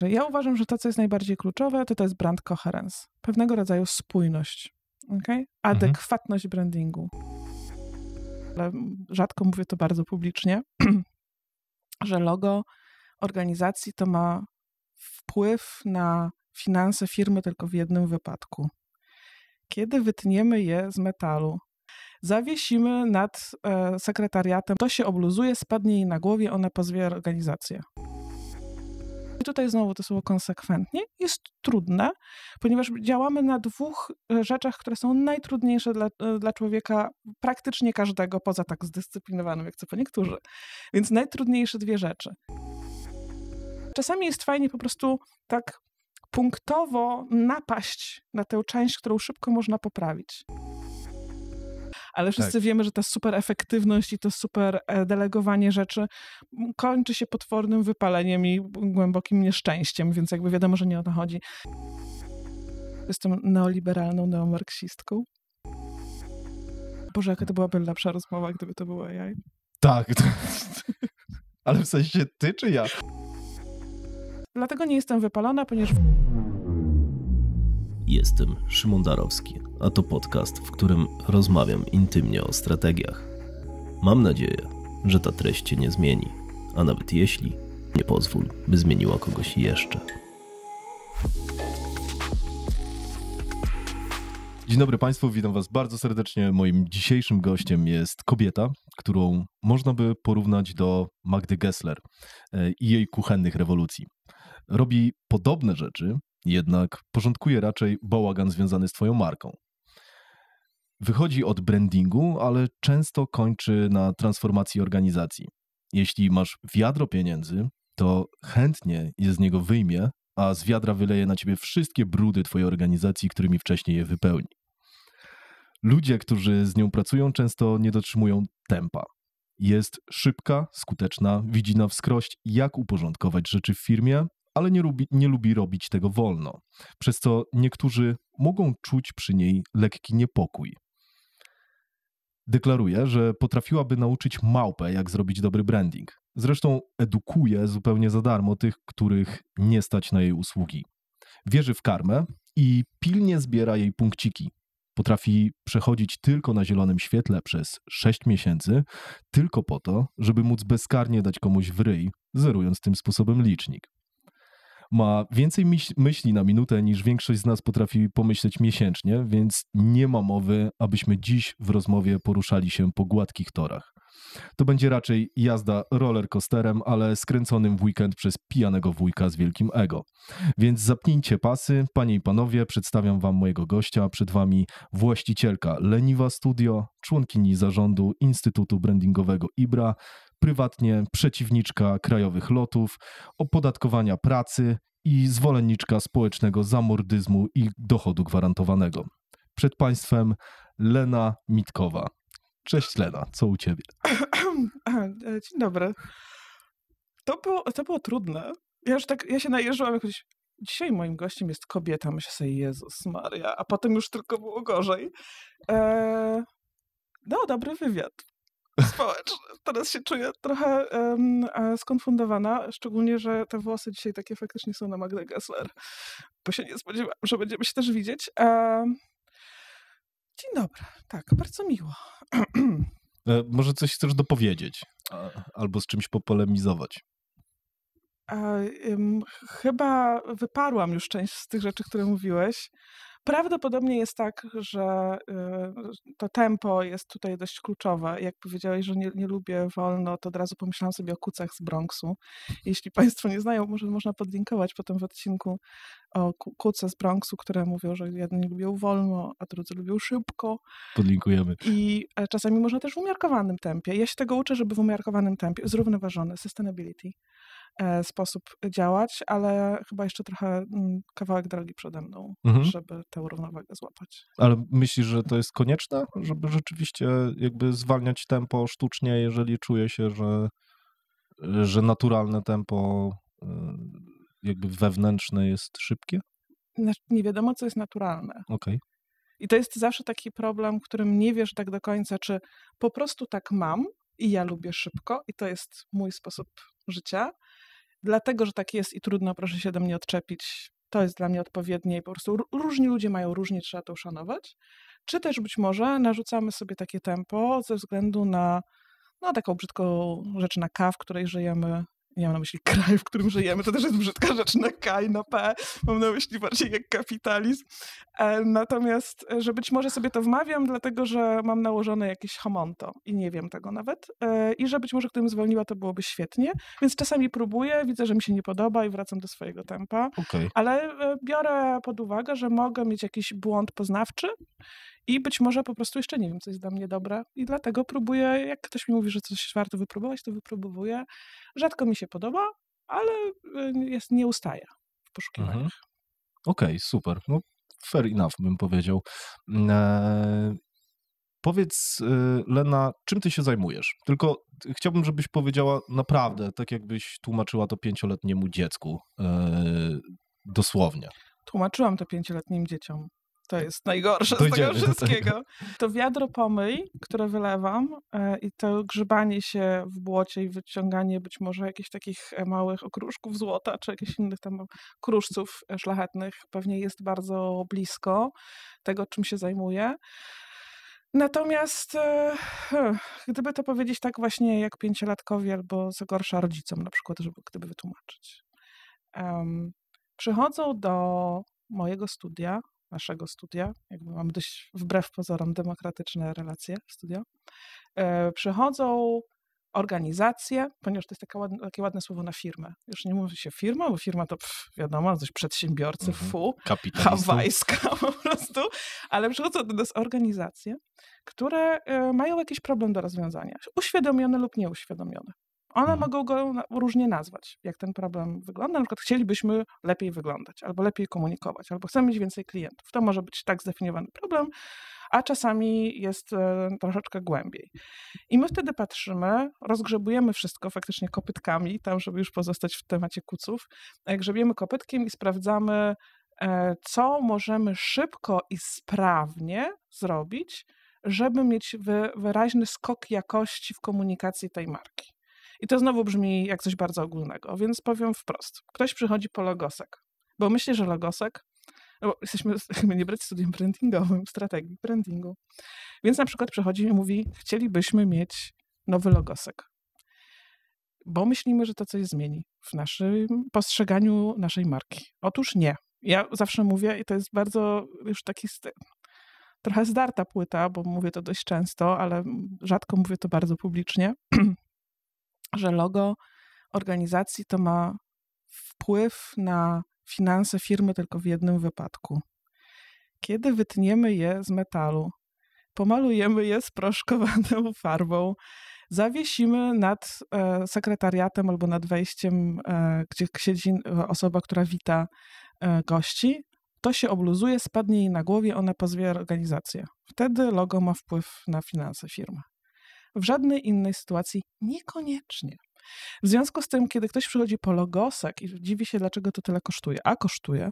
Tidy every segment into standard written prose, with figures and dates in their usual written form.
Ja uważam, że to, co jest najbardziej kluczowe, to jest brand coherence. Pewnego rodzaju spójność. Okay? Adekwatność brandingu. Ale rzadko mówię to bardzo publicznie, że logo organizacji to ma wpływ na finanse firmy tylko w jednym wypadku. Kiedy wytniemy je z metalu, zawiesimy nad sekretariatem, to się obluzuje, spadnie jej na głowie, ona pozwie organizację. I tutaj znowu to słowo konsekwentnie jest trudne, ponieważ działamy na dwóch rzeczach, które są najtrudniejsze dla człowieka, praktycznie każdego, poza tak zdyscyplinowanym, jak co niektórzy. Więc najtrudniejsze dwie rzeczy. Czasami jest fajnie po prostu tak punktowo napaść na tę część, którą szybko można poprawić. Ale wszyscy wiemy, że ta super efektywność i to super delegowanie rzeczy kończy się potwornym wypaleniem i głębokim nieszczęściem, więc jakby wiadomo, że nie o to chodzi. Jestem neoliberalną neomarksistką. Boże, jaka to byłaby lepsza rozmowa, gdyby to było AI. Tak, ale w sensie ty czy ja? Dlatego nie jestem wypalona, ponieważ... Jestem Szymon Darowski, a to podcast, w którym rozmawiam intymnie o strategiach. Mam nadzieję, że ta treść cię nie zmieni, a nawet jeśli, nie pozwól, by zmieniła kogoś jeszcze. Dzień dobry Państwu, witam Was bardzo serdecznie. Moim dzisiejszym gościem jest kobieta, którą można by porównać do Magdy Gessler i jej kuchennych rewolucji. Robi podobne rzeczy, jednak porządkuje raczej bałagan związany z Twoją marką. Wychodzi od brandingu, ale często kończy na transformacji organizacji. Jeśli masz wiadro pieniędzy, to chętnie je z niego wyjmie, a z wiadra wyleje na ciebie wszystkie brudy twojej organizacji, którymi wcześniej je wypełni. Ludzie, którzy z nią pracują, często nie dotrzymują tempa. Jest szybka, skuteczna, widzi na wskroś, jak uporządkować rzeczy w firmie, ale nie lubi robić tego wolno, przez co niektórzy mogą czuć przy niej lekki niepokój. Deklaruje, że potrafiłaby nauczyć małpę, jak zrobić dobry branding. Zresztą edukuje zupełnie za darmo tych, których nie stać na jej usługi. Wierzy w karmę i pilnie zbiera jej punkciki. Potrafi przechodzić tylko na zielonym świetle przez 6 miesięcy, tylko po to, żeby móc bezkarnie dać komuś w ryj, zerując tym sposobem licznik. Ma więcej myśli na minutę niż większość z nas potrafi pomyśleć miesięcznie, więc nie ma mowy, abyśmy dziś w rozmowie poruszali się po gładkich torach. To będzie raczej jazda rollercoasterem, ale skręconym w weekend przez pijanego wujka z wielkim ego. Więc zapnijcie pasy, panie i panowie, przedstawiam wam mojego gościa. Przed wami właścicielka Leniwa Studio, członkini zarządu Instytutu Brandingowego IBRA, prywatnie przeciwniczka krajowych lotów, opodatkowania pracy i zwolenniczka społecznego zamordyzmu i dochodu gwarantowanego. Przed państwem Lena Mitkowa. Cześć Lena, co u ciebie? Dzień dobry. To było trudne. Ja się najeżdżałam jakoś... Dzisiaj moim gościem jest kobieta. Myślę sobie, Jezus Maria, a potem już tylko było gorzej. Dobry wywiad społeczny. Teraz się czuję trochę skonfundowana, szczególnie, że te włosy dzisiaj takie faktycznie są na Magdę Gessler, bo się nie spodziewałam, że będziemy się też widzieć. Dzień dobry. Tak, bardzo miło. Może coś chcesz dopowiedzieć, albo z czymś popolemizować? Chyba wyparłam już część z tych rzeczy, które mówiłeś. Prawdopodobnie jest tak, że to tempo jest tutaj dość kluczowe. Jak powiedziałeś, że nie lubię wolno, to od razu pomyślałam sobie o kucach z Bronxu. Jeśli Państwo nie znają, może można podlinkować potem w odcinku o kuce z Bronxu, które mówią, że jedni lubią wolno, a drudzy lubią szybko. Podlinkujemy. I czasami można też w umiarkowanym tempie. Ja się tego uczę, żeby w umiarkowanym tempie, zrównoważony, sustainability sposób działać, ale chyba jeszcze trochę kawałek drogi przede mną, żeby tę równowagę złapać. Ale myślisz, że to jest konieczne, żeby rzeczywiście jakby zwalniać tempo sztucznie, jeżeli czuje się, że naturalne tempo jakby wewnętrzne jest szybkie? Nie wiadomo, co jest naturalne. Okay. I to jest zawsze taki problem, którym nie wiesz tak do końca, czy po prostu tak mam i ja lubię szybko i to jest mój sposób życia, dlatego, że tak jest i trudno, proszę się do mnie odczepić, to jest dla mnie odpowiednie i po prostu różni ludzie mają różnie, trzeba to uszanować. Czy też być może narzucamy sobie takie tempo ze względu na taką brzydką rzecz na K, w której żyjemy. Nie mam na myśli kraj, w którym żyjemy, to też jest brzydka rzecz na K i na P. Mam na myśli bardziej jak kapitalizm. Natomiast, że być może sobie to wmawiam, dlatego, że mam nałożone jakieś homonto i nie wiem tego nawet. I że być może gdybym zwolniła, to byłoby świetnie. Więc czasami próbuję, widzę, że mi się nie podoba i wracam do swojego tempa. Okay. Ale biorę pod uwagę, że mogę mieć jakiś błąd poznawczy i być może po prostu jeszcze nie wiem, co jest dla mnie dobre. I dlatego próbuję, jak ktoś mi mówi, że coś warto wypróbować, to wypróbowuję. Rzadko mi się podoba, ale nie ustaję w poszukiwaniach. Okej, super. No, fair enough, bym powiedział. Powiedz, Lena, czym ty się zajmujesz? Tylko chciałbym, żebyś powiedziała naprawdę, tak jakbyś tłumaczyła to 5-letniemu dziecku. Dosłownie. Tłumaczyłam to 5-letnim dzieciom. To jest najgorsze z tego wszystkiego. To wiadro pomyj, które wylewam i to grzebanie się w błocie i wyciąganie być może jakichś takich małych okruszków złota, czy jakichś innych tam kruszców szlachetnych pewnie jest bardzo blisko tego, czym się zajmuję. Natomiast gdyby to powiedzieć tak właśnie jak 5-latkowi albo co gorsza rodzicom na przykład, gdyby wytłumaczyć. Przychodzą do mojego studia, naszego studia, jakby mamy dość wbrew pozorom demokratyczne relacje w studio, przychodzą organizacje, ponieważ to jest takie ładne słowo na firmę. Już nie mówi się firma, bo firma to wiadomo, coś przedsiębiorcy, hawajska po prostu, ale przychodzą do nas organizacje, które mają jakiś problem do rozwiązania. Uświadomione lub nieuświadomione. One mogą go różnie nazwać, jak ten problem wygląda. Na przykład chcielibyśmy lepiej wyglądać, albo lepiej komunikować, albo chcemy mieć więcej klientów. To może być tak zdefiniowany problem, a czasami jest troszeczkę głębiej. I my wtedy patrzymy, rozgrzebujemy wszystko faktycznie kopytkami, tam żeby już pozostać w temacie kuców. Grzebiemy kopytkiem i sprawdzamy, co możemy szybko i sprawnie zrobić, żeby mieć wyraźny skok jakości w komunikacji tej marki. I to znowu brzmi jak coś bardzo ogólnego, więc powiem wprost. Ktoś przychodzi po logosek, bo myśli, że logosek, bo jesteśmy nie brać studiem brandingowym, strategii brandingu. Więc na przykład przychodzi i mówi, chcielibyśmy mieć nowy logosek, bo myślimy, że to coś zmieni w naszym postrzeganiu naszej marki. Otóż nie. Ja zawsze mówię, i to jest bardzo już taki trochę zdarta płyta, bo mówię to dość często, ale rzadko mówię to bardzo publicznie, że logo organizacji to ma wpływ na finanse firmy tylko w jednym wypadku. Kiedy wytniemy je z metalu, pomalujemy je sproszkowaną farbą, zawiesimy nad sekretariatem albo nad wejściem, gdzie siedzi osoba, która wita gości, to się obluzuje, spadnie jej na głowie, ona pozwie organizację. Wtedy logo ma wpływ na finanse firmy. W żadnej innej sytuacji niekoniecznie. W związku z tym, kiedy ktoś przychodzi po logosek i dziwi się, dlaczego to tyle kosztuje, a kosztuje,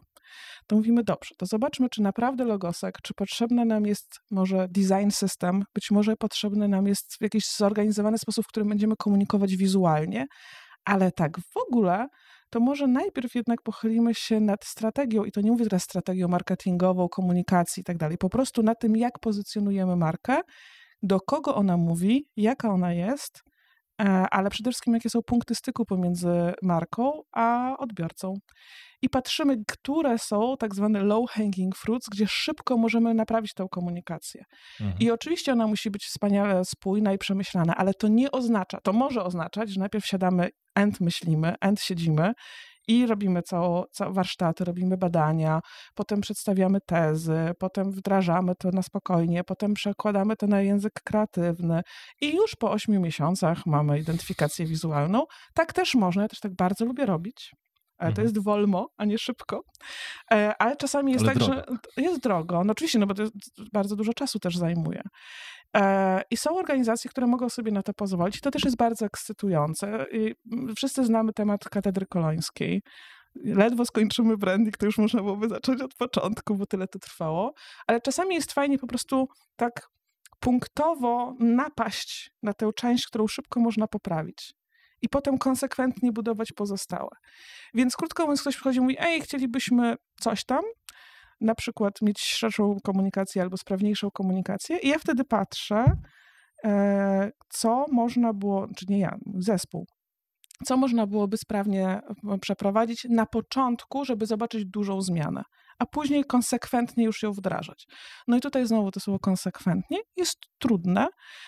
to mówimy, dobrze, to zobaczmy, czy naprawdę logosek, czy potrzebny nam jest może design system, być może potrzebny nam jest w jakiś zorganizowany sposób, w którym będziemy komunikować wizualnie, ale tak w ogóle, to może najpierw jednak pochylimy się nad strategią, i to nie mówię teraz strategią marketingową, komunikacji i tak dalej, po prostu nad tym, jak pozycjonujemy markę, do kogo ona mówi, jaka ona jest, ale przede wszystkim jakie są punkty styku pomiędzy marką a odbiorcą. I patrzymy, które są tak zwane low-hanging fruits, gdzie szybko możemy naprawić tę komunikację. I oczywiście ona musi być wspaniale spójna i przemyślana, ale to nie oznacza, to może oznaczać, że najpierw siadamy, myślimy, siedzimy i robimy warsztaty, robimy badania, potem przedstawiamy tezy, potem wdrażamy to na spokojnie, potem przekładamy to na język kreatywny i już po 8 miesiącach mamy identyfikację wizualną. Tak też można, ja też tak bardzo lubię robić. To jest wolno, a nie szybko. Ale czasami jest tak, że jest drogo. No oczywiście, no bo to bardzo dużo czasu też zajmuje. I są organizacje, które mogą sobie na to pozwolić. To też jest bardzo ekscytujące. Wszyscy znamy temat Katedry Kolońskiej. Ledwo skończymy branding, to już można byłoby zacząć od początku, bo tyle to trwało. Ale czasami jest fajnie po prostu tak punktowo napaść na tę część, którą szybko można poprawić. i potem konsekwentnie budować pozostałe. Więc krótko mówiąc, ktoś przychodzi i mówi, chcielibyśmy coś tam, na przykład mieć szerszą komunikację albo sprawniejszą komunikację i ja wtedy patrzę, co można było, czy nie ja, zespół, co można byłoby sprawnie przeprowadzić na początku, żeby zobaczyć dużą zmianę, a później konsekwentnie już ją wdrażać. No i tutaj znowu to słowo konsekwentnie jest trudne,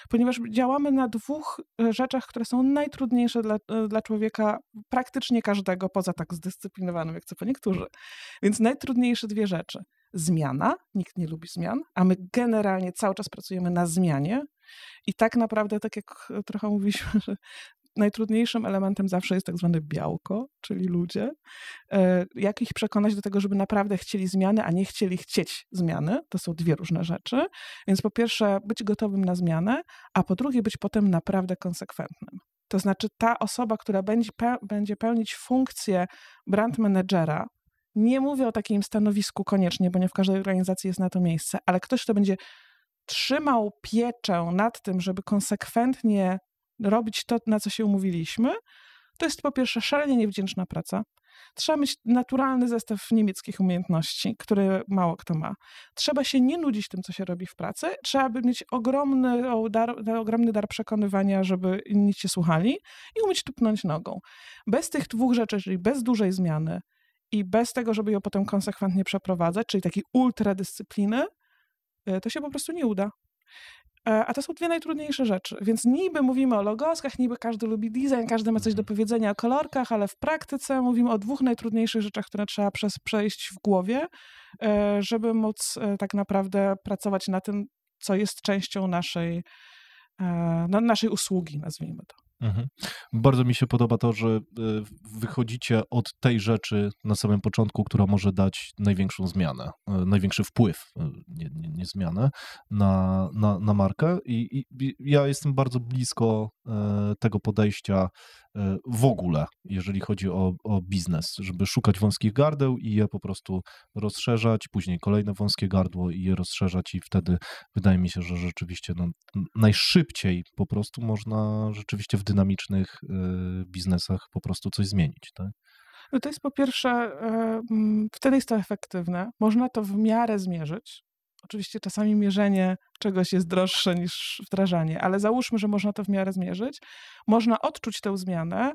ponieważ działamy na dwóch rzeczach, które są najtrudniejsze dla człowieka, praktycznie każdego, poza tak zdyscyplinowanym, jak co po niektórzy. Więc najtrudniejsze dwie rzeczy. Zmiana, nikt nie lubi zmian, a my generalnie cały czas pracujemy na zmianie i tak naprawdę, tak jak trochę mówiliśmy, że najtrudniejszym elementem zawsze jest tak zwane białko, czyli ludzie. Jak ich przekonać do tego, żeby naprawdę chcieli zmiany, a nie chcieć zmiany? To są dwie różne rzeczy. Więc po pierwsze być gotowym na zmianę, a po drugie być potem naprawdę konsekwentnym. To znaczy ta osoba, która będzie pełnić funkcję brand managera, nie mówię o takim stanowisku koniecznie, bo nie w każdej organizacji jest na to miejsce, ale ktoś, kto będzie trzymał pieczę nad tym, żeby konsekwentnie robić to, na co się umówiliśmy, to jest po pierwsze szalenie niewdzięczna praca. Trzeba mieć naturalny zestaw niemieckich umiejętności, który mało kto ma. Trzeba się nie nudzić tym, co się robi w pracy. Trzeba by mieć ogromny dar przekonywania, żeby inni cię słuchali i umieć tupnąć nogą. Bez tych dwóch rzeczy, czyli bez dużej zmiany i bez tego, żeby ją potem konsekwentnie przeprowadzać, czyli takiej ultradyscypliny, to się po prostu nie uda. A to są dwie najtrudniejsze rzeczy. Więc niby mówimy o logoskach, niby każdy lubi design, każdy ma coś do powiedzenia o kolorkach, ale w praktyce mówimy o dwóch najtrudniejszych rzeczach, które trzeba przejść w głowie, żeby móc tak naprawdę pracować na tym, co jest częścią naszej usługi, nazwijmy to. Mhm. Bardzo mi się podoba to, że wychodzicie od tej rzeczy na samym początku, która może dać największą zmianę, największy wpływ, nie zmianę, na markę. I ja jestem bardzo blisko tego podejścia w ogóle, jeżeli chodzi o biznes, żeby szukać wąskich gardeł i je po prostu rozszerzać, później kolejne wąskie gardło i je rozszerzać i wtedy wydaje mi się, że rzeczywiście najszybciej po prostu można rzeczywiście w dynamicznych biznesach po prostu coś zmienić, tak? No to jest po pierwsze, wtedy jest to efektywne. Można to w miarę zmierzyć. Oczywiście czasami mierzenie czegoś jest droższe niż wdrażanie, ale załóżmy, że można to w miarę zmierzyć. Można odczuć tę zmianę,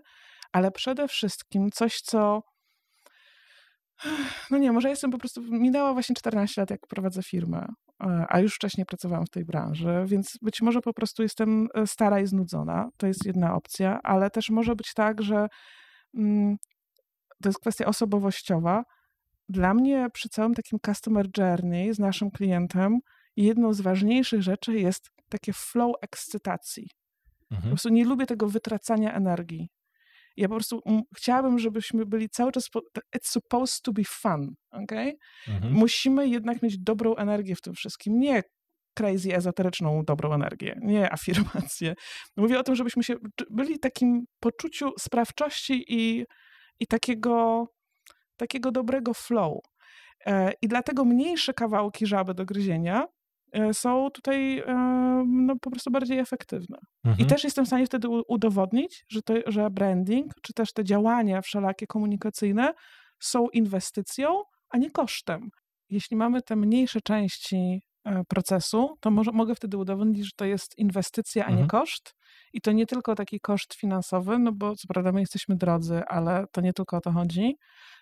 ale przede wszystkim coś, co... No nie, może jestem po prostu... Minęło właśnie 14 lat, jak prowadzę firmę, a już wcześniej pracowałam w tej branży, więc być może po prostu jestem stara i znudzona. To jest jedna opcja, ale też może być tak, że to jest kwestia osobowościowa. Dla mnie przy całym takim customer journey z naszym klientem jedną z ważniejszych rzeczy jest takie flow ekscytacji. Po prostu nie lubię tego wytracania energii. Ja po prostu chciałabym, żebyśmy byli cały czas... It's supposed to be fun, okay? Musimy jednak mieć dobrą energię w tym wszystkim. Nie crazy, ezoteryczną dobrą energię, nie afirmację. Mówię o tym, żebyśmy się byli w takim poczuciu sprawczości i takiego dobrego flow. I dlatego mniejsze kawałki żaby do gryzienia są tutaj po prostu bardziej efektywne. I też jestem w stanie wtedy udowodnić, że branding, czy też te działania wszelakie komunikacyjne są inwestycją, a nie kosztem. Jeśli mamy te mniejsze części procesu, to mogę wtedy udowodnić, że to jest inwestycja, a nie koszt. I to nie tylko taki koszt finansowy, no bo co prawda my jesteśmy drodzy, ale to nie tylko o to chodzi,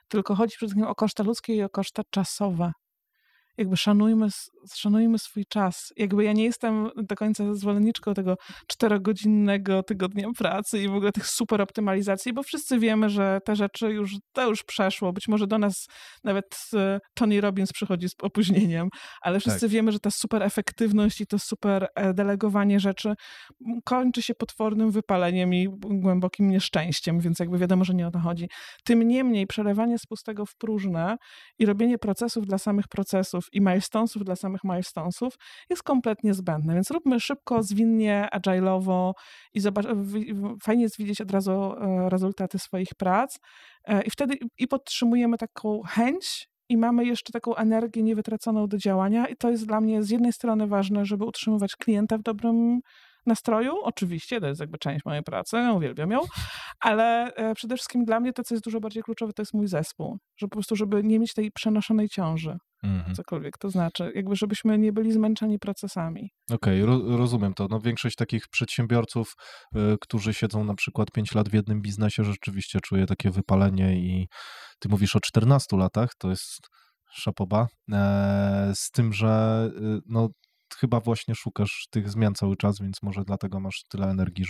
tylko chodzi przede wszystkim o koszta ludzkie i o koszta czasowe. Jakby szanujmy swój czas. Jakby ja nie jestem do końca zwolenniczką tego 4-godzinnego tygodnia pracy i w ogóle tych super optymalizacji, bo wszyscy wiemy, że te rzeczy już przeszło. Być może do nas nawet Tony Robbins przychodzi z opóźnieniem, ale wszyscy wiemy, że ta super efektywność i to super delegowanie rzeczy kończy się potwornym wypaleniem i głębokim nieszczęściem, więc jakby wiadomo, że nie o to chodzi. Tym niemniej przelewanie z pustego w próżne i robienie procesów dla samych procesów i milestonesów dla samych milestonesów jest kompletnie zbędne, więc róbmy szybko, zwinnie, agile'owo i fajnie jest widzieć od razu rezultaty swoich prac i wtedy podtrzymujemy taką chęć i mamy jeszcze taką energię niewytraconą do działania i to jest dla mnie z jednej strony ważne, żeby utrzymywać klienta w nastroju. Oczywiście, to jest jakby część mojej pracy, uwielbiam ją, ale przede wszystkim dla mnie to, co jest dużo bardziej kluczowe, to jest mój zespół. Że po prostu, żeby nie mieć tej przenoszonej ciąży. Cokolwiek to znaczy. Jakby żebyśmy nie byli zmęczeni procesami. Okej, rozumiem to. No, większość takich przedsiębiorców, którzy siedzą na przykład 5 lat w jednym biznesie, rzeczywiście czuje takie wypalenie i ty mówisz o 14 latach, to jest szapoba, z tym, że no, chyba właśnie szukasz tych zmian cały czas, więc może dlatego masz tyle energii,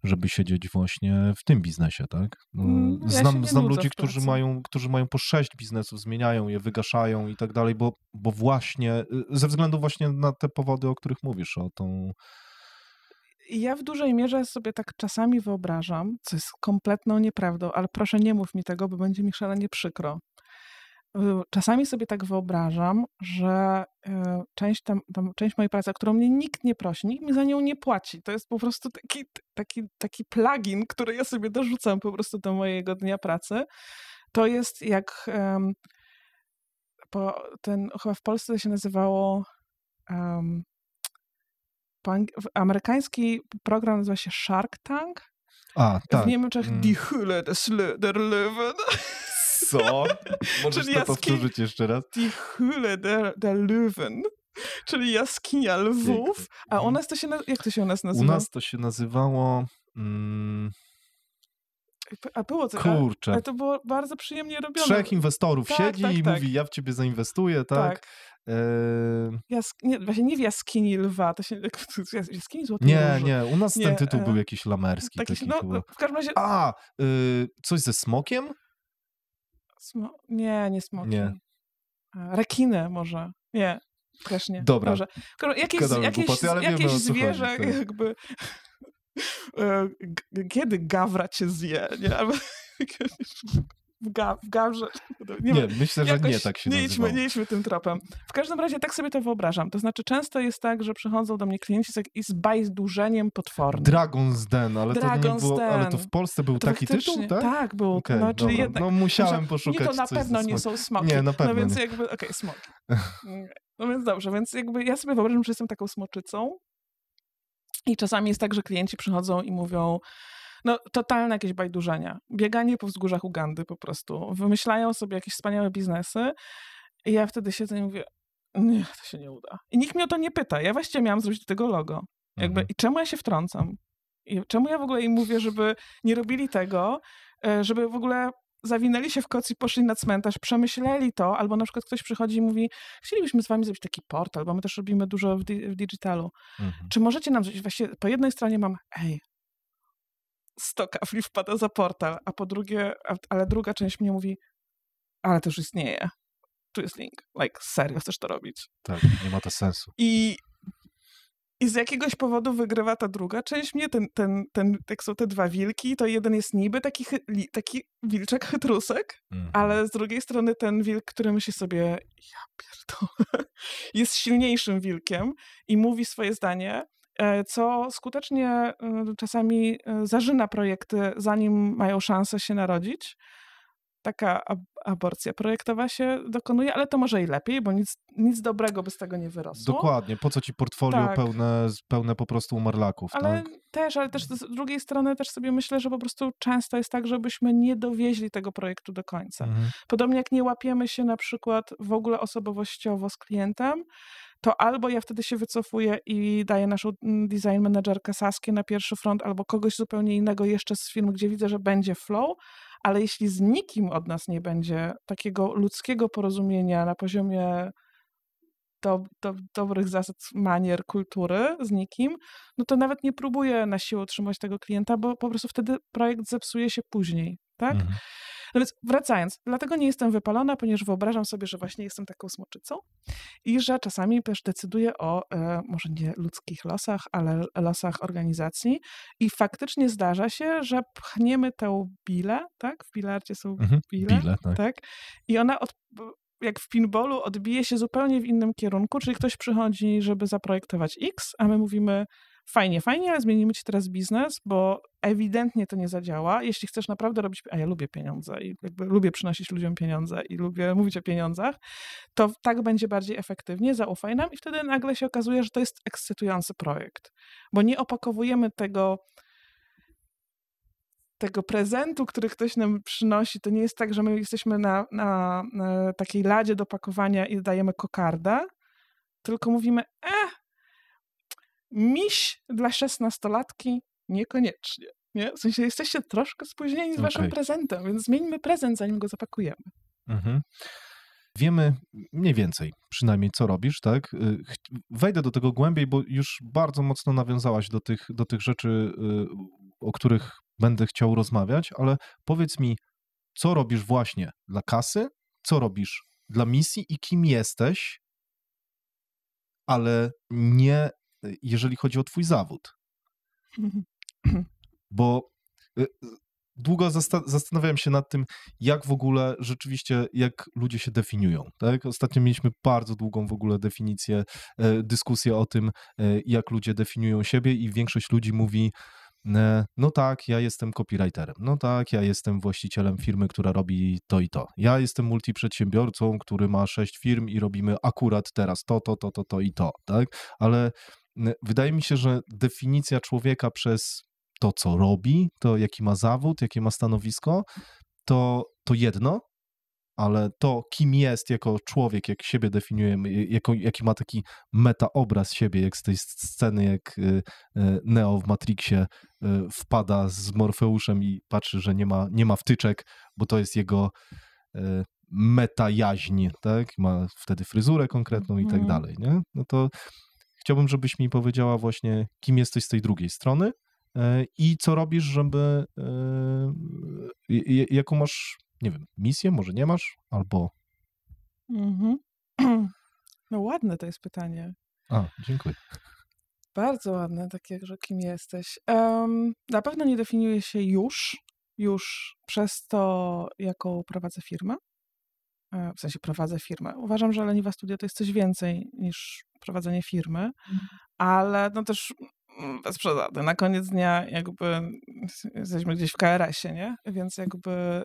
żeby siedzieć właśnie w tym biznesie, tak? Znam ludzi, którzy mają po 6 biznesów, zmieniają je, wygaszają i tak dalej, bo właśnie, ze względu właśnie na te powody, o których mówisz, o tą... Ja w dużej mierze sobie tak czasami wyobrażam, co jest kompletną nieprawdą, ale proszę nie mów mi tego, bo będzie mi szalenie przykro. Czasami sobie tak wyobrażam, że część mojej pracy, którą mnie nikt nie prosi, nikt mi za nią nie płaci, to jest po prostu taki plugin, który ja sobie dorzucam po prostu do mojego dnia pracy. To jest jak chyba w Polsce to się nazywało amerykański program nazywa się Shark Tank. A, tak. W Niemczech Die Höhle des Löwen. Co? Możesz to powtórzyć jeszcze raz? Die Höhle der Löwen, czyli jaskinia lwów. A u nas to się, jak to się u nas nazywa? U nas to się nazywało... A było coś, kurczę. Ale to było bardzo przyjemnie robione. 3 inwestorów siedzi i mówi, ja w ciebie zainwestuję, tak? Właśnie nie w jaskini lwa, to się w jaskini złotej róży. Nie, u nas ten tytuł był jakiś lamerski. Taki w każdym razie... Coś ze smokiem? Nie smoki. Nie. Rekiny może. Nie, też nie. Dobra. Może. Jakieś zwierzę jakby... Kiedy gawra cię zje, nie? Albo w gawrze. Nie, myślę, że nie tak się nazywało. Nie idźmy tym tropem. W każdym razie tak sobie to wyobrażam. To znaczy często jest tak, że przychodzą do mnie klienci z bajdurzeniem potwornym. Dragon's Den, ale to w Polsce był to taki tytuł, tak? Tak, był. Okay, no, czyli jednak, musiałem poszukać. Nie, to na pewno nie są smoki. Nie, na pewno no więc nie. jakby, smoki. No więc dobrze, więc jakby ja sobie wyobrażam, że jestem taką smoczycą i czasami jest tak, że klienci przychodzą i mówią, no totalne jakieś bajdurzenia. Bieganie po wzgórzach Ugandy po prostu. Wymyślają sobie jakieś wspaniałe biznesy i ja wtedy siedzę i mówię, nie, to się nie uda. I nikt mnie o to nie pyta. Ja właściwie miałam zrobić do tego logo. I czemu ja się wtrącam? I czemu ja w ogóle im mówię, żeby nie robili tego, żeby w ogóle zawinęli się w koc i poszli na cmentarz, przemyśleli to, albo na przykład ktoś przychodzi i mówi, chcielibyśmy z wami zrobić taki portal, bo my też robimy dużo w digitalu. Czy możecie nam zrobić? Właściwie po jednej stronie mam, 100 kafli wpada za portal, a po drugie, ale druga część mnie mówi, ale to już istnieje. Tu jest link. Serio chcesz to robić? Tak, nie ma to sensu. I z jakiegoś powodu wygrywa ta druga część mnie, jak są te 2 wilki, to jeden jest niby taki wilczek chytrusek, ale z drugiej strony ten wilk, który myśli sobie, ja pierdolę, jest silniejszym wilkiem i mówi swoje zdanie, co skutecznie czasami zarzyna projekty, zanim mają szansę się narodzić. Taka aborcja projektowa się dokonuje, ale to może i lepiej, bo nic dobrego by z tego nie wyrosło. Dokładnie, po co ci portfolio pełne po prostu umarlaków, ale tak? też z drugiej strony też sobie myślę, że po prostu często jest tak, żebyśmy nie dowieźli tego projektu do końca. Podobnie jak nie łapiemy się na przykład w ogóle osobowościowo z klientem, to albo ja wtedy się wycofuję i daję naszą design managerkę Saskię na pierwszy front, albo kogoś zupełnie innego jeszcze z firmy, gdzie widzę, że będzie flow, ale jeśli z nikim od nas nie będzie takiego ludzkiego porozumienia na poziomie dobrych zasad, manier, kultury z nikim, no to nawet nie próbuję na siłę utrzymać tego klienta, bo po prostu wtedy projekt zepsuje się później, tak? No więc wracając, dlatego nie jestem wypalona, ponieważ wyobrażam sobie, że właśnie jestem taką smoczycą i że czasami też decyduję o może nie ludzkich losach, ale losach organizacji i faktycznie zdarza się, że pchniemy tę bilę, tak? W bilardzie są bile, tak? I ona jak w pinballu odbije się zupełnie w innym kierunku, czyli ktoś przychodzi, żeby zaprojektować X, a my mówimy, fajnie, ale zmienimy ci teraz biznes, bo ewidentnie to nie zadziała. Jeśli chcesz naprawdę robić, a ja lubię pieniądze i jakby lubię przynosić ludziom pieniądze i lubię mówić o pieniądzach, to tak będzie bardziej efektywnie, zaufaj nam i wtedy nagle się okazuje, że to jest ekscytujący projekt, bo nie opakowujemy tego prezentu, który ktoś nam przynosi. To nie jest tak, że my jesteśmy na takiej ladzie do pakowania i dajemy kokardę, tylko mówimy, miś dla 16-latki niekoniecznie. Nie? W sensie jesteście troszkę spóźnieni z waszym prezentem, więc zmieńmy prezent, zanim go zapakujemy. Mhm. Wiemy mniej więcej przynajmniej, co robisz, tak? Wejdę do tego głębiej, bo już bardzo mocno nawiązałaś do tych rzeczy, o których będę chciał rozmawiać, ale powiedz mi, co robisz właśnie dla kasy, co robisz dla misji i kim jesteś, ale nie jeżeli chodzi o twój zawód. Bo długo zastanawiałem się nad tym, jak w ogóle rzeczywiście, jak ludzie się definiują. Tak? Ostatnio mieliśmy bardzo długą w ogóle definicję, dyskusję o tym, jak ludzie definiują siebie i większość ludzi mówi, no tak, ja jestem copywriterem, no tak, ja jestem właścicielem firmy, która robi to i to. Ja jestem multiprzedsiębiorcą, który ma 6 firm i robimy akurat teraz to i to, tak? Ale wydaje mi się, że definicja człowieka przez to, co robi, to jaki ma zawód, jakie ma stanowisko, to jedno, ale to, kim jest jako człowiek, jak siebie definiujemy, jaki ma taki metaobraz siebie, jak z tej sceny, jak Neo w Matrixie wpada z Morfeuszem i patrzy, że nie ma wtyczek, bo to jest jego metajaźń, tak? Ma wtedy fryzurę konkretną i tak dalej, nie? No to chciałbym, żebyś mi powiedziała właśnie, kim jesteś z tej drugiej strony i co robisz, żeby jaką masz, nie wiem, misję, może nie masz, albo... No ładne to jest pytanie. Dziękuję. Bardzo ładne, takie, że kim jesteś. Na pewno nie definiuję się już przez to, jaką prowadzę firmę. W sensie prowadzę firmę. Uważam, że Leniwa Studio to jest coś więcej niż prowadzenie firmy, ale no też bez przesady. Na koniec dnia jakby jesteśmy gdzieś w KRS-ie, nie? Więc jakby...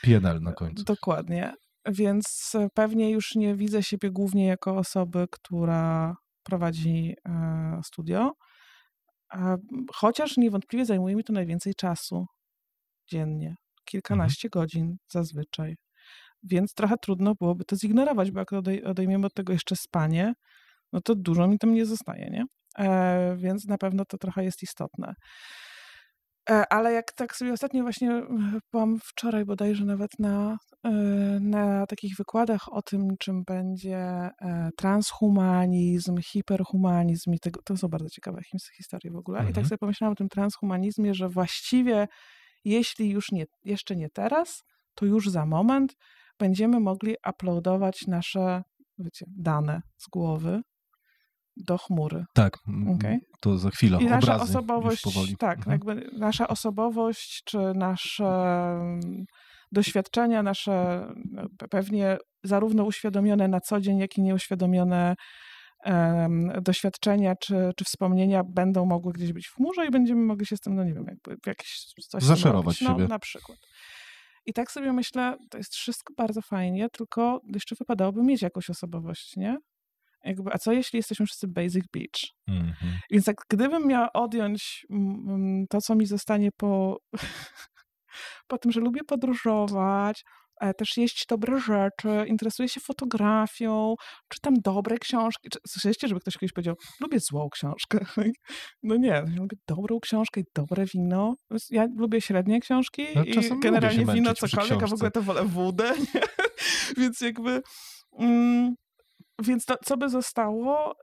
PNL na końcu. Dokładnie. Więc pewnie już nie widzę siebie głównie jako osoby, która prowadzi studio, chociaż niewątpliwie zajmuje mi to najwięcej czasu dziennie. Kilkanaście godzin zazwyczaj. Więc trochę trudno byłoby to zignorować, bo jak odejmiemy od tego jeszcze spanie, no to dużo mi tam nie zostaje, nie? Więc na pewno to trochę jest istotne. Ale jak tak sobie ostatnio właśnie byłam wczoraj bodajże nawet na takich wykładach o tym, czym będzie transhumanizm, hiperhumanizm i to są bardzo ciekawe historie w ogóle. I tak sobie pomyślałam o tym transhumanizmie, że właściwie jeśli już jeszcze nie teraz, to już za moment będziemy mogli uploadować nasze, dane z głowy do chmury. Tak, to za chwilę. I nasza obrazy osobowość, jakby nasza osobowość, czy nasze doświadczenia, nasze pewnie zarówno uświadomione na co dzień, jak i nieuświadomione doświadczenia, czy wspomnienia będą mogły gdzieś być w chmurze i będziemy mogli się z tym, no nie wiem, jakby jakieś coś zaszerować siebie. Na przykład. I tak sobie myślę, to jest wszystko bardzo fajnie, tylko jeszcze wypadałoby mieć jakąś osobowość, nie? A co jeśli jesteśmy wszyscy basic bitch? Więc tak, gdybym miała odjąć to, co mi zostanie po tym, że lubię podróżować, też jeść dobre rzeczy, interesuję się fotografią, czytam dobre książki. Słyszeliście, żeby ktoś kiedyś powiedział, lubię złą książkę? No nie, ja lubię dobrą książkę i dobre wino. Ja lubię średnie książki i generalnie wino, cokolwiek, a w ogóle to wolę wódę. Więc jakby... Więc to, co by zostało?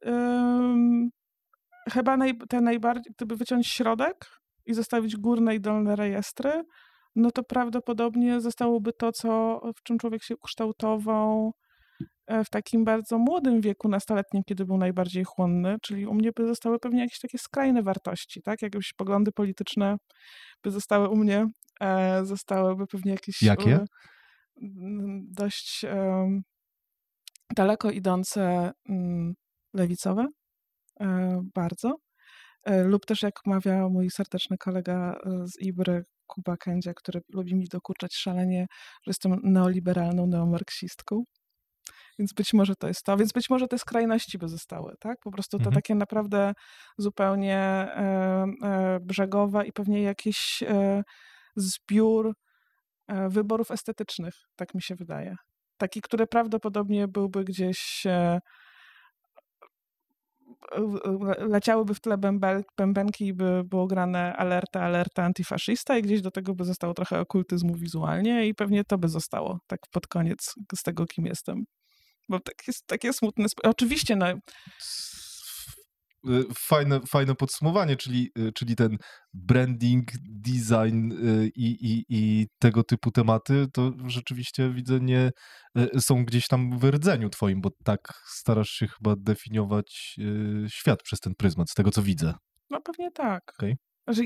Chyba najbardziej, gdyby wyciąć środek i zostawić górne i dolne rejestry, no to prawdopodobnie zostałoby to, w czym człowiek się ukształtował w takim bardzo młodym wieku, nastoletnim, kiedy był najbardziej chłonny, czyli u mnie by zostały pewnie jakieś takie skrajne wartości, tak? Jakieś poglądy polityczne by zostały u mnie, zostałyby pewnie jakieś... Jakie? Dość daleko idące lewicowe, bardzo. Lub też jak mawia mój serdeczny kolega z Ibry, Kuba Kędzia, który lubi mi dokuczać szalenie, że jestem neoliberalną neomarksistką. Więc być może to jest to. Więc być może te skrajności by zostały, tak? Po prostu to takie naprawdę zupełnie brzegowe i pewnie jakiś zbiór wyborów estetycznych, tak mi się wydaje. Taki, który prawdopodobnie byłby gdzieś leciałyby w tle bębenki i by było grane alerta antyfaszysta i gdzieś do tego by zostało trochę okultyzmu wizualnie i pewnie to by zostało tak pod koniec z tego, kim jestem. Bo takie smutne... Oczywiście, no... Fajne podsumowanie, czyli ten branding, design i tego typu tematy, to rzeczywiście widzę, nie są gdzieś tam w rdzeniu twoim, bo tak starasz się chyba definiować świat przez ten pryzmat, z tego co widzę. No pewnie tak. Okay. Że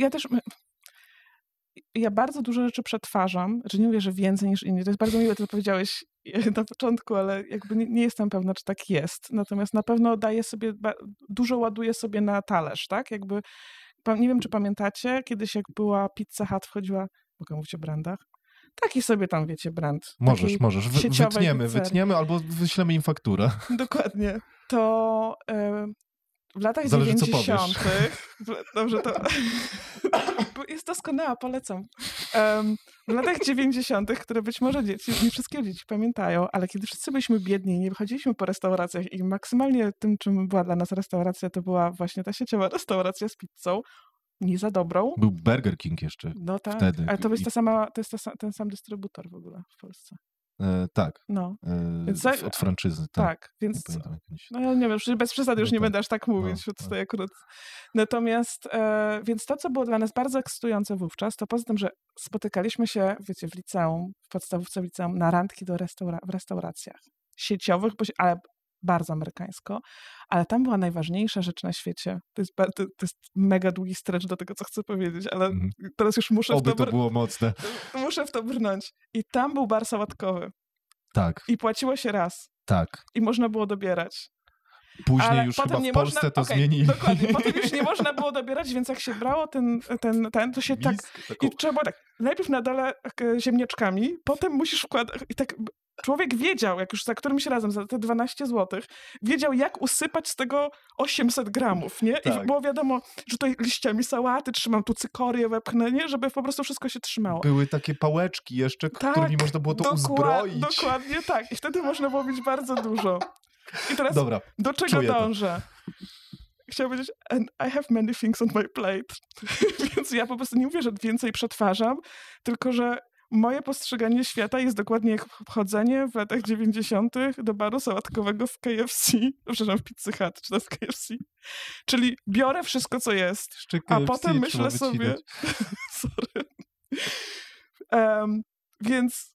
ja bardzo dużo rzeczy przetwarzam, że nie mówię, że więcej niż inni. To jest bardzo miłe, to powiedziałeś na początku, ale jakby nie jestem pewna, czy tak jest. Natomiast na pewno dużo ładuję sobie na talerz, tak? Jakby, nie wiem, czy pamiętacie, kiedyś jak była Pizza Hut, wchodziła, mogę mówić o brandach? Taki sobie tam, wiecie, brand. Możesz. Wytniemy albo wyślemy im fakturę. Dokładnie. To w latach Zależy, 90. Dobrze, to jest doskonała, polecam. W latach 90., które być może nie wszystkie dzieci pamiętają, ale kiedy wszyscy byliśmy biedni i nie wychodziliśmy po restauracjach i maksymalnie tym, czym była dla nas restauracja, to była właśnie ta sieciowa restauracja z pizzą, nie za dobrą. Był Burger King jeszcze wtedy. Ale to jest ten sam dystrybutor w ogóle w Polsce. Tak. No. Więc od franczyzy. Tak, więc no ja nie wiem, bez przesady już nie będę aż tak mówić. Tutaj akurat. Natomiast, więc to, co było dla nas bardzo ekscytujące wówczas, to poza tym, że spotykaliśmy się, wiecie, w liceum, w podstawówce w liceum, na randki w restauracjach sieciowych, ale bardzo amerykańsko, ale tam była najważniejsza rzecz na świecie. To jest mega długi stretch do tego, co chcę powiedzieć, ale teraz już muszę to było mocne. Muszę w to brnąć. I tam był bar sałatkowy. Tak. I płaciło się raz. Tak. I można było dobierać. Później ale już chyba w Polsce to zmienili. Dokładnie. Potem już nie można było dobierać, więc jak się brało to się tak... I trzeba tak, najpierw na dole ziemniaczkami, potem musisz wkładać... I tak człowiek wiedział, jak już za którymś razem, za te 12 zł, wiedział, jak usypać z tego 800 gramów, nie? Tak. I było wiadomo, że tutaj liściami sałaty trzymam, tu cykorię wepchnę, nie? Żeby po prostu wszystko się trzymało. Były takie pałeczki jeszcze, którymi można było to uzbroić. Dokładnie tak. I wtedy można było mieć bardzo dużo. I teraz dobra, do czego dążę? Chciałam powiedzieć, and I have many things on my plate. Więc ja po prostu nie mówię, że więcej przetwarzam, tylko że moje postrzeganie świata jest dokładnie jak chodzenie w latach 90. do baru sałatkowego w KFC, przepraszam, w Pizzy Hut, czy to jest KFC. Czyli biorę wszystko, co jest, a potem myślę sobie... Sorry. Więc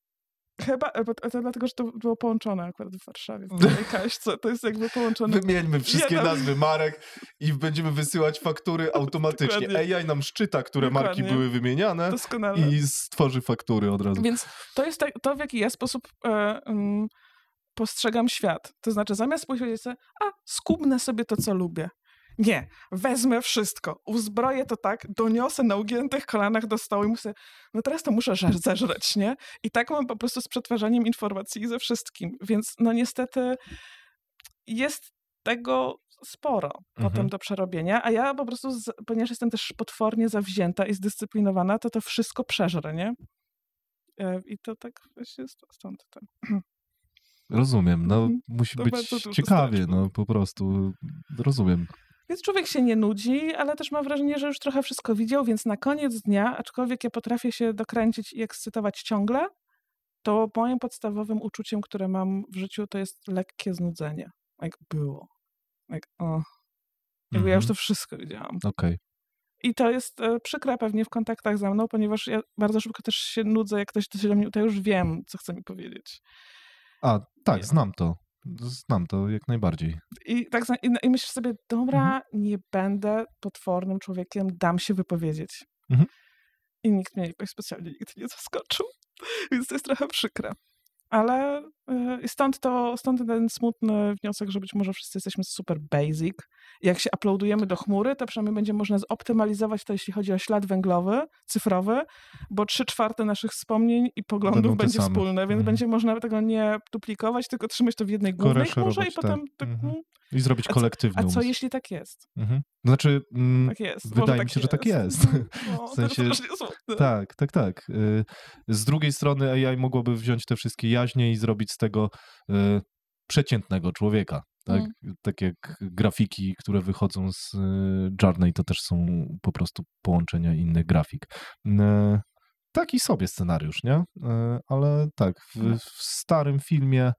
chyba, to dlatego, że to było połączone akurat w Warszawie, w tej Kaśce. To jest jakby połączone. Wymieńmy wszystkie nazwy marek i będziemy wysyłać faktury automatycznie. Dokładnie. AI nam szczyta, które marki były wymieniane. Doskonale. I stworzy faktury od razu. Więc to jest to, w jaki ja sposób postrzegam świat. To znaczy, zamiast powiedzieć sobie, skubnę sobie to, co lubię. Nie, wezmę wszystko, uzbroję to tak, doniosę na ugiętych kolanach do stołu i muszę, no teraz to muszę zeżreć, nie? I tak mam po prostu z przetwarzaniem informacji ze wszystkim, więc no niestety jest tego sporo potem do przerobienia, a ja po prostu, ponieważ jestem też potwornie zawzięta i zdyscyplinowana, to wszystko przeżrę, nie? I to tak właśnie stąd ten... Rozumiem, no musi być ciekawie, no po prostu rozumiem. Więc człowiek się nie nudzi, ale też mam wrażenie, że już trochę wszystko widział, więc na koniec dnia, aczkolwiek ja potrafię się dokręcić i ekscytować ciągle, to moim podstawowym uczuciem, które mam w życiu, to jest lekkie znudzenie. Jak było. Jakby ja już to wszystko widziałam. Okay. I to jest przykre pewnie w kontaktach ze mną, ponieważ ja bardzo szybko też się nudzę, jak ktoś do mnie, to już wiem, co chce mi powiedzieć. Tak, znam to. Znam to jak najbardziej. I myślę sobie, dobra, nie będę potwornym człowiekiem, dam się wypowiedzieć. I nikt mnie jakoś specjalnie nigdy nie zaskoczył. Więc to jest trochę przykre. Ale Stąd ten smutny wniosek, że być może wszyscy jesteśmy super basic. Jak się uploadujemy do chmury, to przynajmniej będzie można zoptymalizować to, jeśli chodzi o ślad węglowy, cyfrowy, bo 3/4 naszych wspomnień i poglądów będzie wspólne, więc będzie można tego nie duplikować, tylko trzymać to w jednej głównej chmurze i potem... I zrobić kolektywny A co jeśli tak jest? Znaczy, tak jest. wydaje mi się, że tak jest. W sensie, tak. Z drugiej strony AI mogłoby wziąć te wszystkie jaźnie i zrobić z tego przeciętnego człowieka. Tak? Tak jak grafiki, które wychodzą z Journey, to też są po prostu połączenia innych grafik. Taki sobie scenariusz, nie? Ale tak, w starym filmie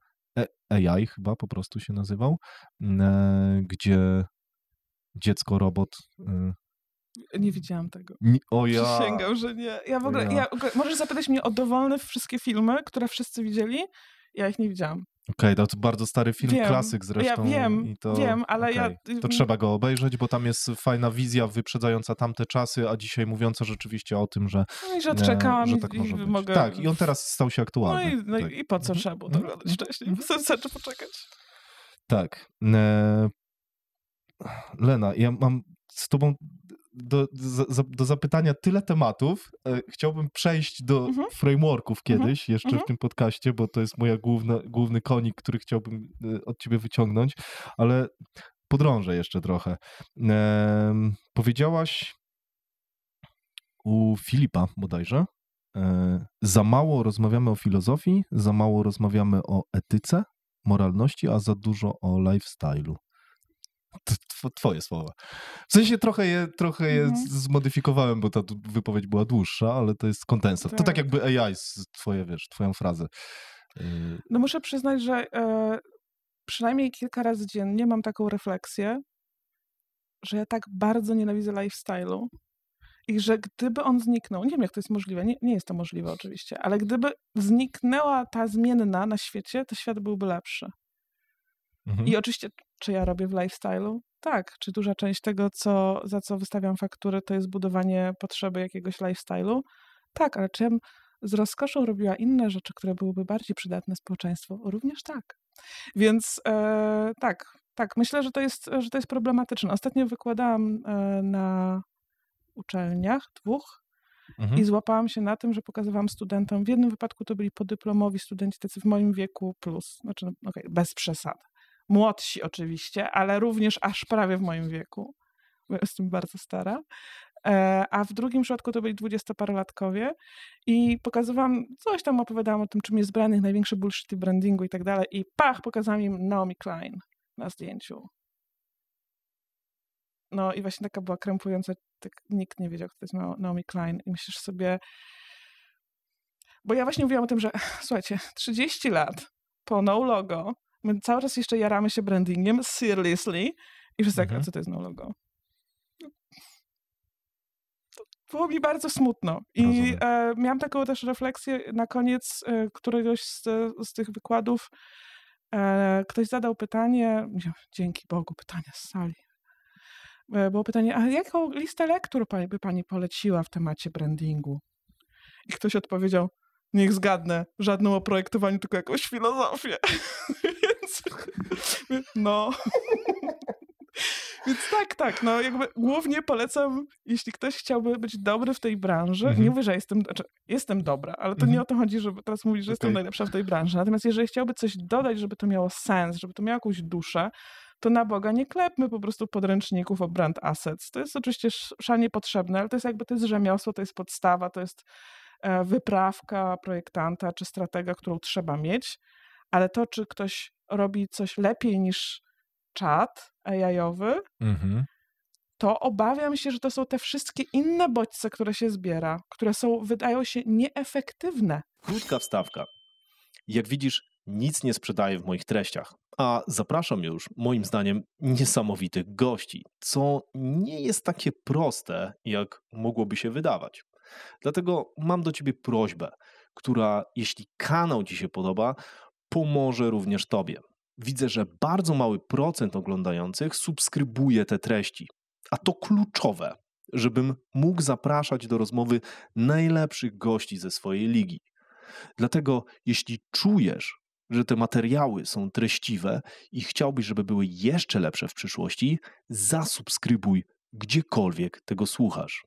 AI chyba po prostu się nazywał, gdzie dziecko, robot... Nie widziałam tego. Przysięgam, że nie. Ja w ogóle, możesz zapytać mnie o dowolne wszystkie filmy, które wszyscy widzieli. Ja ich nie widziałam. Okej, to bardzo stary film, klasyk zresztą. Ja wiem, ale To trzeba go obejrzeć, bo tam jest fajna wizja wyprzedzająca tamte czasy, a dzisiaj mówiąca rzeczywiście o tym, że... No i że odczekałam że tak może być. Mogę... Tak, i on teraz stał się aktualny. I po co trzeba było to oglądać wcześniej? Wystarczy poczekać. Tak. Lena, ja mam z tobą do zapytania tyle tematów. Chciałbym przejść do frameworków kiedyś, jeszcze w tym podcaście, bo to jest moja główny konik, który chciałbym od ciebie wyciągnąć, ale podrążę jeszcze trochę. Powiedziałaś u Filipa bodajże, za mało rozmawiamy o filozofii, za mało rozmawiamy o etyce, moralności, a za dużo o lifestyle'u. Twoje słowa. W sensie trochę je zmodyfikowałem, bo ta wypowiedź była dłuższa, ale to jest kondensat. To tak jakby AI, twoją frazę. No muszę przyznać, że przynajmniej kilka razy dziennie mam taką refleksję, że ja tak bardzo nienawidzę lifestyle'u i że gdyby on zniknął, nie wiem jak to jest możliwe, nie jest to możliwe oczywiście, ale gdyby zniknęła ta zmienna na świecie, to świat byłby lepszy. I oczywiście, czy ja robię w lifestyle'u? Tak. Czy duża część tego, za co wystawiam faktury, to jest budowanie potrzeby jakiegoś lifestyle'u? Tak, ale czy ja bym z rozkoszą robiła inne rzeczy, które byłyby bardziej przydatne społeczeństwu? Również tak. Więc tak, myślę, że to jest problematyczne. Ostatnio wykładałam na uczelniach 2 i złapałam się na tym, że pokazywałam studentom, w jednym wypadku to byli podyplomowi studenci, tacy w moim wieku plus, znaczy bez przesad. Młodsi oczywiście, ale również aż prawie w moim wieku, bo jestem bardzo stara. A w drugim przypadku to byli 20-parolatkowie i pokazywałam, coś tam opowiadałam o tym, czym jest branding, największy bullshit w brandingu i tak dalej i pokazałam im Naomi Klein na zdjęciu. No i właśnie taka była krępująca, tak nikt nie wiedział, kto to jest Naomi Klein i myślisz sobie, bo ja właśnie mówiłam o tym, że słuchajcie, 30 lat po no logo, my cały czas jeszcze jaramy się brandingiem, seriously, i wszyscy tak, a co to jest no logo? To było mi bardzo smutno. I miałam taką też refleksję na koniec któregoś z tych wykładów. Ktoś zadał pytanie, dzięki Bogu, pytania z sali. Było pytanie, a jaką listę lektur by pani poleciła w temacie brandingu? I ktoś odpowiedział, niech zgadnę, żadną o projektowaniu, tylko jakąś filozofię. Więc tak, no jakby głównie polecam, jeśli ktoś chciałby być dobry w tej branży, nie mówię, że jestem dobra, ale to nie o to chodzi, żeby teraz mówić, że jestem najlepsza w tej branży. Natomiast jeżeli chciałby coś dodać, żeby to miało sens, żeby to miało jakąś duszę, to na Boga nie klepmy po prostu podręczników o brand assets. To jest oczywiście szalenie potrzebne, ale to jest rzemiosło, to jest podstawa, to jest wyprawka projektanta czy stratega, którą trzeba mieć, ale to, czy ktoś robi coś lepiej niż czat AI-owy, to obawiam się, że to są te wszystkie inne bodźce, które się zbiera, które wydają się nieefektywne. Krótka wstawka. Jak widzisz, nic nie sprzedaję w moich treściach, a zapraszam już, moim zdaniem, niesamowitych gości, co nie jest takie proste, jak mogłoby się wydawać. Dlatego mam do ciebie prośbę, która, jeśli kanał ci się podoba, pomoże również tobie. Widzę, że bardzo mały procent oglądających subskrybuje te treści, a to kluczowe, żebym mógł zapraszać do rozmowy najlepszych gości ze swojej ligi. Dlatego, jeśli czujesz, że te materiały są treściwe i chciałbyś, żeby były jeszcze lepsze w przyszłości, zasubskrybuj gdziekolwiek tego słuchasz.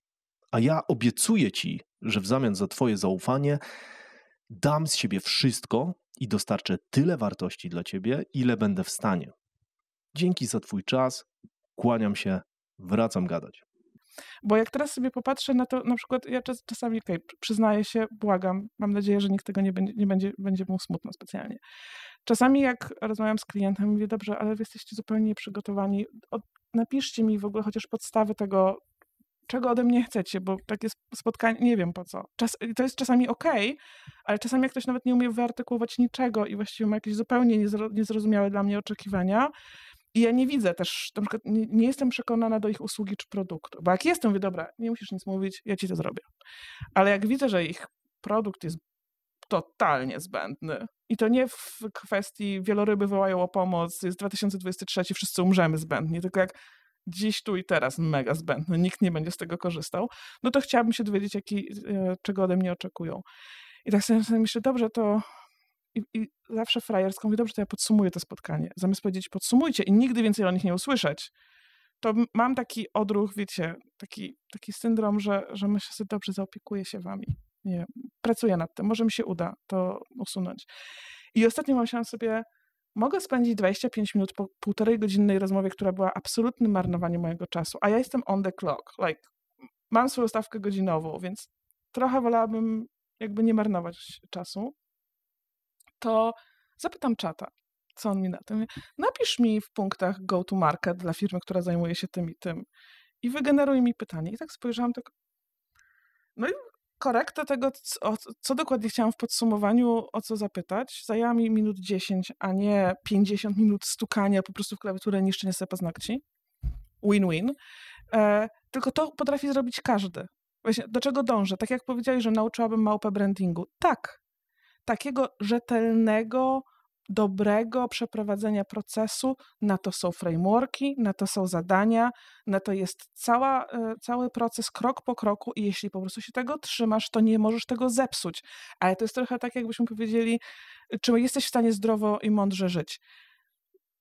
A ja obiecuję Ci, że w zamian za Twoje zaufanie dam z siebie wszystko i dostarczę tyle wartości dla Ciebie, ile będę w stanie. Dzięki za Twój czas, kłaniam się, wracam gadać. Bo jak teraz sobie popatrzę na to, na przykład ja czasami, przyznaję się, błagam, mam nadzieję, że nikt tego nie będzie mu smutno specjalnie. Czasami jak rozmawiam z klientem, mówię, dobrze, ale wy jesteście zupełnie nieprzygotowani, napiszcie mi w ogóle chociaż podstawy tego, czego ode mnie chcecie, bo takie spotkanie, nie wiem po co. To jest czasami okej, ale czasami jak ktoś nawet nie umie wyartykułować niczego i właściwie ma jakieś zupełnie niezrozumiałe dla mnie oczekiwania, i ja nie widzę też, na przykład nie jestem przekonana do ich usługi czy produktu. Bo jak jestem, mówię, dobra, nie musisz nic mówić, ja ci to zrobię. Ale jak widzę, że ich produkt jest totalnie zbędny i to nie w kwestii wieloryby wołają o pomoc, jest 2023, wszyscy umrzemy zbędni, tylko jak dziś, tu i teraz mega zbędny, nikt nie będzie z tego korzystał, no to chciałabym się dowiedzieć, czego ode mnie oczekują. I tak sobie myślę, dobrze, to... I zawsze frajersko mówię, dobrze, to ja podsumuję to spotkanie. Zamiast powiedzieć, podsumujcie i nigdy więcej o nich nie usłyszeć, to mam taki odruch, wiecie, taki syndrom, że myślę sobie, dobrze, zaopiekuję się wami. Nie, pracuję nad tym, może mi się uda to usunąć. I ostatnio myślałam sobie, mogę spędzić 25 minut po 1,5-godzinnej rozmowie, która była absolutnym marnowaniem mojego czasu, a ja jestem on the clock, mam swoją stawkę godzinową, więc trochę wolałabym jakby nie marnować czasu. To zapytam czata, co on mi na tym. Napisz mi w punktach go to market dla firmy, która zajmuje się tym i tym i wygeneruj mi pytanie. I tak spojrzałam, tak. No i korekta tego, co dokładnie chciałam w podsumowaniu, o co zapytać, zajęła mi minut 10, a nie 50 minut stukania po prostu w klawiaturę, niszczenia sobie paznokci. Win-win. Tylko to potrafi zrobić każdy. Właśnie, do czego dążę? Tak jak powiedziałeś, że nauczyłabym małpę brandingu. Tak. Takiego rzetelnego, dobrego przeprowadzenia procesu, na to są frameworki, na to są zadania, na to jest cały proces krok po kroku i jeśli po prostu się tego trzymasz, to nie możesz tego zepsuć. Ale to jest trochę tak, jakbyśmy powiedzieli, czy jesteś w stanie zdrowo i mądrze żyć.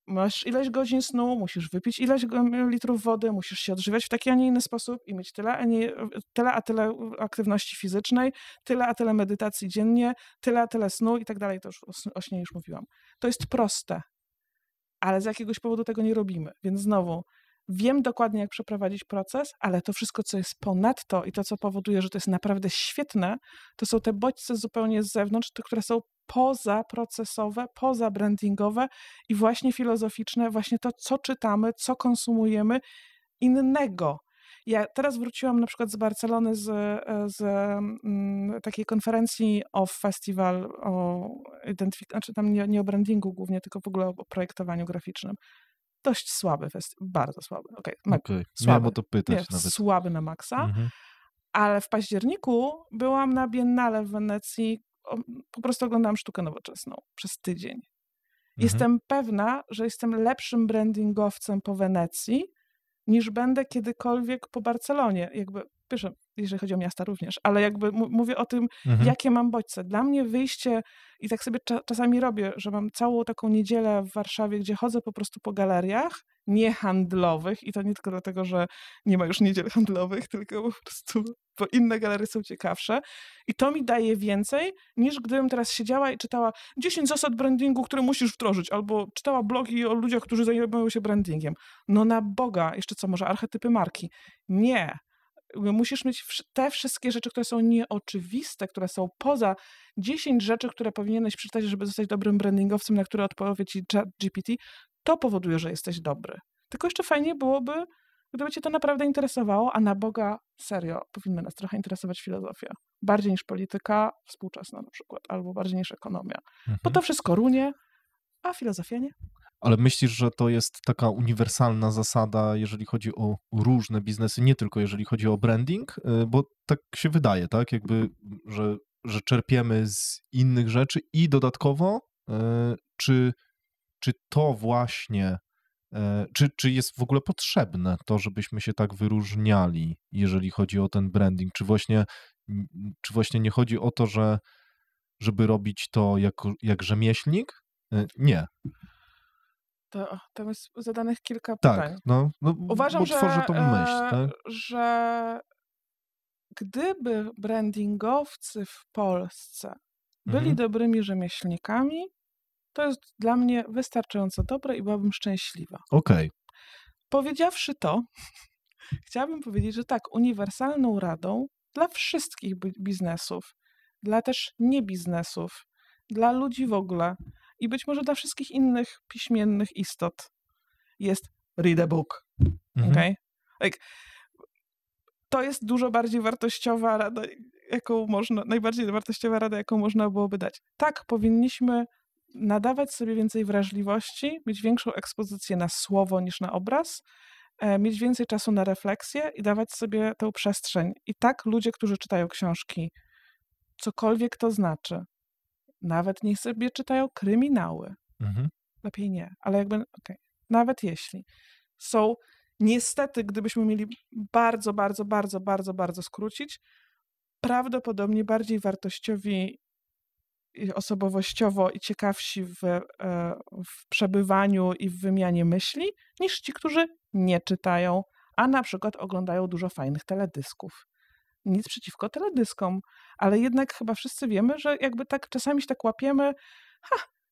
Masz ileś godzin snu, musisz wypić ileś litrów wody, musisz się odżywiać w taki, a nie inny sposób i mieć tyle aktywności fizycznej, tyle a tyle medytacji dziennie, tyle a tyle snu i tak dalej. To już o śnie już mówiłam. To jest proste, ale z jakiegoś powodu tego nie robimy. Więc znowu, wiem dokładnie, jak przeprowadzić proces, ale to wszystko, co jest ponadto i to, co powoduje, że to jest naprawdę świetne, to są te bodźce zupełnie z zewnątrz, te, które są pozaprocesowe, pozabrandingowe i właśnie filozoficzne, właśnie to, co czytamy, co konsumujemy innego. Ja teraz wróciłam na przykład z Barcelony z takiej konferencji OFF Festival o znaczy tam nie o brandingu głównie, tylko w ogóle o projektowaniu graficznym. Dość słaby festiwal, bardzo słaby. Okay. Miałem o to pytać nawet. Słaby na maksa, ale w październiku byłam na Biennale w Wenecji, po prostu oglądałam sztukę nowoczesną przez tydzień. Jestem pewna, że jestem lepszym brandingowcem po Wenecji, niż będę kiedykolwiek po Barcelonie. Jakby, wiesz, jeżeli chodzi o miasta również, ale jakby mówię o tym, jakie mam bodźce. Dla mnie wyjście, i tak sobie czasami robię, że mam całą taką niedzielę w Warszawie, gdzie chodzę po prostu po galeriach, niehandlowych, i to nie tylko dlatego, że nie ma już niedziel handlowych, tylko po prostu, bo inne galerie są ciekawsze. I to mi daje więcej, niż gdybym teraz siedziała i czytała 10 zasad brandingu, które musisz wdrożyć, albo czytała blogi o ludziach, którzy zajmują się brandingiem. No na Boga, jeszcze co, może archetypy marki? Nie. Musisz mieć te wszystkie rzeczy, które są nieoczywiste, które są poza 10 rzeczy, które powinieneś przeczytać, żeby zostać dobrym brandingowcem, na które odpowie ci ChatGPT. To powoduje, że jesteś dobry. Tylko jeszcze fajnie byłoby, gdyby cię to naprawdę interesowało, a na Boga serio powinna nas trochę interesować filozofia. Bardziej niż polityka współczesna na przykład, albo bardziej niż ekonomia. Bo to wszystko runie, a filozofia nie. Ale myślisz, że to jest taka uniwersalna zasada, jeżeli chodzi o różne biznesy, nie tylko jeżeli chodzi o branding, bo tak się wydaje, tak? Jakby, że czerpiemy z innych rzeczy i dodatkowo, czy to właśnie, czy jest w ogóle potrzebne to, żebyśmy się tak wyróżniali, jeżeli chodzi o ten branding? Czy właśnie nie chodzi o to, żeby robić to jak rzemieślnik, Nie. To tam jest zadanych kilka Tak, pytań. no Uważam, bo tworzę tą myśl, tak? że gdyby brandingowcy w Polsce byli dobrymi rzemieślnikami, to jest dla mnie wystarczająco dobre i byłabym szczęśliwa. Okej. Powiedziawszy to, chciałabym powiedzieć, że tak, uniwersalną radą dla wszystkich biznesów, dla też niebiznesów, dla ludzi w ogóle i być może dla wszystkich innych piśmiennych istot jest read a book. Okay? Like, to jest dużo bardziej wartościowa rada, najbardziej wartościowa rada, jaką można byłoby dać. Tak, powinniśmy nadawać sobie więcej wrażliwości, mieć większą ekspozycję na słowo niż na obraz, mieć więcej czasu na refleksję i dawać sobie tę przestrzeń. I tak ludzie, którzy czytają książki, cokolwiek to znaczy, nawet niech sobie czytają kryminały, lepiej nie, ale jakby, nawet jeśli są, niestety, gdybyśmy mieli bardzo, bardzo, bardzo, bardzo, bardzo skrócić, prawdopodobnie bardziej wartościowi osobowościowo i ciekawsi w przebywaniu i w wymianie myśli, niż ci, którzy nie czytają, a na przykład oglądają dużo fajnych teledysków. Nic przeciwko teledyskom, ale jednak chyba wszyscy wiemy, że jakby tak czasami się tak łapiemy,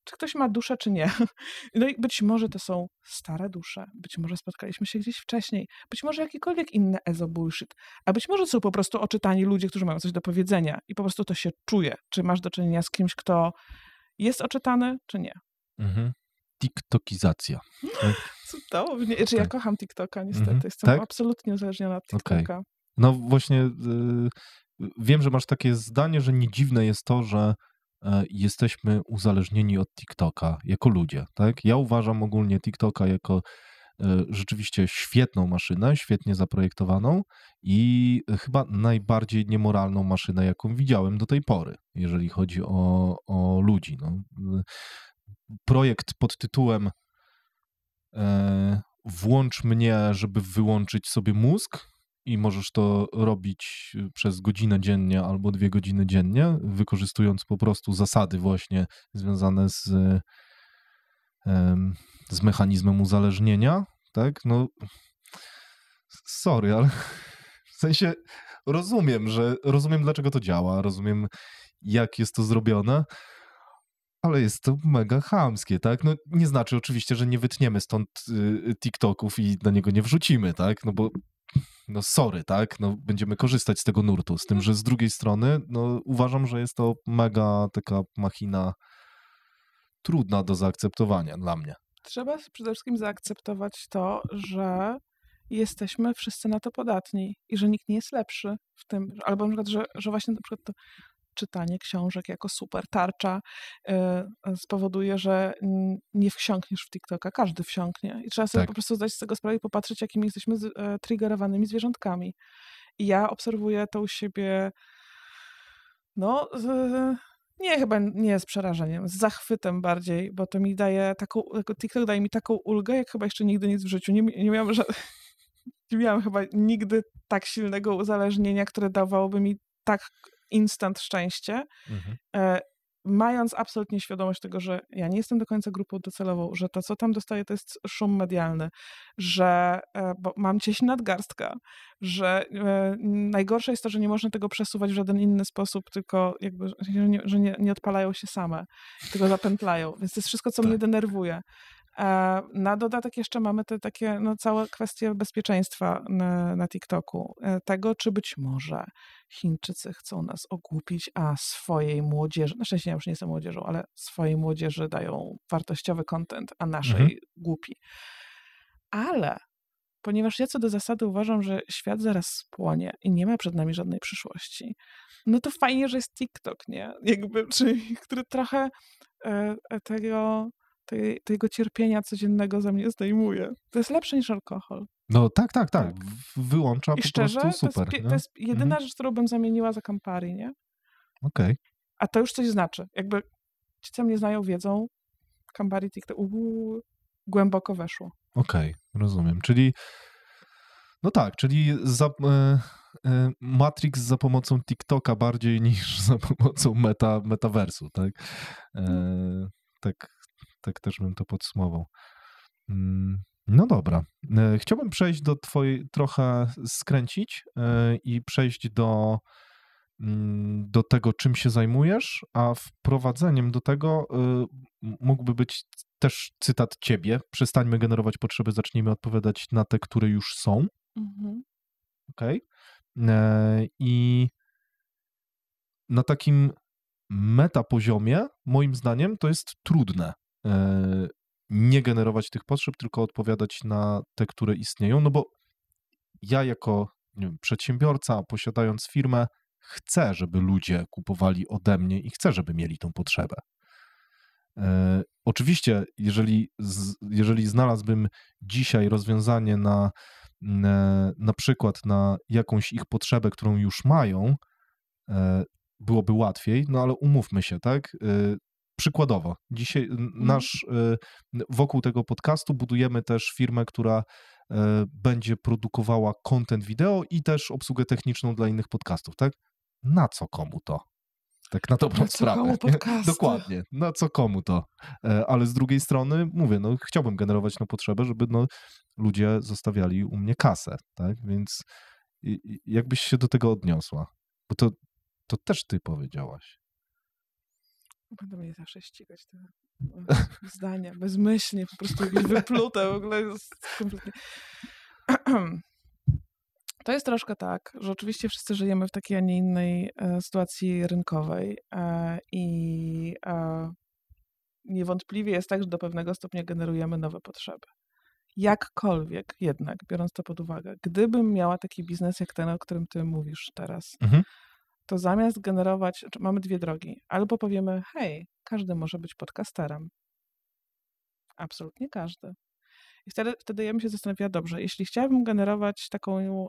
czy ktoś ma duszę, czy nie. No i być może to są stare dusze, być może spotkaliśmy się gdzieś wcześniej, być może jakikolwiek inny ezo bullshit, a być może są po prostu oczytani ludzie, którzy mają coś do powiedzenia i po prostu to się czuje, czy masz do czynienia z kimś, kto jest oczytany, czy nie. TikTokizacja. Cudownie. Ja kocham TikToka, niestety. Jestem tak? absolutnie uzależniona od TikToka. Okay. No właśnie, wiem, że masz takie zdanie, że nie dziwne jest to, że jesteśmy uzależnieni od TikToka jako ludzie, tak? Ja uważam ogólnie TikToka jako rzeczywiście świetną maszynę, świetnie zaprojektowaną i chyba najbardziej niemoralną maszynę, jaką widziałem do tej pory, jeżeli chodzi o ludzi. No. Projekt pod tytułem włącz mnie, żeby wyłączyć sobie mózg i możesz to robić przez godzinę dziennie albo 2 godziny dziennie, wykorzystując po prostu zasady właśnie związane z mechanizmem uzależnienia, tak? No, sorry, ale w sensie rozumiem, dlaczego to działa, rozumiem, jak jest to zrobione, ale jest to mega chamskie, tak? No nie znaczy oczywiście, że nie wytniemy stąd TikToków i na niego nie wrzucimy, tak? No bo no sorry, tak? No będziemy korzystać z tego nurtu, z tym, że z drugiej strony no uważam, że jest to mega taka machina trudna do zaakceptowania dla mnie. Trzeba przede wszystkim zaakceptować to, że jesteśmy wszyscy na to podatni i że nikt nie jest lepszy w tym, albo na przykład, że właśnie na przykład to czytanie książek jako super tarcza spowoduje, że nie wsiąkniesz w TikToka, każdy wsiąknie i trzeba sobie po prostu zdać z tego sprawę i popatrzeć, jakimi jesteśmy triggerowanymi zwierzątkami. I ja obserwuję to u siebie chyba nie z przerażeniem, z zachwytem bardziej, bo to mi daje TikTok daje mi taką ulgę, jak chyba jeszcze nigdy nic w życiu. Nie miałam chyba nigdy tak silnego uzależnienia, które dawałoby mi tak instant szczęście, mając absolutnie świadomość tego, że ja nie jestem do końca grupą docelową, że to, co tam dostaję, to jest szum medialny, że bo mam cieśń nadgarstka, że najgorsze jest to, że nie można tego przesuwać w żaden inny sposób, tylko jakby, że nie odpalają się same, tylko zapętlają. Więc to jest wszystko, co mnie denerwuje. Na dodatek jeszcze mamy te takie, całe kwestie bezpieczeństwa na TikToku. Tego, czy być może Chińczycy chcą nas ogłupić, a swojej młodzieży, na szczęście ja już nie jestem młodzieżą, ale swojej młodzieży dają wartościowy content, a naszej głupi. Ale ponieważ ja co do zasady uważam, że świat zaraz spłonie i nie ma przed nami żadnej przyszłości, no to fajnie, że jest TikTok, nie? Jakby, który trochę tego cierpienia codziennego za mnie zdejmuje. To jest lepsze niż alkohol. No tak. Wyłącza po prostu super. To jest jedyna rzecz, którą bym zamieniła za Campari, nie? Okej. A to już coś znaczy. Jakby ci, co mnie znają, wiedzą, Campari TikTok głęboko weszło. Okej, rozumiem. Czyli Matrix za pomocą TikToka bardziej niż za pomocą metaversu, tak? Tak Tak też bym to podsumował. No dobra. Chciałbym przejść do twojej, trochę skręcić i przejść do tego, czym się zajmujesz, a wprowadzeniem do tego mógłby być też cytat ciebie. Przestańmy generować potrzeby, zacznijmy odpowiadać na te, które już są. Okej? I na takim metapoziomie, moim zdaniem, to jest trudne nie generować tych potrzeb, tylko odpowiadać na te, które istnieją, no bo ja jako, nie wiem, przedsiębiorca, posiadając firmę, chcę, żeby ludzie kupowali ode mnie i chcę, żeby mieli tą potrzebę. Oczywiście, jeżeli znalazłbym dzisiaj rozwiązanie na przykład na jakąś ich potrzebę, którą już mają, byłoby łatwiej, no ale umówmy się, tak? Przykładowo, dzisiaj wokół tego podcastu budujemy też firmę, która będzie produkowała content wideo i też obsługę techniczną dla innych podcastów, tak? Na co komu to? Tak na dobrą sprawę. Dokładnie, na co komu to? Ale z drugiej strony, mówię, no chciałbym generować na potrzebę, żeby ludzie zostawiali u mnie kasę, tak? Więc jakbyś się do tego odniosła? Bo to też ty powiedziałaś. Będę mnie zawsze ścigać te zdania, bezmyślnie, po prostu jakieś wyplute, w ogóle jest kompletnie... To jest troszkę tak, że oczywiście wszyscy żyjemy w takiej, a nie innej sytuacji rynkowej i niewątpliwie jest tak, że do pewnego stopnia generujemy nowe potrzeby. Jakkolwiek jednak, biorąc to pod uwagę, gdybym miała taki biznes jak ten, o którym ty mówisz teraz, to zamiast generować, mamy dwie drogi. Albo powiemy, hej, każdy może być podcasterem. Absolutnie każdy. I wtedy ja bym się zastanawiała, dobrze, jeśli chciałabym generować taką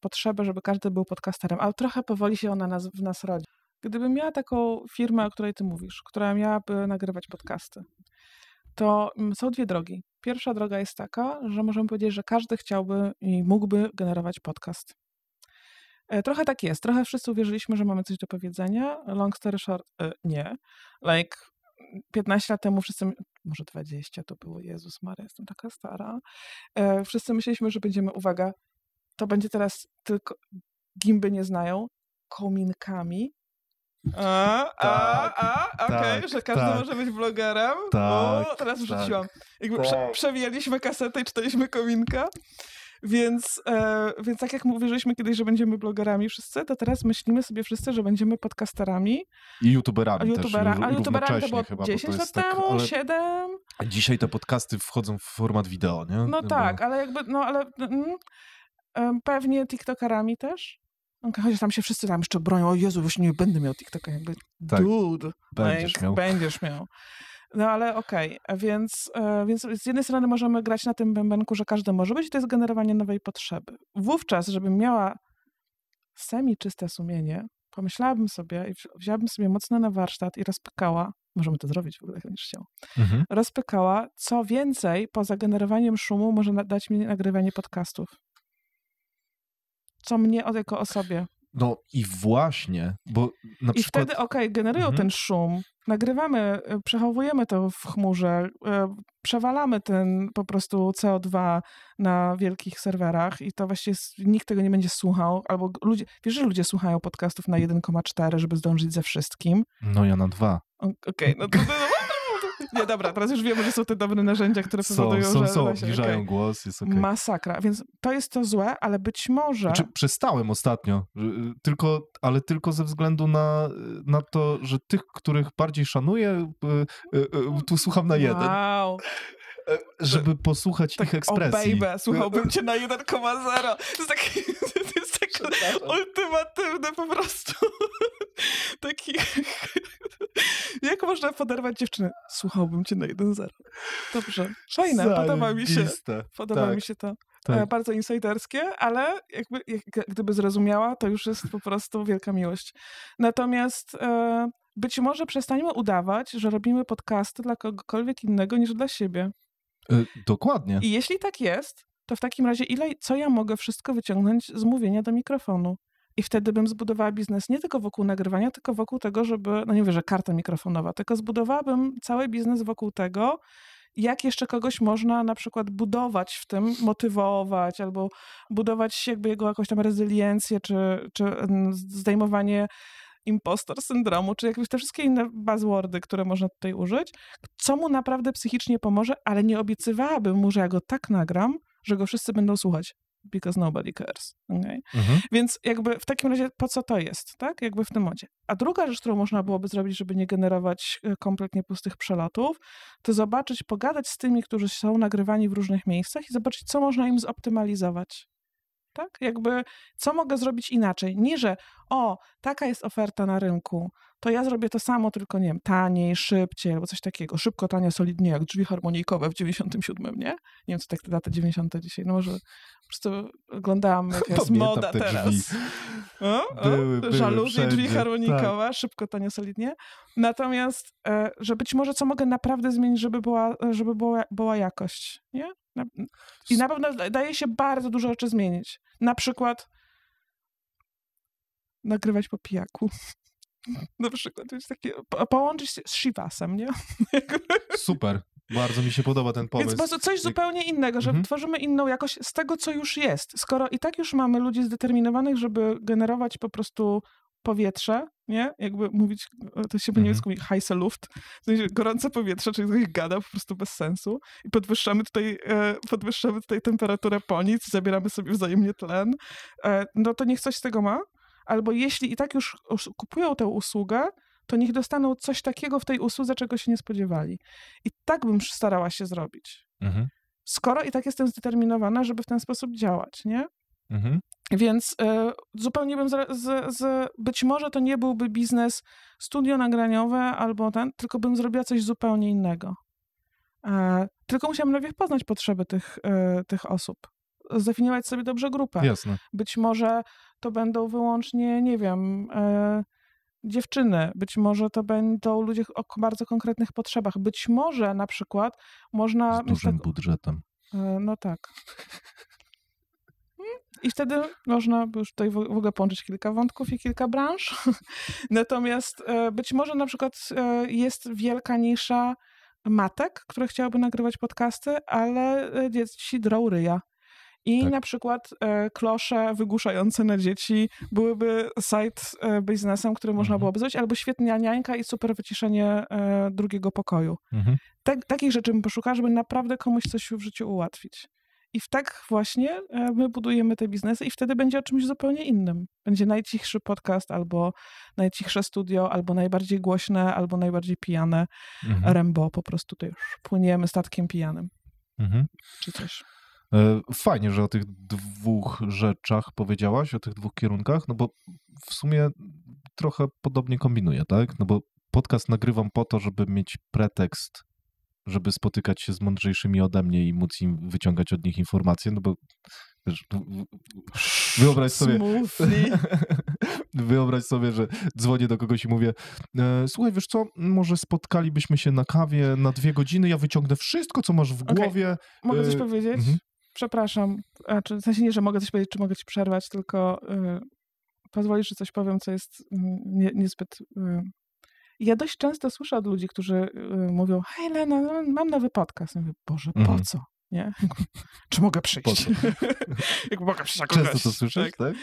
potrzebę, żeby każdy był podcasterem, ale trochę powoli się ona w nas rodzi. Gdybym miała taką firmę, o której ty mówisz, która miałaby nagrywać podcasty, to są dwie drogi. Pierwsza droga jest taka, że możemy powiedzieć, że każdy chciałby i mógłby generować podcast. Trochę tak jest. Trochę wszyscy uwierzyliśmy, że mamy coś do powiedzenia. Long story short, nie. 15 lat temu wszyscy, może 20 to było, Jezus Maria, jestem taka stara. Wszyscy myśleliśmy, że będziemy, uwaga, to będzie teraz tylko gimby nie znają, kominkami. Okej, że każdy może być vlogerem. Teraz wrzuciłam. Jakby przewijaliśmy kasetę i czytaliśmy kominka. Więc tak jak uwierzyliśmy kiedyś, że będziemy blogerami wszyscy, to teraz myślimy sobie wszyscy, że będziemy podcasterami. I youtuberami też. A youtuberami to było chyba, 10 lat temu, tak, 7. A dzisiaj te podcasty wchodzą w format wideo, nie? No tak, ale jakby, pewnie tiktokerami też. Chociaż tam się wszyscy tam jeszcze bronią, o Jezu, właśnie nie będę miał TikToka, jakby tak, dude. Będziesz miał. No ale okej, więc z jednej strony możemy grać na tym bębenku, że każdy może być i to jest generowanie nowej potrzeby. Wówczas, żebym miała semi-czyste sumienie, pomyślałabym sobie i wzięłabym sobie mocno na warsztat i rozpykała, możemy to zrobić w ogóle, jak będziesz chciał, rozpykała, co więcej poza generowaniem szumu może dać mi nagrywanie podcastów. Co mnie jako osobie. No i właśnie, bo na przykład... I wtedy, generują ten szum, nagrywamy, przechowujemy to w chmurze, przewalamy ten po prostu CO2 na wielkich serwerach i to właściwie nikt tego nie będzie słuchał, albo ludzie, wiesz, że ludzie słuchają podcastów na 1,4, żeby zdążyć ze wszystkim? No ja na 2. Okej, no to... Nie, dobra, teraz już wiemy, że są te dobre narzędzia, które powodują, że... obniżają głos, jest okej. Masakra, więc to jest to złe, ale być może... Znaczy, przestałem ostatnio, ale tylko ze względu na to, że tych, których bardziej szanuję, tu słucham na 1. Wow. Żeby posłuchać ich ekspresji. O baby, słuchałbym cię na 1,0. To jest takie ultimatywne po prostu. Taki... Jak można poderwać dziewczynę? Słuchałbym cię na 1,0. Dobrze, fajne, podoba mi się. Podoba mi się to. Tak. Bardzo insiderskie, ale gdyby zrozumiała, to już jest po prostu wielka miłość. Natomiast być może przestańmy udawać, że robimy podcasty dla kogokolwiek innego niż dla siebie. Dokładnie. I jeśli tak jest, to w takim razie co ja mogę wszystko wyciągnąć z mówienia do mikrofonu? I wtedy bym zbudowała biznes nie tylko wokół nagrywania, tylko wokół tego, żeby, no nie mówię, że karta mikrofonowa, tylko zbudowałabym cały biznes wokół tego, jak jeszcze kogoś można na przykład budować w tym, motywować albo budować jakby jego jakąś tam rezyliencję, czy zdejmowanie impostor syndromu, czy jakieś te wszystkie inne buzzwordy, które można tutaj użyć, co mu naprawdę psychicznie pomoże, ale nie obiecywałabym mu, że ja go tak nagram, że go wszyscy będą słuchać. Because nobody cares. Okay? Więc jakby w takim razie po co to jest, tak? Jakby w tym modzie. A druga rzecz, którą można byłoby zrobić, żeby nie generować kompletnie pustych przelotów, to zobaczyć, pogadać z tymi, którzy są nagrywani w różnych miejscach i zobaczyć, co można im zoptymalizować. Tak? Jakby, co mogę zrobić inaczej? Nie, że taka jest oferta na rynku, to ja zrobię to samo, tylko nie wiem, taniej, szybciej, albo coś takiego. Szybko, tanio, solidnie, jak drzwi harmonijkowe w 97, nie? Nie wiem, co tak te lata 90 dzisiaj, no może po prostu oglądałam, jaka jest moda teraz. Żaluzje, drzwi harmonijkowe, tak. Szybko, tanio, solidnie. Natomiast, że być może co mogę naprawdę zmienić, żeby była jakość, nie? I na pewno daje się bardzo dużo rzeczy zmienić. Na przykład nagrywać po pijaku. Na przykład to jest takie, połączyć się z Shivasem, nie? Super, bardzo mi się podoba ten pomysł. Więc po prostu coś zupełnie innego, że tworzymy inną jakość z tego, co już jest. Skoro i tak już mamy ludzi zdeterminowanych, żeby generować po prostu powietrze, nie? Jakby mówić, to się po niemiecku mówi heiße Luft, w sensie gorące powietrze, czyli ktoś gada po prostu bez sensu i podwyższamy tutaj temperaturę ponic, zabieramy sobie wzajemnie tlen, no to niech coś z tego ma, albo jeśli i tak już kupują tę usługę, to niech dostaną coś takiego w tej usłudze, czego się nie spodziewali. I tak bym starała się zrobić. Skoro i tak jestem zdeterminowana, żeby w ten sposób działać, nie? Więc zupełnie bym być może to nie byłby biznes studio nagraniowe albo tylko bym zrobiła coś zupełnie innego. Tylko musiałam najpierw poznać potrzeby tych osób. Zdefiniować sobie dobrze grupę. Jasne. Być może to będą wyłącznie, nie wiem, dziewczyny. Być może to będą ludzie o bardzo konkretnych potrzebach. Być może na przykład można... Z dużym budżetem. No tak. I wtedy można już tutaj w ogóle połączyć kilka wątków i kilka branż. Natomiast być może na przykład jest wielka nisza matek, które chciałyby nagrywać podcasty, ale dzieci drą ryja. I na przykład klosze wygłuszające na dzieci byłyby side biznesem, który można byłoby zrobić, albo świetna niańka i super wyciszenie drugiego pokoju. Takich rzeczy bym poszukała, żeby naprawdę komuś coś w życiu ułatwić. I tak właśnie my budujemy te biznesy i wtedy będzie o czymś zupełnie innym. Będzie najcichszy podcast, albo najcichsze studio, albo najbardziej głośne, albo najbardziej pijane Rembo. Po prostu tutaj już płyniemy statkiem pijanym. Czy coś. Fajnie, że o tych dwóch rzeczach powiedziałaś, o tych dwóch kierunkach, no bo w sumie trochę podobnie kombinuję, tak? No bo podcast nagrywam po to, żeby mieć pretekst, żeby spotykać się z mądrzejszymi ode mnie i móc im wyciągać od nich informacje, no bo wiesz, wyobraź sobie, że dzwonię do kogoś i mówię, słuchaj, wiesz co, może spotkalibyśmy się na kawie na 2 godziny, ja wyciągnę wszystko, co masz w głowie. Mogę coś powiedzieć? Przepraszam, w sensie nie, że mogę coś powiedzieć, czy mogę ci przerwać, tylko pozwolisz, że coś powiem, co jest niezbyt... Ja dość często słyszę od ludzi, którzy mówią, hej Lena, mam nowy podcast. Ja mówię, Boże, po co? Nie? Czy mogę przyjść? Jak mogę przyjść jako Często to słyszysz, tak?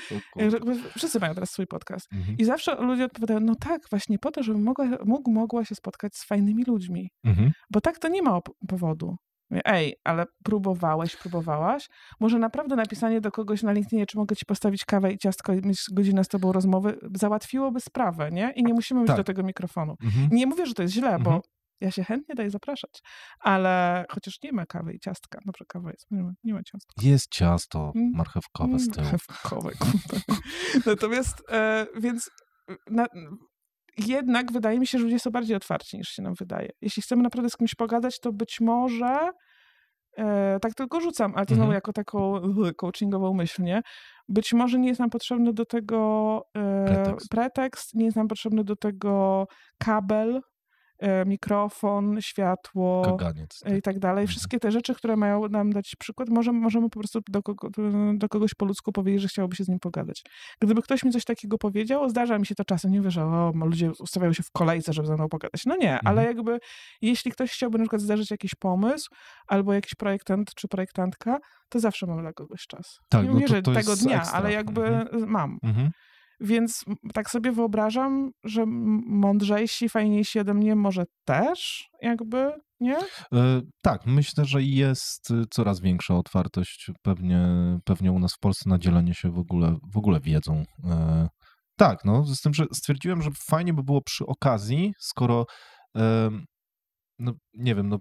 Wszyscy mają teraz swój podcast. I zawsze ludzie odpowiadają, no tak, właśnie po to, żebym mogła się spotkać z fajnymi ludźmi. Bo tak to nie ma powodu. Ej, ale próbowałaś? Może naprawdę napisanie do kogoś na LinkedInie, czy mogę ci postawić kawę i ciastko i mieć godzinę z tobą rozmowy, załatwiłoby sprawę, nie? I nie musimy mieć do tego mikrofonu. Nie mówię, że to jest źle, bo ja się chętnie daję zapraszać, ale chociaż nie ma kawy i ciastka. Dobrze, kawa jest, nie ma ciastka. Jest ciasto marchewkowe z tyłu. Marchewkowe, Natomiast, więc... Jednak wydaje mi się, że ludzie są bardziej otwarci niż się nam wydaje. Jeśli chcemy naprawdę z kimś pogadać, to być może, tak tylko rzucam, ale to znowu jako taką coachingową myśl, nie? Być może nie jest nam potrzebny do tego pretekst, nie jest nam potrzebny do tego kabel, mikrofon, światło Kaganiec, i tak dalej. Wszystkie te rzeczy, które mają nam dać przykład, możemy po prostu do kogoś po ludzku powiedzieć, że chciałoby się z nim pogadać. Gdyby ktoś mi coś takiego powiedział, zdarza mi się to czasem, nie wiem, że ludzie ustawiają się w kolejce, żeby ze mną pogadać. No nie, ale jakby jeśli ktoś chciałby na przykład zdarzyć jakiś pomysł, albo jakiś projektant czy projektantka, to zawsze mam dla kogoś czas. Tak, nie mówię, że to tego jest dnia, ekstra. ale jakby mam. Więc tak sobie wyobrażam, że mądrzejsi, fajniejsi ode mnie może też jakby, nie? Tak, myślę, że jest coraz większa otwartość pewnie u nas w Polsce na dzielenie się w ogóle wiedzą. Tak, no, z tym, że stwierdziłem, że fajnie by było przy okazji, skoro no, nie wiem, no,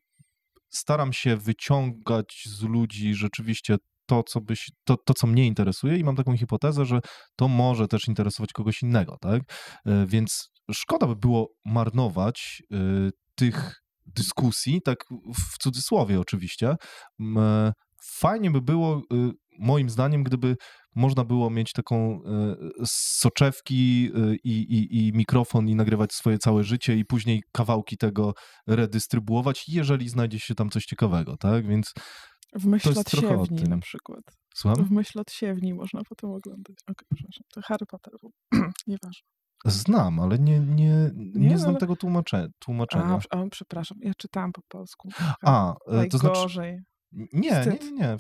staram się wyciągać z ludzi rzeczywiście to, co mnie interesuje i mam taką hipotezę, że to może też interesować kogoś innego, tak? Więc szkoda by było marnować tych dyskusji, tak w cudzysłowie oczywiście. Fajnie by było, moim zdaniem, gdyby można było mieć taką soczewki i mikrofon i nagrywać swoje całe życie i później kawałki tego redystrybuować, jeżeli znajdzie się tam coś ciekawego, tak? Więc w myśl od siewni na przykład. Słucham? W myśl od siewni można potem oglądać. Okej, przepraszam. To Harry Potter. Nieważne. Znam, ale nie znam tego tłumaczenia. Przepraszam, ja czytałam po polsku. To znaczy... Najgorzej. Nie,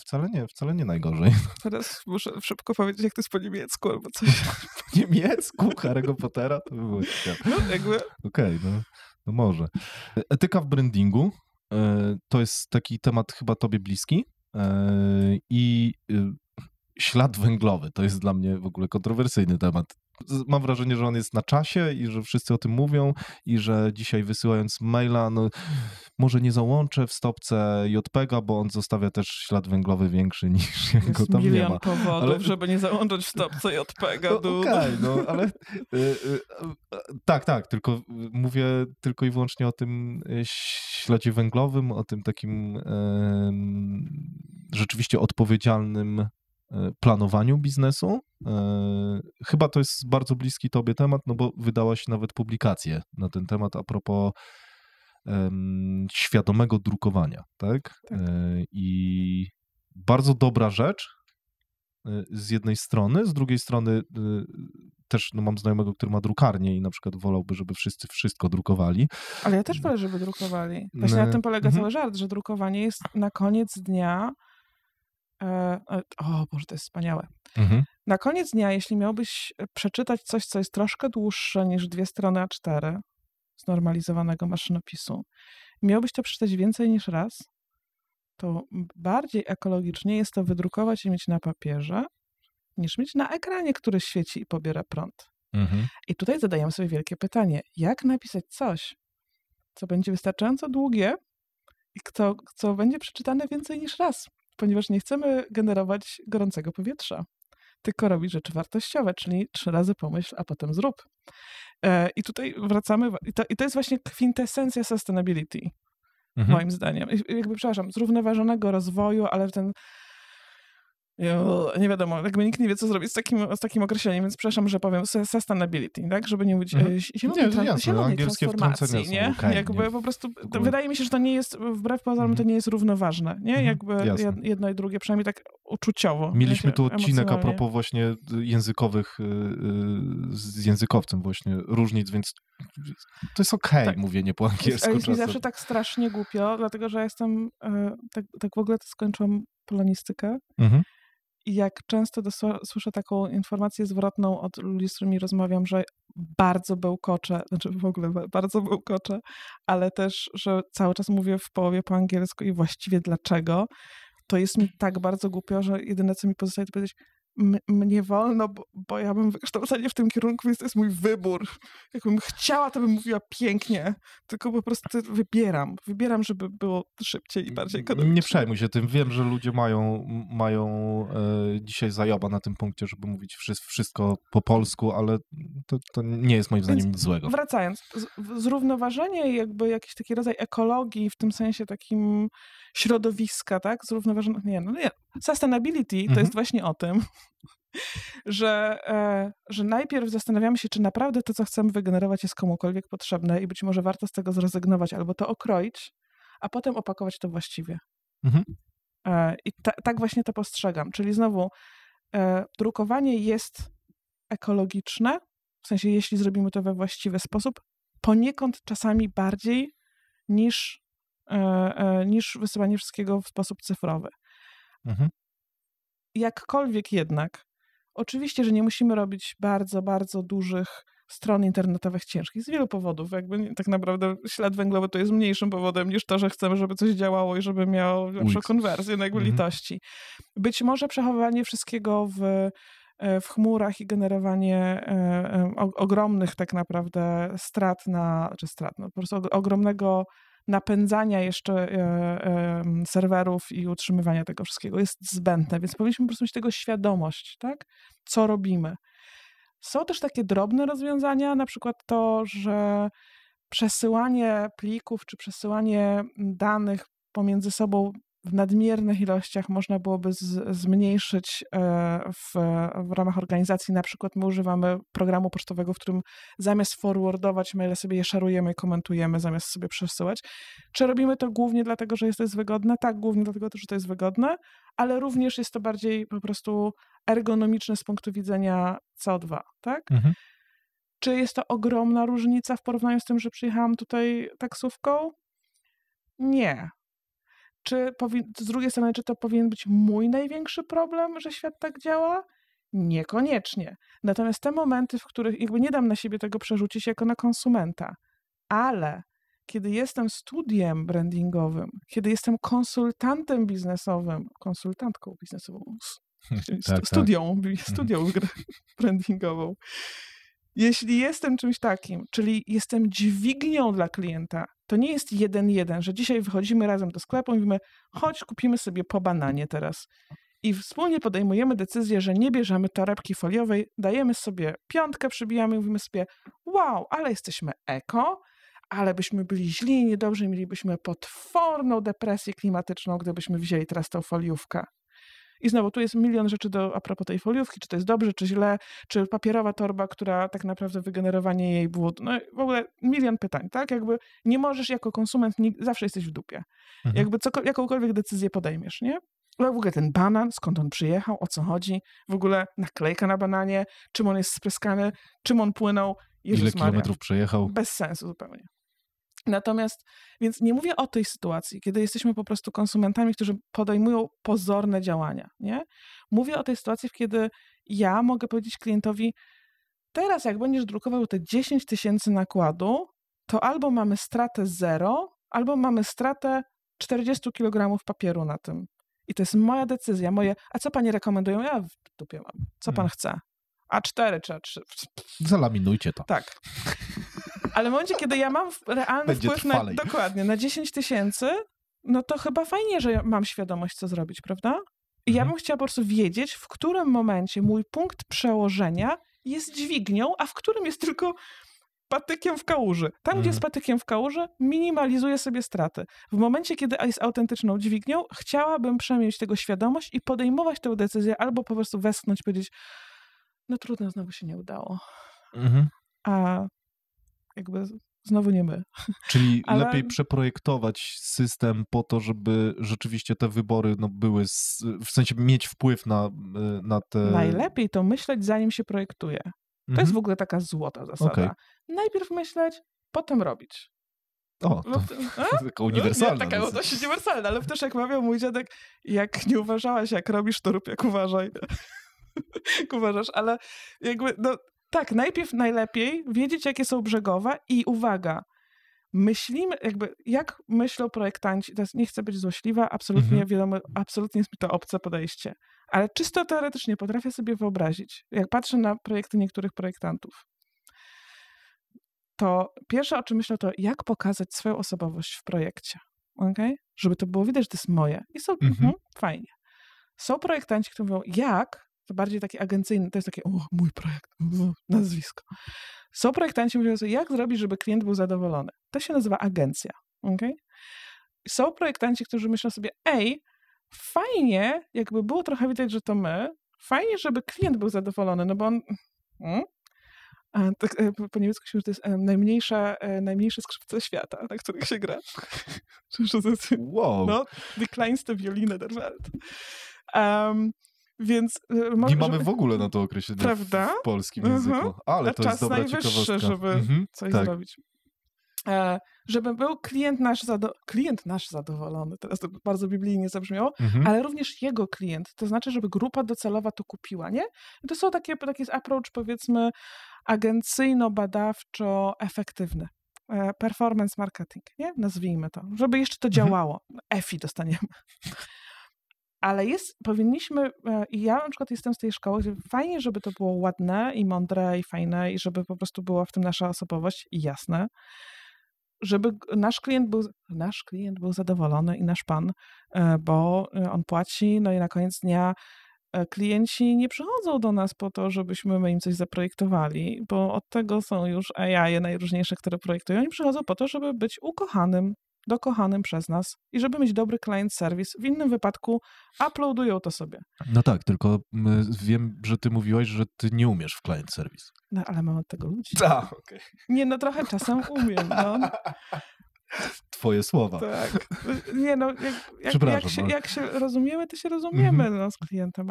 wcale nie najgorzej. Teraz muszę szybko powiedzieć, jak to jest po niemiecku albo coś. Po niemiecku? Harry'ego Pottera? To by było ciekawe. No jakby... Okej, no może. Etyka w brandingu to jest taki temat chyba tobie bliski i ślad węglowy to jest dla mnie w ogóle kontrowersyjny temat. Mam wrażenie, że on jest na czasie i że wszyscy o tym mówią i że dzisiaj wysyłając maila, no może nie załączę w stopce JPEG-a, bo on zostawia też ślad węglowy większy niż jak go tam nie ma. Jest milion powodów, żeby nie załączać w stopce JPEG-a. Ale tak, tylko mówię tylko i wyłącznie o tym śladzie węglowym, o tym takim rzeczywiście odpowiedzialnym planowaniu biznesu. Chyba to jest bardzo bliski tobie temat, no bo wydałaś nawet publikację na ten temat a propos świadomego drukowania, tak? I bardzo dobra rzecz z jednej strony, z drugiej strony też mam znajomego, który ma drukarnię i na przykład wolałby, żeby wszyscy wszystko drukowali. Ale ja też wolę, żeby drukowali. Właśnie na tym polega cały żart, że drukowanie jest na koniec dnia o Boże, to jest wspaniałe. Na koniec dnia, jeśli miałbyś przeczytać coś, co jest troszkę dłuższe niż 2 strony A4 znormalizowanego maszynopisu, miałbyś to przeczytać więcej niż raz, to bardziej ekologicznie jest to wydrukować i mieć na papierze, niż mieć na ekranie, który świeci i pobiera prąd. I tutaj zadajemy sobie wielkie pytanie, jak napisać coś, co będzie wystarczająco długie i co będzie przeczytane więcej niż raz, ponieważ nie chcemy generować gorącego powietrza, tylko robić rzeczy wartościowe, czyli 3 razy pomyśl, a potem zrób. I tutaj wracamy, i to jest właśnie kwintesencja sustainability, moim zdaniem. Jakby, przepraszam, zrównoważonego rozwoju, ale ten nie wiadomo, jakby nikt nie wie, co zrobić z takim określeniem, więc przepraszam, że powiem sustainability, tak? Żeby nie mówić zielonej transformacji, nie? Jakby po prostu, wydaje mi się, że to nie jest, wbrew pozorom, to nie jest równoważne, nie? Jakby jedno i drugie, przynajmniej tak uczuciowo. Mieliśmy tu odcinek a propos właśnie językowych, z językowcem właśnie różnic, więc to jest okej, mówienie po angielsku. Ale jest mi zawsze tak strasznie głupio, dlatego, że ja jestem, tak w ogóle to skończyłam polonistykę. I jak często słyszę taką informację zwrotną od ludzi, z którymi rozmawiam, że bardzo bełkoczę, znaczy w ogóle bardzo bełkoczę, ale też, że cały czas mówię w połowie po angielsku i właściwie dlaczego, to jest mi tak bardzo głupio, że jedyne, co mi pozostaje, to powiedzieć, mnie wolno, bo ja mam wykształcenie w tym kierunku, więc to jest mój wybór. Jakbym chciała, to bym mówiła pięknie, tylko po prostu wybieram, żeby było szybciej i bardziej ekonomicznie. Nie przejmuj się tym. Wiem, że ludzie mają dzisiaj zajoba na tym punkcie, żeby mówić wszystko po polsku, ale to nie jest moim zdaniem nic złego. Wracając, zrównoważenie i jakby jakiś taki rodzaj ekologii w tym sensie takim środowiska, tak? Zrównoważone, Sustainability to jest właśnie o tym, że najpierw zastanawiamy się, czy naprawdę to, co chcemy wygenerować, jest komukolwiek potrzebne i być może warto z tego zrezygnować albo to okroić, a potem opakować to właściwie. I tak właśnie to postrzegam. Czyli znowu drukowanie jest ekologiczne, w sensie jeśli zrobimy to we właściwy sposób, poniekąd czasami bardziej niż wysyłanie wszystkiego w sposób cyfrowy. Jakkolwiek jednak, oczywiście, że nie musimy robić bardzo, bardzo dużych stron internetowych ciężkich z wielu powodów. Jakby tak naprawdę ślad węglowy to jest mniejszym powodem niż to, że chcemy, żeby coś działało i żeby miało lepszą konwersję, no jakby litości. Być może przechowywanie wszystkiego w chmurach i generowanie ogromnych tak naprawdę po prostu ogromnego napędzania jeszcze serwerów i utrzymywania tego wszystkiego jest zbędne, więc powinniśmy po prostu mieć tego świadomość, tak? Co robimy. Są też takie drobne rozwiązania, na przykład to, że przesyłanie plików czy przesyłanie danych pomiędzy sobą w nadmiernych ilościach można byłoby zmniejszyć w ramach organizacji. Na przykład my używamy programu pocztowego, w którym zamiast forwardować maile sobie je szarujemy i komentujemy, zamiast sobie przesyłać. Czy robimy to głównie dlatego, że jest to wygodne? Tak, głównie dlatego, że to jest wygodne, ale również jest to bardziej po prostu ergonomiczne z punktu widzenia CO2, tak? Czy jest to ogromna różnica w porównaniu z tym, że przyjechałam tutaj taksówką? Nie. Z drugiej strony, czy to powinien być mój największy problem, że świat tak działa? Niekoniecznie. Natomiast te momenty, w których jakby nie dam na siebie tego przerzucić jako na konsumenta, ale kiedy jestem studiem brandingowym, kiedy jestem konsultantką biznesową, studią brandingową, jeśli jestem czymś takim, czyli jestem dźwignią dla klienta, to nie jest 1-1, że dzisiaj wychodzimy razem do sklepu i mówimy, chodź, kupimy sobie po bananie teraz. I wspólnie podejmujemy decyzję, że nie bierzemy torebki foliowej, dajemy sobie 5, przybijamy i mówimy sobie, wow, ale jesteśmy eko, ale byśmy byli źli i niedobrzy, mielibyśmy potworną depresję klimatyczną, gdybyśmy wzięli teraz tą foliówkę. I znowu, tu jest milion rzeczy a propos tej foliówki, czy to jest dobrze, czy źle, czy papierowa torba, która tak naprawdę wygenerowanie jej było, no w ogóle milion pytań, tak? Jakby nie możesz jako konsument, zawsze jesteś w dupie. Jakby jakąkolwiek decyzję podejmiesz, nie? Ale w ogóle ten banan, skąd on przyjechał, o co chodzi, w ogóle naklejka na bananie, czym on jest spryskany, czym on płynął. Ile kilometrów przejechał. Bez sensu zupełnie. Natomiast, więc nie mówię o tej sytuacji, kiedy jesteśmy po prostu konsumentami, którzy podejmują pozorne działania, nie? Mówię o tej sytuacji, kiedy ja mogę powiedzieć klientowi, teraz jak będziesz drukował te 10 000 nakładu, to albo mamy stratę 0, albo mamy stratę 40 kg papieru na tym. I to jest moja decyzja, a co pani rekomendują? Ja w dupie mam. Co pan chce? A4 czy A3? Zalaminujcie to. Tak. Ale w momencie, kiedy ja mam realny wpływ dokładnie na 10 000, no to chyba fajnie, że ja mam świadomość, co zrobić, prawda? I ja bym chciała po prostu wiedzieć, w którym momencie mój punkt przełożenia jest dźwignią, a w którym jest tylko patykiem w kałuży. Tam, gdzie jest patykiem w kałuży, minimalizuję sobie straty. W momencie, kiedy jest autentyczną dźwignią, chciałabym przynajmniej mieć tego świadomość i podejmować tę decyzję, albo po prostu westchnąć, powiedzieć, no trudno, znowu się nie udało. A jakby znowu nie my. Czyli lepiej przeprojektować system po to, żeby rzeczywiście te wybory były, w sensie mieć wpływ na te... Najlepiej to myśleć, zanim się projektuje. To jest w ogóle taka złota zasada. Okay. Najpierw myśleć, potem robić. O, to taka uniwersalna. Taka dość uniwersalna, ale też jak mawiał mój dziadek, jak nie uważałaś, jak robisz, to rób jak uważaj. Jak uważasz, ale jakby, no tak, najpierw najlepiej wiedzieć, jakie są brzegowe i uwaga, myślimy, jakby jak myślą projektanci, teraz nie chcę być złośliwa, absolutnie wiadomo, absolutnie jest mi to obce podejście, ale czysto teoretycznie potrafię sobie wyobrazić, jak patrzę na projekty niektórych projektantów, to pierwsze, o czym myślę, to jak pokazać swoją osobowość w projekcie, okay? Żeby to było widać, że to jest moje. I są, fajnie. Są projektanci, którzy mówią, jak, to bardziej taki agencyjny, to jest takie, mój projekt, nazwisko. Są projektanci, którzy mówią, jak zrobić, żeby klient był zadowolony. To się nazywa agencja, okay? Są projektanci, którzy myślą sobie, fajnie, jakby było trochę widać, że to my, fajnie, żeby klient był zadowolony, no bo on... Tak, po niemiecku się mówi, że to jest najmniejsze skrzypce świata, na których się gra. Wow. No, die kleinste Violine der Welt. Więc... Nie mamy w ogóle na to określenie prawda? w polskim języku, ale to jest dobra ciekawostka. Żeby coś zrobić. Żeby był klient nasz zadowolony, teraz to bardzo biblijnie zabrzmiało, ale również jego klient, to znaczy, żeby grupa docelowa to kupiła, nie? I to są taki approach, powiedzmy, agencyjno-badawczo-efektywny. Performance marketing, nie? Nazwijmy to. Żeby jeszcze to działało. EFI dostaniemy. Ale powinniśmy, i ja na przykład jestem z tej szkoły, gdzie fajnie, żeby to było ładne i mądre i fajne i żeby po prostu była w tym nasza osobowość i jasne, żeby nasz klient był zadowolony i nasz pan, bo on płaci, no i na koniec dnia klienci nie przychodzą do nas po to, żebyśmy my im coś zaprojektowali, bo od tego są już AI najróżniejsze, które projektują. Oni przychodzą po to, żeby być dokochanym przez nas i żeby mieć dobry client service. W innym wypadku uploadują to sobie. No tak, tylko wiem, że ty mówiłaś, że ty nie umiesz w client service. No, ale mam od tego ludzi. Tak, okej. Nie, no trochę czasem umiem, no. Twoje słowa. Tak. Nie, no, jak się rozumiemy, to się rozumiemy z klientem,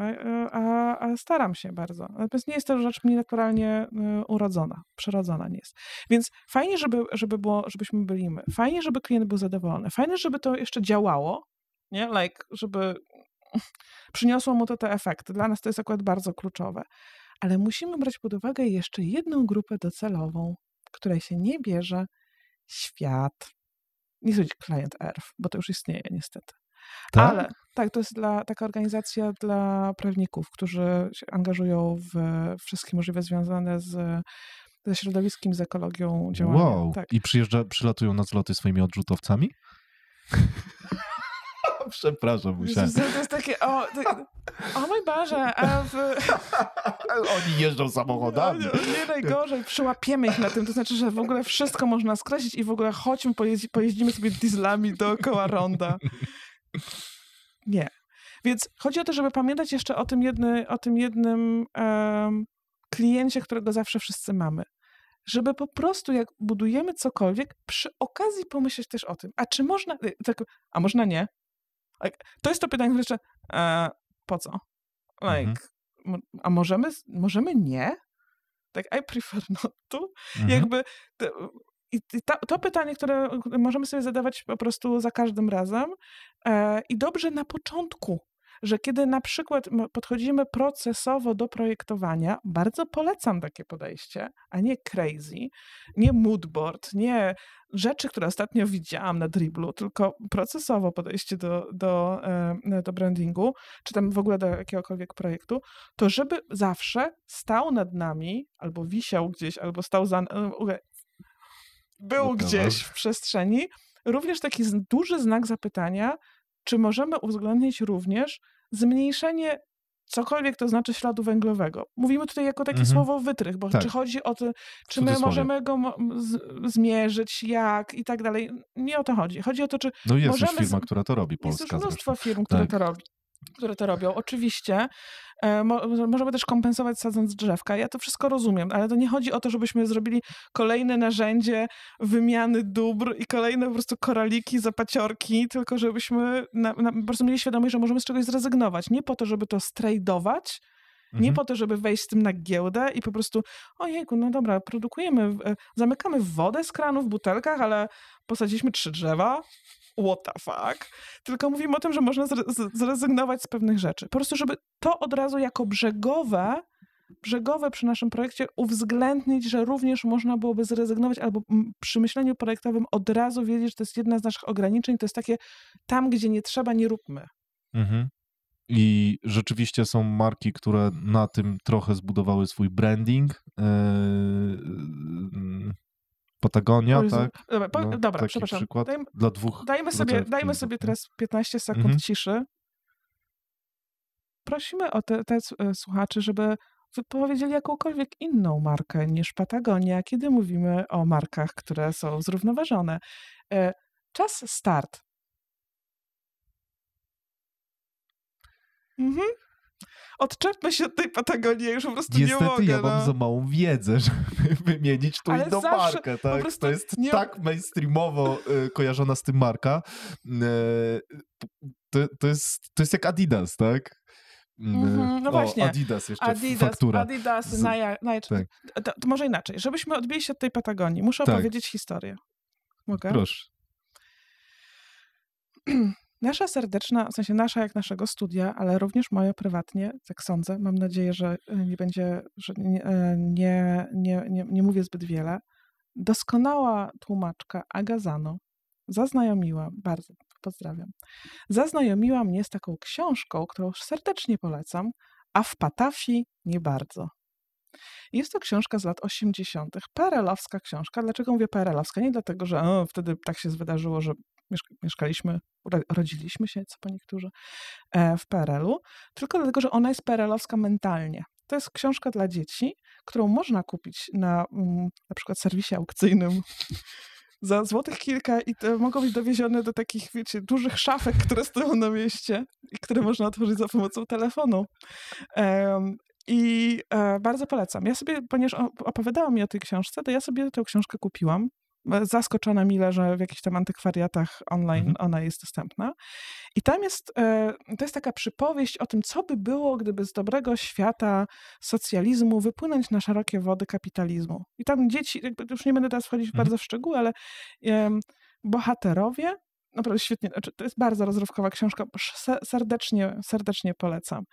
a staram się bardzo. Natomiast nie jest to rzecz mi naturalnie urodzona, przyrodzona nie jest. Więc fajnie, żebyśmy byli my. Fajnie, żeby klient był zadowolony. Fajnie, żeby to jeszcze działało, nie? Żeby przyniosło mu to te efekty. Dla nas to jest akurat bardzo kluczowe. Ale musimy brać pod uwagę jeszcze jedną grupę docelową, której się nie bierze świat. Nie chodzi Client Earth, bo to już istnieje niestety. Tak? Ale tak, to jest taka organizacja dla prawników, którzy się angażują w wszystkie możliwe związane ze środowiskiem, z ekologią działania. Wow. Tak. I przylatują na zloty swoimi odrzutowcami? Przepraszam, musiałem. To jest takie, o mój Boże, Oni jeżdżą samochodami. Nie najgorzej, przyłapiemy ich na tym, to znaczy, że w ogóle wszystko można skreślić i w ogóle chodźmy, pojeździmy sobie dieslami dookoła ronda. Nie. Więc chodzi o to, żeby pamiętać jeszcze o tym jednym kliencie, którego zawsze wszyscy mamy. Żeby po prostu, jak budujemy cokolwiek, przy okazji pomyśleć też o tym. A czy można, a można nie? To jest to pytanie, które jeszcze, po co? A możemy nie? Tak, I prefer not to. Jakby to pytanie, które możemy sobie zadawać po prostu za każdym razem i dobrze na początku, że kiedy na przykład podchodzimy procesowo do projektowania, bardzo polecam takie podejście, a nie crazy, nie moodboard, nie rzeczy, które ostatnio widziałam na Dribblu, tylko procesowo podejście do brandingu, czy tam w ogóle do jakiegokolwiek projektu, to żeby zawsze stał nad nami, albo wisiał gdzieś, albo stał był gdzieś w przestrzeni, również taki duży znak zapytania, czy możemy uwzględnić również zmniejszenie, cokolwiek to znaczy, śladu węglowego. Mówimy tutaj jako takie słowo wytrych, bo czy chodzi o to, czy my możemy go zmierzyć, jak i tak dalej. Nie o to chodzi. Chodzi o to, czy no jest możemy... już firma, która to robi, polska. Jest już mnóstwo firm, które to robią. Oczywiście możemy też kompensować sadząc drzewka. Ja to wszystko rozumiem, ale to nie chodzi o to, żebyśmy zrobili kolejne narzędzie wymiany dóbr i kolejne po prostu koraliki, zapaciorki, tylko żebyśmy po prostu mieli świadomość, że możemy z czegoś zrezygnować. Nie po to, żeby to strade'ować, nie po to, żeby wejść z tym na giełdę i po prostu ojejku, no dobra, zamykamy wodę z kranu w butelkach, ale posadziliśmy 3 drzewa. What the fuck? Tylko mówimy o tym, że można zrezygnować z pewnych rzeczy. Po prostu, żeby to od razu jako brzegowe przy naszym projekcie uwzględnić, że również można byłoby zrezygnować albo przy myśleniu projektowym od razu wiedzieć, że to jest jedna z naszych ograniczeń, to jest takie tam, gdzie nie trzeba, nie róbmy. I rzeczywiście są marki, które na tym trochę zbudowały swój branding. Patagonia, tak? Dobra, przepraszam. Przykład dla dwóch. Dajmy sobie teraz 15 sekund ciszy. Prosimy o te słuchaczy, żeby wypowiedzieli jakąkolwiek inną markę niż Patagonia, kiedy mówimy o markach, które są zrównoważone. Czas start. Odczepmy się od tej Patagonii, ja już po prostu Niestety, nie mogę. ja mam za małą wiedzę, żeby wymienić tu Ale inną zawsze, markę, tak? To jest nie... tak mainstreamowo kojarzona z tym marka. To jest jak Adidas, tak? No właśnie. Adidas jeszcze, faktura. Adidas, tak. To może inaczej. Żebyśmy odbili się od tej Patagonii, muszę opowiedzieć historię. Mogę? Proszę. Nasza serdeczna, w sensie nasza jak naszego studia, ale również moja prywatnie, tak sądzę, mam nadzieję, że nie będzie, że nie mówię zbyt wiele, doskonała tłumaczka Aga Zano bardzo pozdrawiam, zaznajomiła mnie z taką książką, którą serdecznie polecam, a w Patafi nie bardzo. Jest to książka z lat 80. PRL-owska książka. Dlaczego mówię PRL-owska? Nie dlatego, że wtedy tak się wydarzyło, że mieszkaliśmy, rodziliśmy się, co po niektórzy, w PRL-u, tylko dlatego, że ona jest PRL-owska mentalnie. To jest książka dla dzieci, którą można kupić na przykład serwisie aukcyjnym za złotych kilka i to mogą być dowiezione do takich, wiecie, dużych szafek, które stoją na mieście i które można otworzyć za pomocą telefonu. I bardzo polecam. Ja sobie, ponieważ opowiadała mi o tej książce, to ja sobie tę książkę kupiłam. Zaskoczona mile, że w jakichś tam antykwariatach online ona jest dostępna. I tam to jest taka przypowieść o tym, co by było, gdyby z dobrego świata socjalizmu wypłynąć na szerokie wody kapitalizmu. I tam dzieci, już nie będę teraz wchodzić bardzo w szczegóły, ale bohaterowie, naprawdę świetnie, to jest bardzo rozrywkowa książka, serdecznie polecam.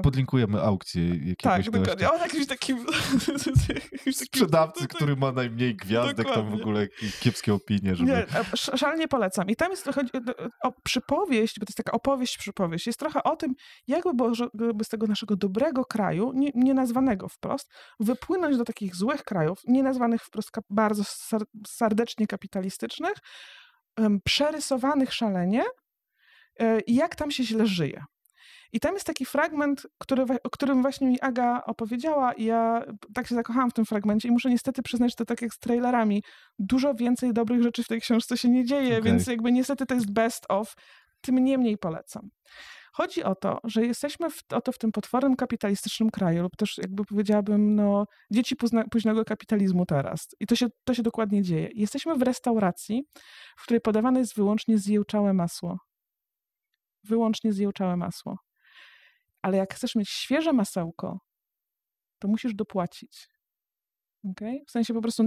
Podlinkujemy aukcję jakiegoś tak, dokładnie. On jakiś taki sprzedawcy, który ma najmniej gwiazdek, tam w ogóle kiepskie opinie. Żeby... Nie, szalenie polecam. I tam jest chodzi o przypowieść, bo to jest taka opowieść-przypowieść. Jest trochę o tym, jakby było, żeby z tego naszego dobrego kraju, nie nazwanego wprost, wypłynąć do takich złych krajów, nie nazwanych wprost bardzo serdecznie kapitalistycznych, przerysowanych szalenie i jak tam się źle żyje. I tam jest taki fragment, o którym właśnie mi Aga opowiedziała i ja tak się zakochałam w tym fragmencie i muszę niestety przyznać, że to tak jak z trailerami, dużo więcej dobrych rzeczy w tej książce się nie dzieje, więc jakby niestety to jest best of, tym niemniej polecam. Chodzi o to, że jesteśmy w tym potwornym kapitalistycznym kraju lub też jakby powiedziałabym, dzieci późnego kapitalizmu teraz. I to się dokładnie dzieje. Jesteśmy w restauracji, w której podawane jest wyłącznie zjełczałe masło. Wyłącznie zjełczałe masło. Ale jak chcesz mieć świeże masełko, to musisz dopłacić. Okay? W sensie po prostu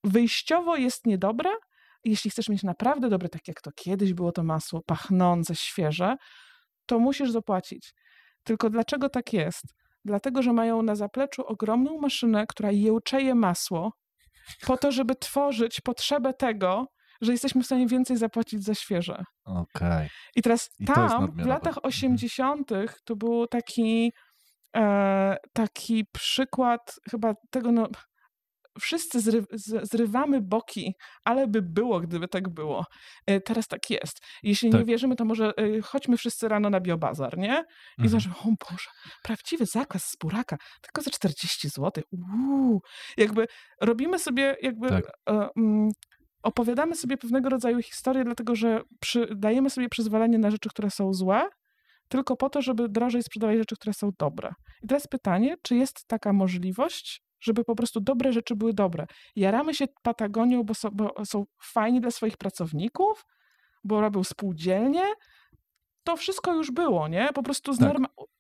wyjściowo jest niedobre. Jeśli chcesz mieć naprawdę dobre, tak jak to kiedyś było to masło, pachnące, świeże, to musisz zapłacić. Tylko dlaczego tak jest? Dlatego, że mają na zapleczu ogromną maszynę, która jełczeje masło po to, żeby tworzyć potrzebę tego, że jesteśmy w stanie więcej zapłacić za świeże. Okej. I teraz tam w latach 80. to był taki przykład chyba tego, wszyscy zrywamy boki, ale by było, gdyby tak było. Teraz tak jest. Jeśli nie wierzymy, to może chodźmy wszyscy rano na biobazar, nie? I zobaczymy, o Boże, prawdziwy zakwas z buraka, tylko za 40 zł. Jakby robimy sobie opowiadamy sobie pewnego rodzaju historię, dlatego że dajemy sobie przyzwolenie na rzeczy, które są złe, tylko po to, żeby drożej sprzedawać rzeczy, które są dobre. I teraz pytanie, czy jest taka możliwość, żeby po prostu dobre rzeczy były dobre. Jaramy się Patagonią, bo są fajni dla swoich pracowników, bo robią spółdzielnie. To wszystko już było, nie? Po prostu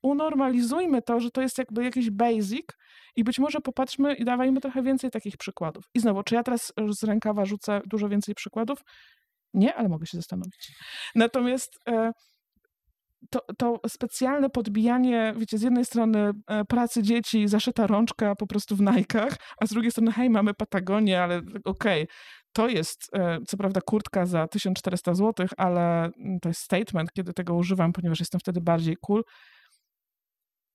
unormalizujmy to, że to jest jakby jakiś basic i być może popatrzmy i dawajmy trochę więcej takich przykładów. I znowu, czy ja teraz z rękawa rzucę dużo więcej przykładów? Nie, ale mogę się zastanowić. Natomiast to specjalne podbijanie, wiecie, z jednej strony pracy dzieci, zaszyta rączka po prostu w Nike'ach, a z drugiej strony, hej, mamy Patagonię, ale okej, to jest co prawda kurtka za 1400 zł, ale to jest statement, kiedy tego używam, ponieważ jestem wtedy bardziej cool.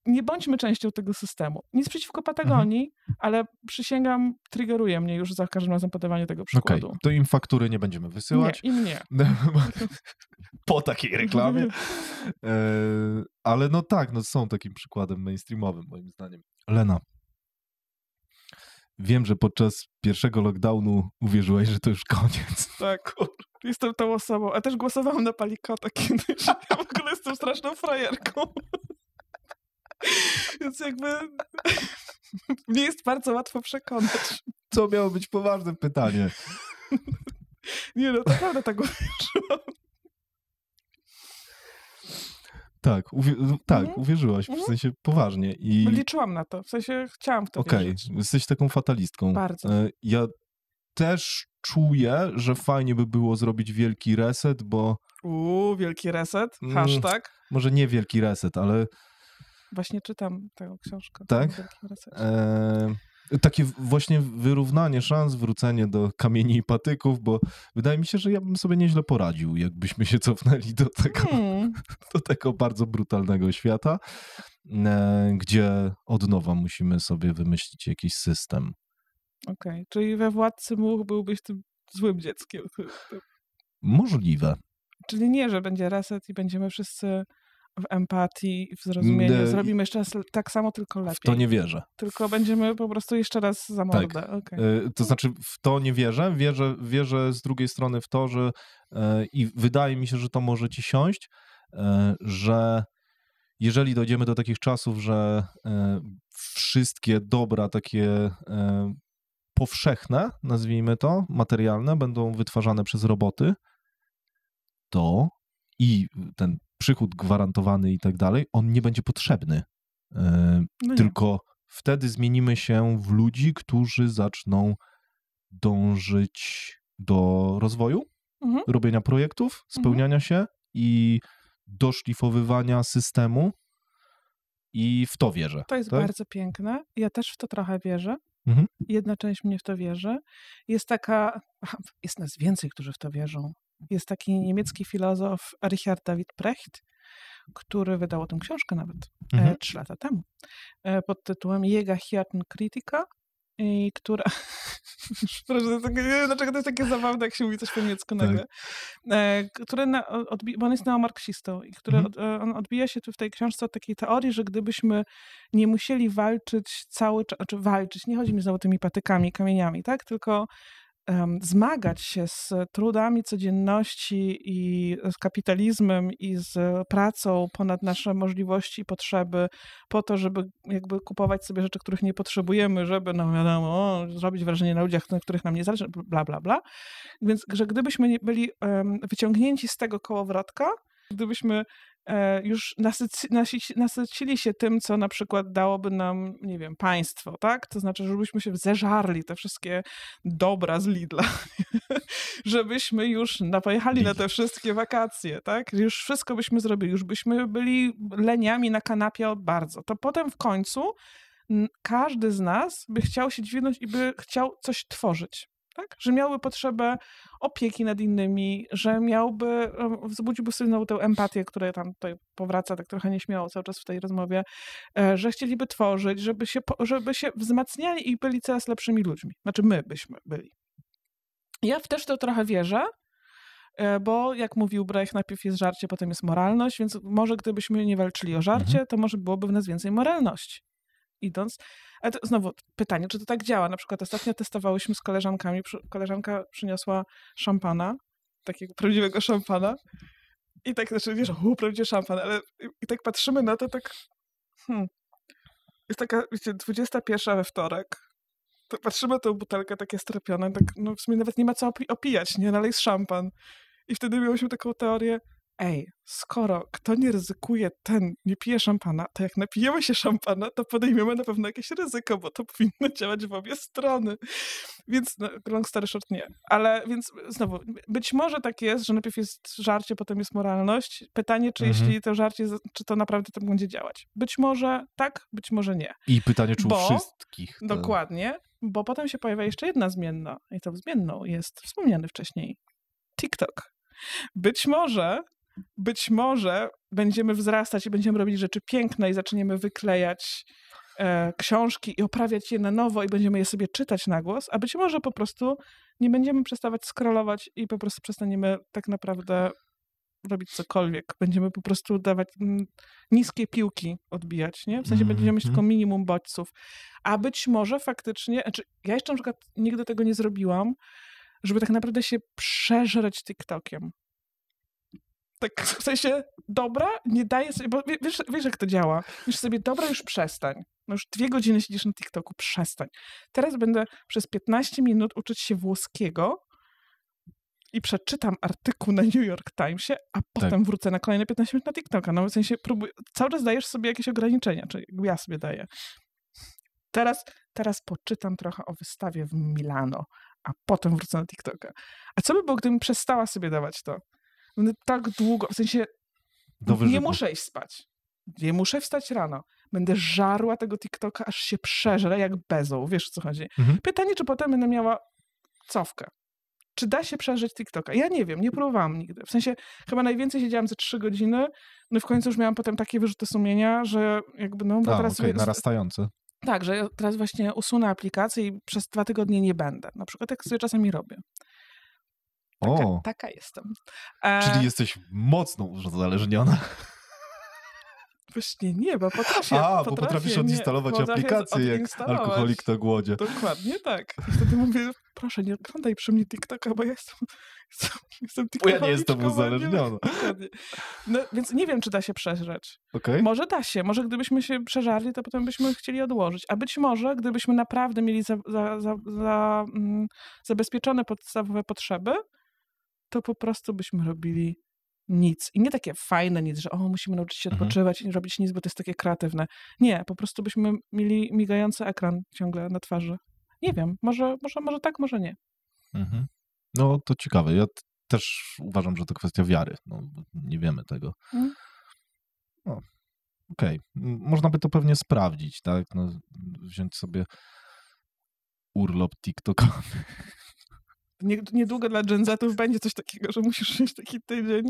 Nie bądźmy częścią tego systemu. Nic przeciwko Patagonii, ale przysięgam, triggeruje mnie już za każdym razem podawanie tego przykładu. To im faktury nie będziemy wysyłać. Nie, im nie. Po takiej reklamie. Ale są takim przykładem mainstreamowym, moim zdaniem. Lena, wiem, że podczas pierwszego lockdownu uwierzyłaś, że to już koniec. Tak. Jestem tą osobą, a też głosowałam na Palikota kiedyś. Ja w ogóle jestem straszną frajerką. Więc jakby mnie jest bardzo łatwo przekonać. Co miało być poważne pytanie? Nie no, naprawdę tak uwierzyłam. Tak, uwierzyłaś, w sensie poważnie. I... Liczyłam na to, w sensie chciałam w to wierzyć. Jesteś taką fatalistką. Bardzo. Ja też czuję, że fajnie by było zrobić wielki reset, bo... Wielki reset, hashtag. Może nie wielki reset, ale... Właśnie czytam tę książkę. Tak? Takie właśnie wyrównanie szans, wrócenie do kamieni i patyków, bo wydaje mi się, że ja bym sobie nieźle poradził, jakbyśmy się cofnęli do tego bardzo brutalnego świata, gdzie od nowa musimy sobie wymyślić jakiś system. Okej, czyli we Władcy Much byłbyś tym złym dzieckiem. Możliwe. Czyli nie, że będzie reset i będziemy wszyscy w empatii i w zrozumieniu. Zrobimy jeszcze raz tak samo, tylko lepiej. W to nie wierzę. Tylko będziemy po prostu jeszcze raz za mordę. Tak. Okay. To znaczy w to nie wierzę. Wierzę z drugiej strony w to, że i wydaje mi się, że to może ci siąść, że jeżeli dojdziemy do takich czasów, że wszystkie dobra takie powszechne, nazwijmy to, materialne, będą wytwarzane przez roboty, to i ten przychód gwarantowany i tak dalej, on nie będzie potrzebny. Tylko wtedy zmienimy się w ludzi, którzy zaczną dążyć do rozwoju, robienia projektów, spełniania się i doszlifowywania systemu i w to wierzę. To jest bardzo piękne. Ja też w to trochę wierzę. Jedna część mnie w to wierzy. Jest nas więcej, którzy w to wierzą. Jest taki niemiecki filozof Richard David Precht, który wydał o tym książkę nawet 3 lata temu, pod tytułem Jäger, Hirten, Kritiker, i która... Proszę, nie wiem, dlaczego to jest takie zabawne, jak się mówi coś po niemiecku nagle. Bo on jest neomarksistą i on odbija się tu w tej książce od takiej teorii, że gdybyśmy nie musieli walczyć nie chodzi mi znowu tymi patykami, kamieniami, tak? Tylko zmagać się z trudami codzienności i z kapitalizmem i z pracą ponad nasze możliwości i potrzeby po to, żeby jakby kupować sobie rzeczy, których nie potrzebujemy, żeby, no wiadomo, zrobić wrażenie na ludziach, na których nam nie zależy, bla, bla, bla. Więc, że gdybyśmy nie byli wyciągnięci z tego kołowrotka, gdybyśmy już nasycili się tym, co na przykład dałoby nam, nie wiem, państwo, tak? To znaczy, żebyśmy się zeżarli te wszystkie dobra z Lidla, żebyśmy już pojechali na te wszystkie wakacje, tak? Już wszystko byśmy zrobili, już byśmy byli leniami na kanapie bardzo. To potem w końcu każdy z nas by chciał się dźwignąć i by chciał coś tworzyć. Tak? Że miałby potrzebę opieki nad innymi, że wzbudziłby sobie znowu tę empatię, która tam tutaj powraca tak trochę nieśmiało cały czas w tej rozmowie, że chcieliby tworzyć, żeby się wzmacniali i byli coraz lepszymi ludźmi. Znaczy my byśmy byli. Ja też w to trochę wierzę, bo jak mówił Brecht, najpierw jest żarcie, potem jest moralność, więc może gdybyśmy nie walczyli o żarcie, to może byłoby w nas więcej moralności. Idąc. Ale to znowu pytanie, czy to tak działa? Na przykład ostatnio testowałyśmy z koleżankami, koleżanka przyniosła szampana, takiego prawdziwego szampana i tak, znaczy wiesz, prawdziwy szampan, ale i tak patrzymy na to, tak jest taka, wiecie, 21 we wtorek, to patrzymy na tę butelkę takie strapione, tak, no w sumie nawet nie ma co opijać, nie? Dalej jest szampan. I wtedy miałyśmy taką teorię, skoro kto nie ryzykuje, ten nie pije szampana, to jak napijemy się szampana, to podejmiemy na pewno jakieś ryzyko, bo to powinno działać w obie strony. Więc long story short nie. Ale więc znowu, być może tak jest, że najpierw jest żarcie, potem jest moralność. Pytanie, czy jeśli to żarcie, czy to naprawdę tak będzie działać. Być może tak, być może nie. I pytanie, czy u wszystkich. Dokładnie, bo potem się pojawia jeszcze jedna zmienna i tą zmienną jest wspomniany wcześniej TikTok. Być może będziemy wzrastać i będziemy robić rzeczy piękne i zaczniemy wyklejać książki i oprawiać je na nowo i będziemy je sobie czytać na głos, a być może po prostu nie będziemy przestawać scrollować i po prostu przestaniemy tak naprawdę robić cokolwiek. Będziemy po prostu dawać niskie piłki odbijać, nie? W sensie będziemy mieć tylko minimum bodźców. A być może faktycznie, znaczy ja jeszcze na przykład nigdy tego nie zrobiłam, żeby tak naprawdę się przeżreć TikTokiem. Tak w sensie, dobra, nie daję sobie, bo wiesz jak to działa. Myślisz sobie, dobra, już przestań. No już 2 godziny siedzisz na TikToku, przestań. Teraz będę przez 15 minut uczyć się włoskiego i przeczytam artykuł na New York Timesie, a potem wrócę na kolejne 15 minut na TikToka. No w sensie cały czas dajesz sobie jakieś ograniczenia, czy ja sobie daję. Teraz poczytam trochę o wystawie w Milano, a potem wrócę na TikToka. A co by było, gdybym przestała sobie dawać to? Będę tak długo, w sensie nie muszę iść spać. Nie muszę wstać rano. Będę żarła tego TikToka, aż się przeżrę jak bezą. Wiesz, o co chodzi? Pytanie, czy potem będę miała cofkę. Czy da się przeżyć TikToka? Ja nie wiem, nie próbowałam nigdy. W sensie chyba najwięcej siedziałam ze 3 godziny, no i w końcu już miałam potem takie wyrzuty sumienia, że jakby bo teraz... narastające. Tak, że ja teraz właśnie usunę aplikację i przez 2 tygodnie nie będę. Na przykład tak sobie czasami robię. Taka jestem. Czyli jesteś mocno uzależniona. Właśnie nie, bo potrafię. Bo potrafisz odinstalować aplikację jak alkoholik na głodzie. Dokładnie tak. I wtedy mówię, proszę, nie oglądaj przy mnie TikToka, bo ja jestem bo ja nie jestem uzależniona. No, więc nie wiem, czy da się przeżreć. Okay. Może da się. Może gdybyśmy się przeżarli, to potem byśmy chcieli odłożyć. A być może, gdybyśmy naprawdę mieli zabezpieczone podstawowe potrzeby, to po prostu byśmy robili nic. I nie takie fajne nic, że musimy nauczyć się odpoczywać i nie robić nic, bo to jest takie kreatywne. Nie, po prostu byśmy mieli migający ekran ciągle na twarzy. Nie wiem, może tak, może nie. No to ciekawe. Ja też uważam, że to kwestia wiary. No, nie wiemy tego. Okej. Można by to pewnie sprawdzić, tak? No, wziąć sobie urlop TikTokowy. Niedługo dla Gen Zetów będzie coś takiego, że musisz wziąć taki tydzień.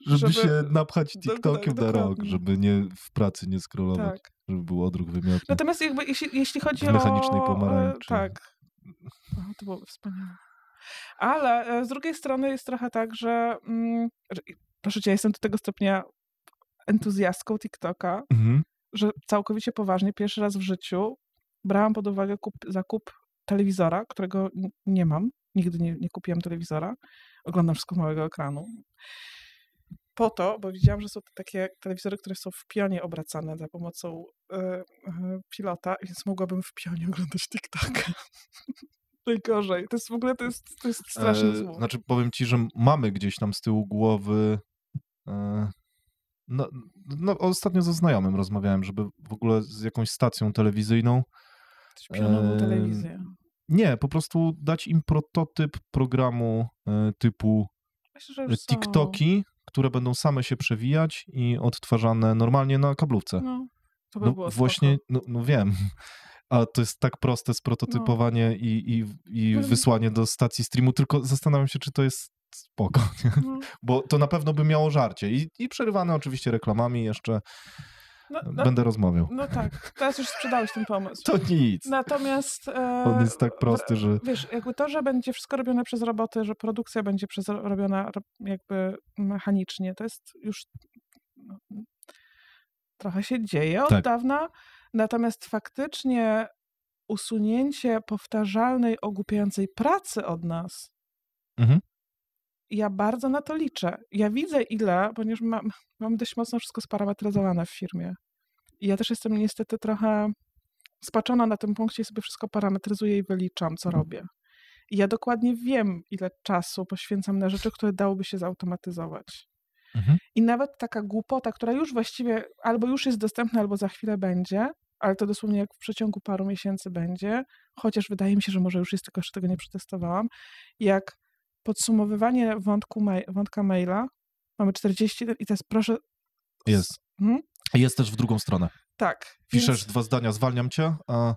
Żeby się napchać TikTokiem na rok, żeby w pracy nie scrollować, żeby był odruch wymiotny. Natomiast jakby jeśli chodzi o... mechanicznej pomarańczy. Tak. To byłoby wspaniałe. Ale z drugiej strony jest trochę tak, że proszę cię, ja jestem do tego stopnia entuzjastką TikToka, że całkowicie poważnie pierwszy raz w życiu brałam pod uwagę zakup telewizora, którego nie mam. Nigdy nie kupiłam telewizora. Oglądam wszystko z małego ekranu. Po to, bo widziałam, że są to takie telewizory, które są w pionie obracane za pomocą pilota, więc mogłabym w pionie oglądać TikToka. Najgorzej. To jest w ogóle, to jest straszne zło. Znaczy, powiem ci, że mamy gdzieś tam z tyłu głowy ostatnio ze znajomym rozmawiałem, żeby w ogóle z jakąś stacją telewizyjną pionową telewizję. Nie, po prostu dać im prototyp programu typu TikToki, które będą same się przewijać i odtwarzane normalnie na kablówce. To by było właśnie, wiem. A to jest tak proste sprototypowanie i wysłanie do stacji streamu, tylko zastanawiam się, czy to jest spoko. Bo to na pewno by miało żarcie. I przerywane oczywiście reklamami jeszcze. Będę rozmawiał. No tak, teraz już sprzedałeś ten pomysł. To nic. Natomiast... On jest tak prosty, że... Wiesz, jakby to, że będzie wszystko robione przez roboty, że produkcja będzie robiona jakby mechanicznie, to jest już... trochę się dzieje od dawna. Natomiast faktycznie usunięcie powtarzalnej, ogłupiającej pracy od nas, ja bardzo na to liczę. Ja widzę ponieważ mam dość mocno wszystko sparametryzowane w firmie. I ja też jestem niestety trochę spaczona na tym punkcie i sobie wszystko parametryzuję i wyliczam, co robię. I ja dokładnie wiem, ile czasu poświęcam na rzeczy, które dałoby się zautomatyzować. I nawet taka głupota, która już właściwie albo już jest dostępna, albo za chwilę będzie, ale to dosłownie jak w przeciągu paru miesięcy będzie, chociaż wydaje mi się, że może już jest, tylko jeszcze tego nie przetestowałam, jak podsumowywanie wątka maila, mamy 40 i teraz proszę... Jest. Jest też w drugą stronę. Tak. Piszesz 2 zdania, zwalniam cię, a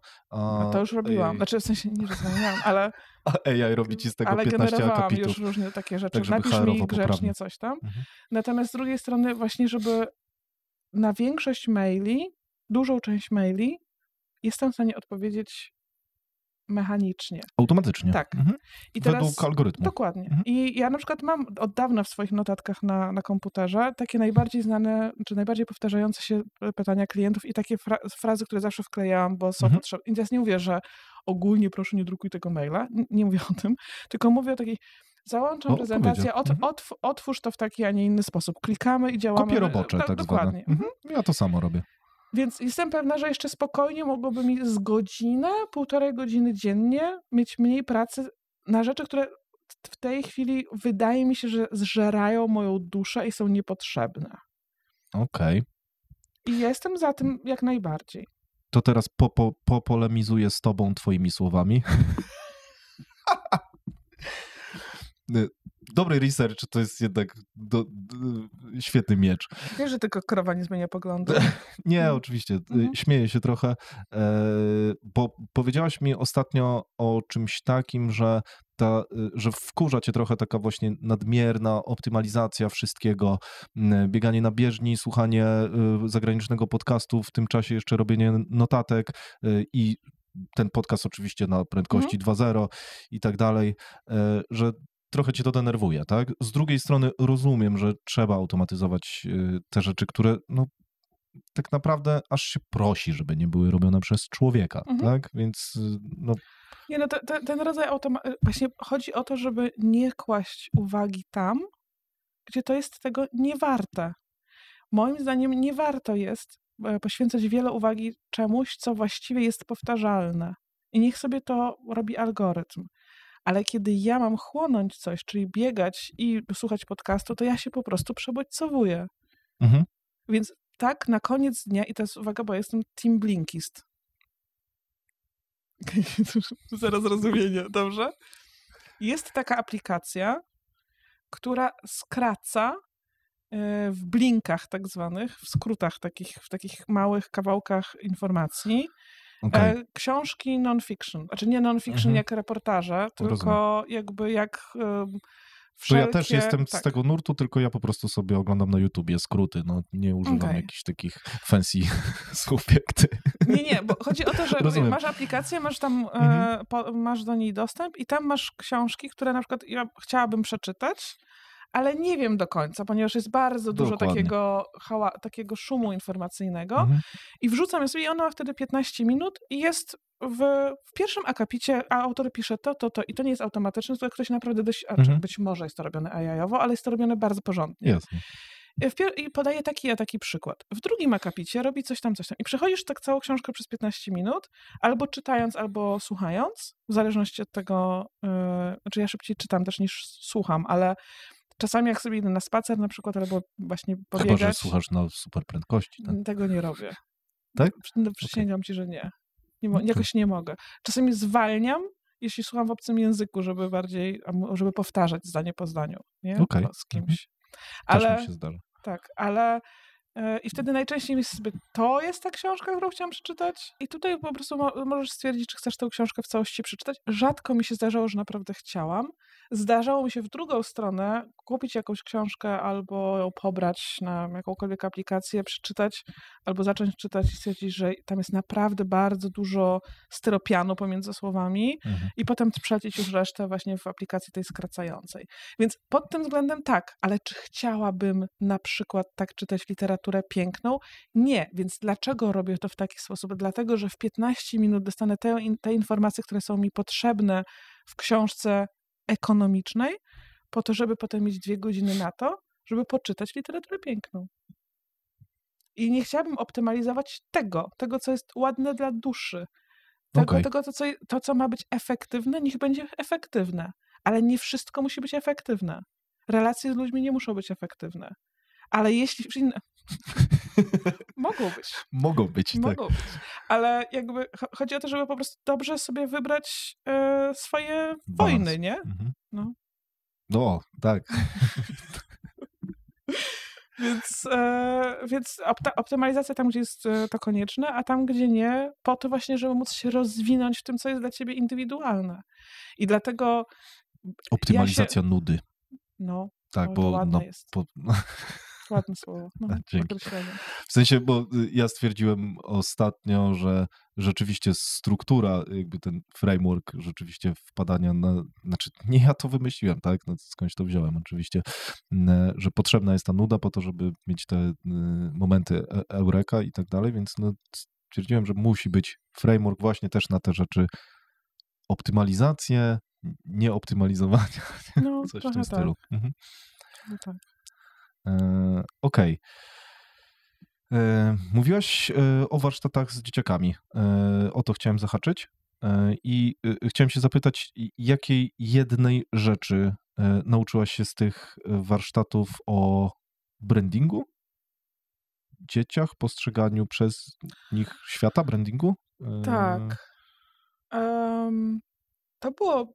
to już robiłam. Znaczy w sensie nie, że zwalniałam, ale... A AI robi ci z tego 15 akapitów. Już różne takie rzeczy. Tak, napisz mi grzecznie coś tam. Natomiast z drugiej strony właśnie, żeby na większość maili, dużą część maili jestem w stanie odpowiedzieć mechanicznie. Automatycznie. Tak. I teraz, według algorytmu. Dokładnie. I ja na przykład mam od dawna w swoich notatkach na komputerze takie najbardziej znane, czy najbardziej powtarzające się pytania klientów i takie frazy, które zawsze wklejałam, bo są potrzebne. I teraz nie mówię, że ogólnie proszę nie drukuj tego maila. Nie mówię o tym, tylko mówię o takiej załączam prezentację, otwórz to w taki, a nie inny sposób. Klikamy i działamy. Kopie robocze, tak dokładnie. zwane. Ja to samo robię. Więc jestem pewna, że jeszcze spokojnie mogłoby mi z godzinę, 1,5 godziny dziennie mieć mniej pracy na rzeczy, które w tej chwili wydaje mi się, że zżerają moją duszę i są niepotrzebne. Okej. I jestem za tym jak najbardziej. To teraz polemizuję z tobą twoimi słowami. Dobry research to jest jednak świetny miecz. Wiesz, że tylko krowa nie zmienia poglądu. Nie, oczywiście. Śmieję się trochę, bo powiedziałaś mi ostatnio o czymś takim, że wkurza cię trochę taka właśnie nadmierna optymalizacja wszystkiego, bieganie na bieżni, słuchanie zagranicznego podcastu, w tym czasie jeszcze robienie notatek i ten podcast oczywiście na prędkości 2.0 i tak dalej, że trochę cię to denerwuje, tak? Z drugiej strony rozumiem, że trzeba automatyzować te rzeczy, które no, tak naprawdę aż się prosi, żeby nie były robione przez człowieka, tak? Więc no... Nie, no ten rodzaj właśnie chodzi o to, żeby nie kłaść uwagi tam, gdzie to jest tego nie warte. Moim zdaniem nie warto jest poświęcać wiele uwagi czemuś, co właściwie jest powtarzalne. I niech sobie to robi algorytm. Ale kiedy ja mam chłonąć coś, czyli biegać i słuchać podcastu, to ja się po prostu przebodźcowuję. Więc tak, na koniec dnia, i to jest uwaga, bo jestem team Blinkist. Zero zrozumienia, dobrze? Jest taka aplikacja, która skraca w blinkach tak zwanych, w skrótach w takich małych kawałkach informacji, książki non-fiction. Znaczy nie non-fiction jak reportaże, tylko jakby jak wszelkie... To ja też jestem z tego nurtu, tylko ja po prostu sobie oglądam na YouTubie skróty, no nie używam jakichś takich fancy słów jak ty. Nie, bo chodzi o to, że masz aplikację, masz tam, masz do niej dostęp i tam masz książki, które na przykład ja chciałabym przeczytać, ale nie wiem do końca, ponieważ jest bardzo dużo takiego szumu informacyjnego i wrzucam je sobie i ona ma wtedy 15 minut i jest w pierwszym akapicie, a autor pisze to i to nie jest automatyczne, to ktoś naprawdę być może jest to robione AI-owo, ale jest to robione bardzo porządnie. Jasne. I podaje taki przykład. W drugim akapicie robi coś tam. I przechodzisz tak całą książkę przez 15 minut, albo czytając, albo słuchając, w zależności od tego, znaczy ja szybciej czytam też niż słucham, ale czasami jak sobie idę na spacer na przykład, albo właśnie pobiegać... Chyba, że słuchasz na super prędkości. Tak? Tego nie robię. Tak? Przysięgam ci, że nie. Jakoś nie mogę. Czasami zwalniam, jeśli słucham w obcym języku, żeby powtarzać zdanie po zdaniu. Nie? Z kimś. Też mi się zdarza. Tak, ale i wtedy najczęściej myślę sobie, to jest ta książka, którą chciałam przeczytać i tutaj po prostu możesz stwierdzić, czy chcesz tę książkę w całości przeczytać. Rzadko mi się zdarzało, że naprawdę chciałam. Zdarzało mi się w drugą stronę kupić jakąś książkę albo ją pobrać na jakąkolwiek aplikację, przeczytać albo zacząć czytać i stwierdzić, że tam jest naprawdę bardzo dużo styropianu pomiędzy słowami i potem przelecieć już resztę właśnie w aplikacji tej skracającej. Więc pod tym względem tak, ale czy chciałabym na przykład tak czytać literaturę piękną? Nie, więc dlaczego robię to w taki sposób? Dlatego, że w 15 minut dostanę te informacje, które są mi potrzebne w książce ekonomicznej, po to, żeby potem mieć 2 godziny na to, żeby poczytać literaturę piękną. I nie chciałabym optymalizować tego, co jest ładne dla duszy. To, co ma być efektywne, niech będzie efektywne. Ale nie wszystko musi być efektywne. Relacje z ludźmi nie muszą być efektywne. Ale jeśli... Mogą być, tak. Ale jakby chodzi o to, żeby po prostu dobrze sobie wybrać swoje wojny, nie? No, tak. Więc optymalizacja tam, gdzie jest to konieczne, a tam, gdzie nie, po to właśnie, żeby móc się rozwinąć w tym, co jest dla ciebie indywidualne. I dlatego... Optymalizacja nudy. No, tak, bo ładne jest. Ładne słowo. W sensie, bo ja stwierdziłem ostatnio, że rzeczywiście struktura, jakby ten framework rzeczywiście wpadania znaczy nie ja to wymyśliłem, tak, no, skądś to wziąłem oczywiście, że potrzebna jest ta nuda po to, żeby mieć te momenty eureka i tak dalej, więc no, stwierdziłem, że musi być framework właśnie też na te rzeczy optymalizację, nieoptymalizowania. No, Coś w trochę tym stylu. tak. Mhm. No tak. Okej. Mówiłaś o warsztatach z dzieciakami. O to chciałem zahaczyć. I chciałem się zapytać, jakiej jednej rzeczy nauczyłaś się z tych warsztatów o brandingu? Dzieciach, postrzeganiu przez nich świata brandingu? Tak. To było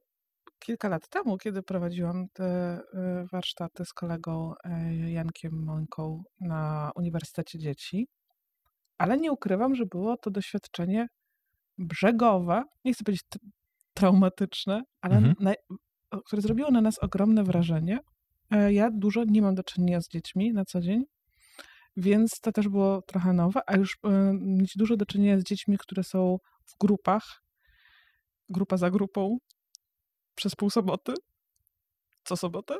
kilka lat temu, kiedy prowadziłam te warsztaty z kolegą Jankiem Mońką na Uniwersytecie Dzieci, ale nie ukrywam, że było to doświadczenie brzegowe, nie chcę powiedzieć traumatyczne, ale które zrobiło na nas ogromne wrażenie. Ja dużo nie mam do czynienia z dziećmi na co dzień, więc to też było trochę nowe, a już mieć dużo do czynienia z dziećmi, które są w grupach, grupa za grupą, przez pół soboty, co sobotę,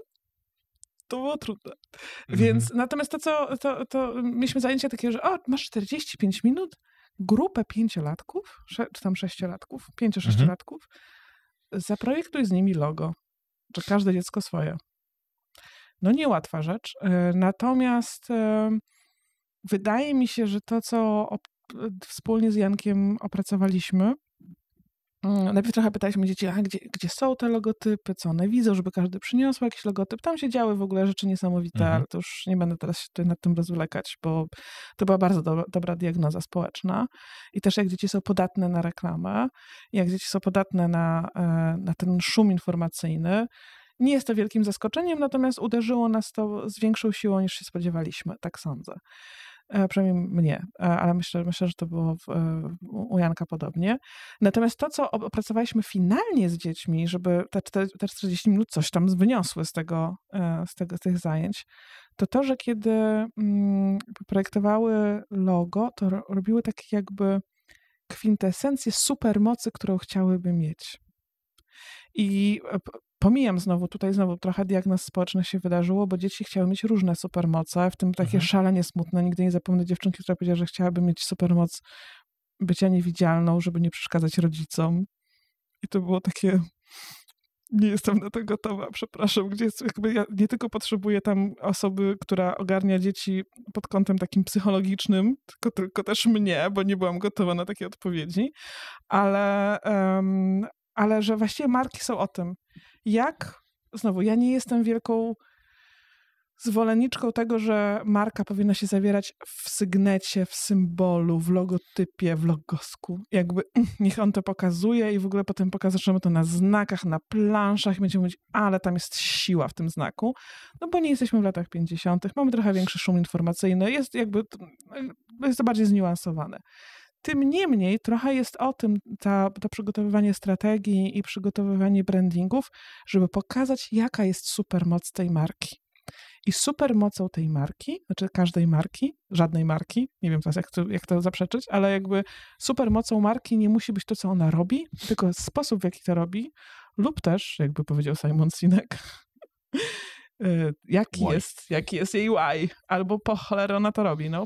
to było trudne. Więc natomiast to mieliśmy zajęcia takie, że masz 45 minut, grupę 5-latków, czy tam 6-latków, 5-6-latków, zaprojektuj z nimi logo, że każde dziecko swoje. No niełatwa rzecz, natomiast wydaje mi się, że to, co wspólnie z Jankiem opracowaliśmy, najpierw trochę pytaliśmy dzieci, gdzie są te logotypy, co one widzą, żeby każdy przyniósł jakiś logotyp. Tam się działy w ogóle rzeczy niesamowite, ale to już nie będę teraz się tutaj nad tym rozwlekać, bo to była bardzo dobra diagnoza społeczna. I też jak dzieci są podatne na reklamę, jak dzieci są podatne na ten szum informacyjny, nie jest to wielkim zaskoczeniem, natomiast uderzyło nas to z większą siłą niż się spodziewaliśmy, tak sądzę. Przynajmniej mnie, ale myślę, że to było u Janka podobnie. Natomiast to, co opracowaliśmy finalnie z dziećmi, żeby te 40 minut coś tam wyniosły z tych zajęć, to, że kiedy projektowały logo, to robiły takie jakby kwintesencję supermocy, którą chciałyby mieć. I pomijam znowu trochę diagnoz społecznych się wydarzyło, bo dzieci chciały mieć różne supermoce, w tym takie szalenie smutne. Nigdy nie zapomnę dziewczynki, która powiedziała, że chciałaby mieć supermoc bycia niewidzialną, żeby nie przeszkadzać rodzicom. I to było takie, nie jestem na to gotowa, przepraszam, jakby ja nie tylko potrzebuję tam osoby, która ogarnia dzieci pod kątem takim psychologicznym, tylko też mnie, bo nie byłam gotowa na takie odpowiedzi, ale że właściwie marki są o tym, znowu, ja nie jestem wielką zwolenniczką tego, że marka powinna się zawierać w sygnecie, w symbolu, w logotypie, w logosku. Jakby niech on to pokazuje i w ogóle potem pokażemy to na znakach, na planszach i będziemy mówić, ale tam jest siła w tym znaku. No bo nie jesteśmy w latach 50., mamy trochę większy szum informacyjny, jest to bardziej zniuansowane. Tym niemniej trochę jest o tym to przygotowywanie strategii i przygotowywanie brandingów, żeby pokazać, jaka jest supermoc tej marki. I supermocą tej marki, znaczy każdej marki, żadnej marki, nie wiem teraz jak to zaprzeczyć, ale jakby supermocą marki nie musi być to, co ona robi, tylko sposób, w jaki to robi, lub też, jakby powiedział Simon Sinek, jaki jest jej why, albo po cholerę ona to robi, no,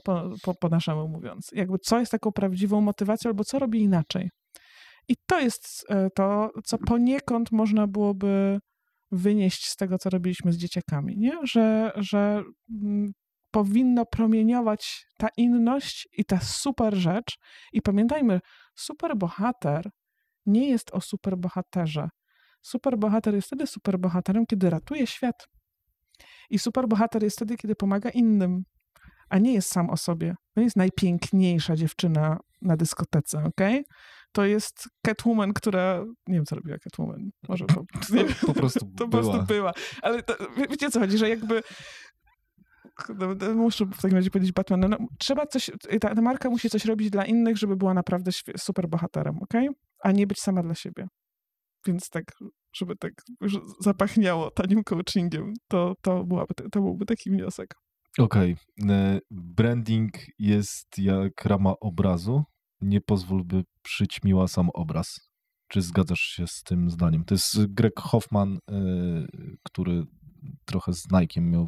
po naszemu mówiąc. Jakby co jest taką prawdziwą motywacją, albo co robi inaczej. I to jest to, co poniekąd można byłoby wynieść z tego, co robiliśmy z dzieciakami, nie? Że powinno promieniować ta inność i ta super rzecz. I pamiętajmy, superbohater nie jest o superbohaterze. Superbohater jest wtedy superbohaterem, kiedy ratuje świat. I superbohater jest wtedy, kiedy pomaga innym, a nie jest sam o sobie. To nie jest najpiękniejsza dziewczyna na dyskotece, okej? To jest Catwoman, która... Nie wiem, co robiła Catwoman. Może po prostu to po prostu była. Ale wiecie, co chodzi, że jakby... Muszę w takim razie powiedzieć Batman. No, trzeba coś... Ta marka musi coś robić dla innych, żeby była naprawdę superbohaterem, okej? A nie być sama dla siebie. Więc tak, żeby tak już zapachniało tanim coachingiem, to byłby taki wniosek. Okej. Branding jest jak rama obrazu. Nie pozwól, by przyćmiła sam obraz. Czy zgadzasz się z tym zdaniem? To jest Greg Hoffman, który trochę z Nike'em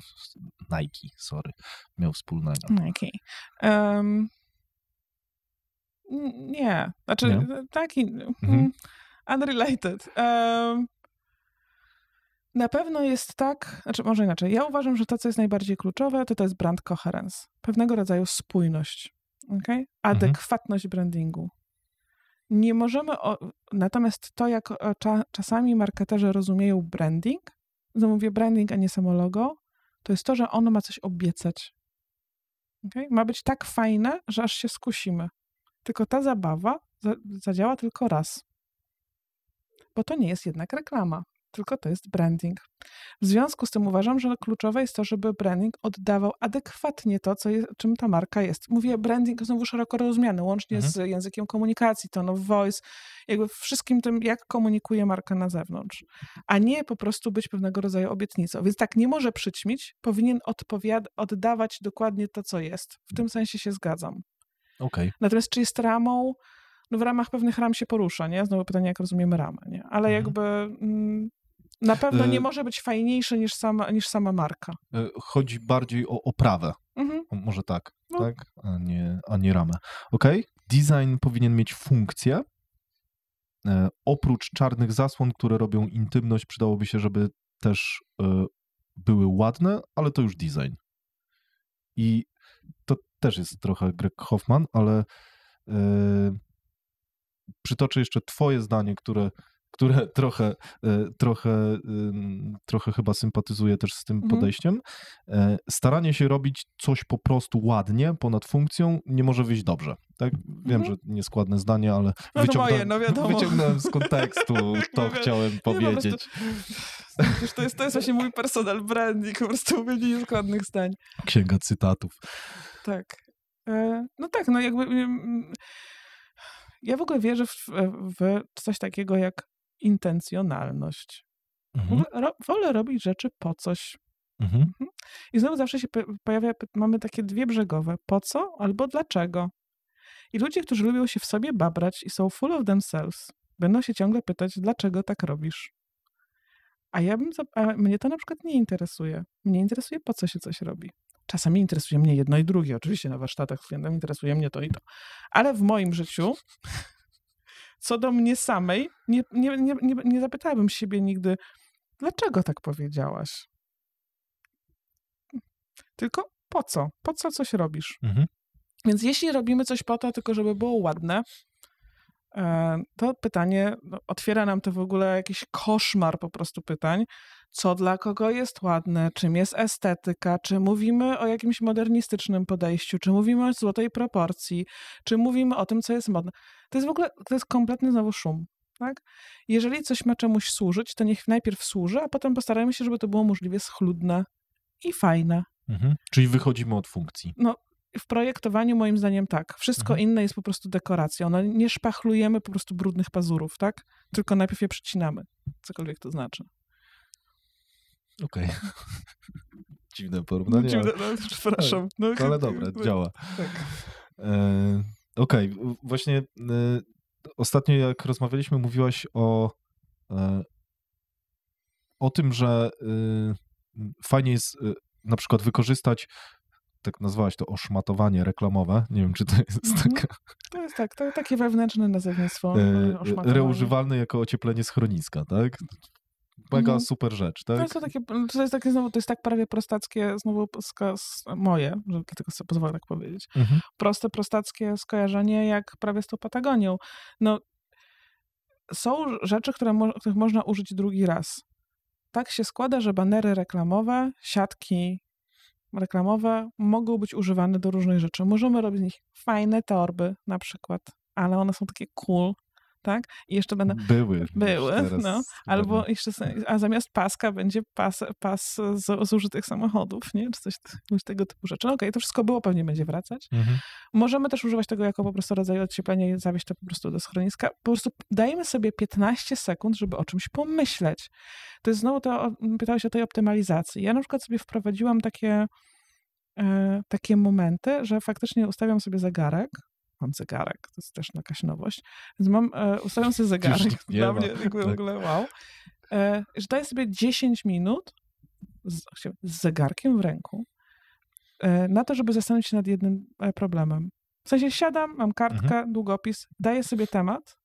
miał wspólnego. Nike. Nie. Znaczy, nie? taki... Unrelated. Na pewno jest tak, znaczy może inaczej. Ja uważam, że to, co jest najbardziej kluczowe, to jest brand coherence. Pewnego rodzaju spójność. Okay? Adekwatność brandingu. Nie możemy... Natomiast to, jak czasami marketerzy rozumieją branding, znowu mówię branding, a nie samo logo, to jest to, że ono ma coś obiecać. Okay? Ma być tak fajne, że aż się skusimy. Tylko ta zabawa zadziała tylko raz. Bo to nie jest jednak reklama, tylko to jest branding. W związku z tym uważam, że kluczowe jest to, żeby branding oddawał adekwatnie to, czym ta marka jest. Mówię branding znowu szeroko rozumiany, łącznie z językiem komunikacji, tone of voice, jakby wszystkim tym, jak komunikuje marka na zewnątrz, a nie po prostu być pewnego rodzaju obietnicą. Więc tak, nie może przyćmić, powinien oddawać dokładnie to, co jest. W tym sensie się zgadzam. Okay. Natomiast czy jest ramą? No w ramach pewnych ram się porusza, nie? Znowu pytanie, jak rozumiemy ramę, nie? Ale jakby na pewno nie może być fajniejszy niż sama marka. Chodzi bardziej o oprawę. Może tak, tak? A nie ramę. Okej. Design powinien mieć funkcję. Oprócz czarnych zasłon, które robią intymność, przydałoby się, żeby też były ładne, ale to już design. I to też jest trochę Greg Hoffman, ale przytoczę jeszcze twoje zdanie, które trochę chyba sympatyzuje też z tym podejściem. Staranie się robić coś po prostu ładnie, ponad funkcją, nie może wyjść dobrze. Tak? Wiem, że nieskładne zdanie, ale wyciągnąłem z kontekstu, to chciałem powiedzieć. To jest właśnie mój personal branding, po prostu mówienie nieskładnych zdań. Księga cytatów. Tak. No tak, no jakby... Ja w ogóle wierzę w coś takiego jak intencjonalność. Wolę robić rzeczy po coś. I znowu zawsze się mamy takie dwie brzegowe. Po co albo dlaczego. I ludzie, którzy lubią się w sobie babrać i są full of themselves, będą się ciągle pytać, dlaczego tak robisz. A mnie to na przykład nie interesuje. Mnie interesuje, po co się coś robi. Czasami interesuje mnie jedno i drugie. Oczywiście na warsztatach z klientem interesuje mnie to i to. Ale w moim życiu, co do mnie samej, nie zapytałabym siebie nigdy, dlaczego tak powiedziałaś? Tylko po co? Po co coś robisz? Więc jeśli robimy coś po to, tylko żeby było ładne, to pytanie, otwiera nam to w ogóle jakiś koszmar po prostu pytań, co dla kogo jest ładne, czym jest estetyka, czy mówimy o jakimś modernistycznym podejściu, czy mówimy o złotej proporcji, czy mówimy o tym, co jest modne. To jest w ogóle, to jest kompletny znowu szum, tak? Jeżeli coś ma czemuś służyć, to niech najpierw służy, a potem postarajmy się, żeby to było możliwie schludne i fajne. Czyli wychodzimy od funkcji. No, w projektowaniu moim zdaniem tak. Wszystko inne jest po prostu dekoracją. No, nie szpachlujemy po prostu brudnych pazurów, tak? Tylko najpierw je przycinamy. Cokolwiek to znaczy. Okej. Dziwne porównanie. Przepraszam. Ale dobra, działa. Tak. Okej. Właśnie ostatnio jak rozmawialiśmy, mówiłaś o tym, że fajnie jest na przykład wykorzystać, tak nazwałaś to, oszmatowanie reklamowe. Nie wiem, czy to jest taka... To jest tak, to takie wewnętrzne nazewnictwo. Reużywalne jako ocieplenie schroniska, tak? Mega super rzecz, tak? To jest tak prawie prostackie, znowu moje, że dlatego sobie pozwolę tak powiedzieć. Prostackie skojarzenie jak prawie z tą Patagonią. No, są rzeczy, których można użyć drugi raz. Tak się składa, że banery reklamowe, siatki reklamowe mogą być używane do różnych rzeczy. Możemy robić z nich fajne torby na przykład, ale one są takie cool, tak? I jeszcze będą... Były, no. Albo jeszcze, a zamiast paska będzie pas z użytych samochodów, nie? Czy coś tego typu rzeczy. No okej, to wszystko było, pewnie będzie wracać. Możemy też używać tego jako po prostu rodzaju ocieplenia i zawieźć to po prostu do schroniska. Po prostu dajmy sobie 15 sekund, żeby o czymś pomyśleć. To jest znowu pytałeś o tej optymalizacji. Ja na przykład sobie wprowadziłam takie momenty, że faktycznie ustawiam sobie zegarek. Mam zegarek, to jest też jakaś nowość. Więc ustawiam sobie zegarek. Dla mnie w ogóle wow. Że daję sobie 10 minut z zegarkiem w ręku na to, żeby zastanowić się nad jednym problemem. W sensie siadam, mam kartkę, długopis, daję sobie temat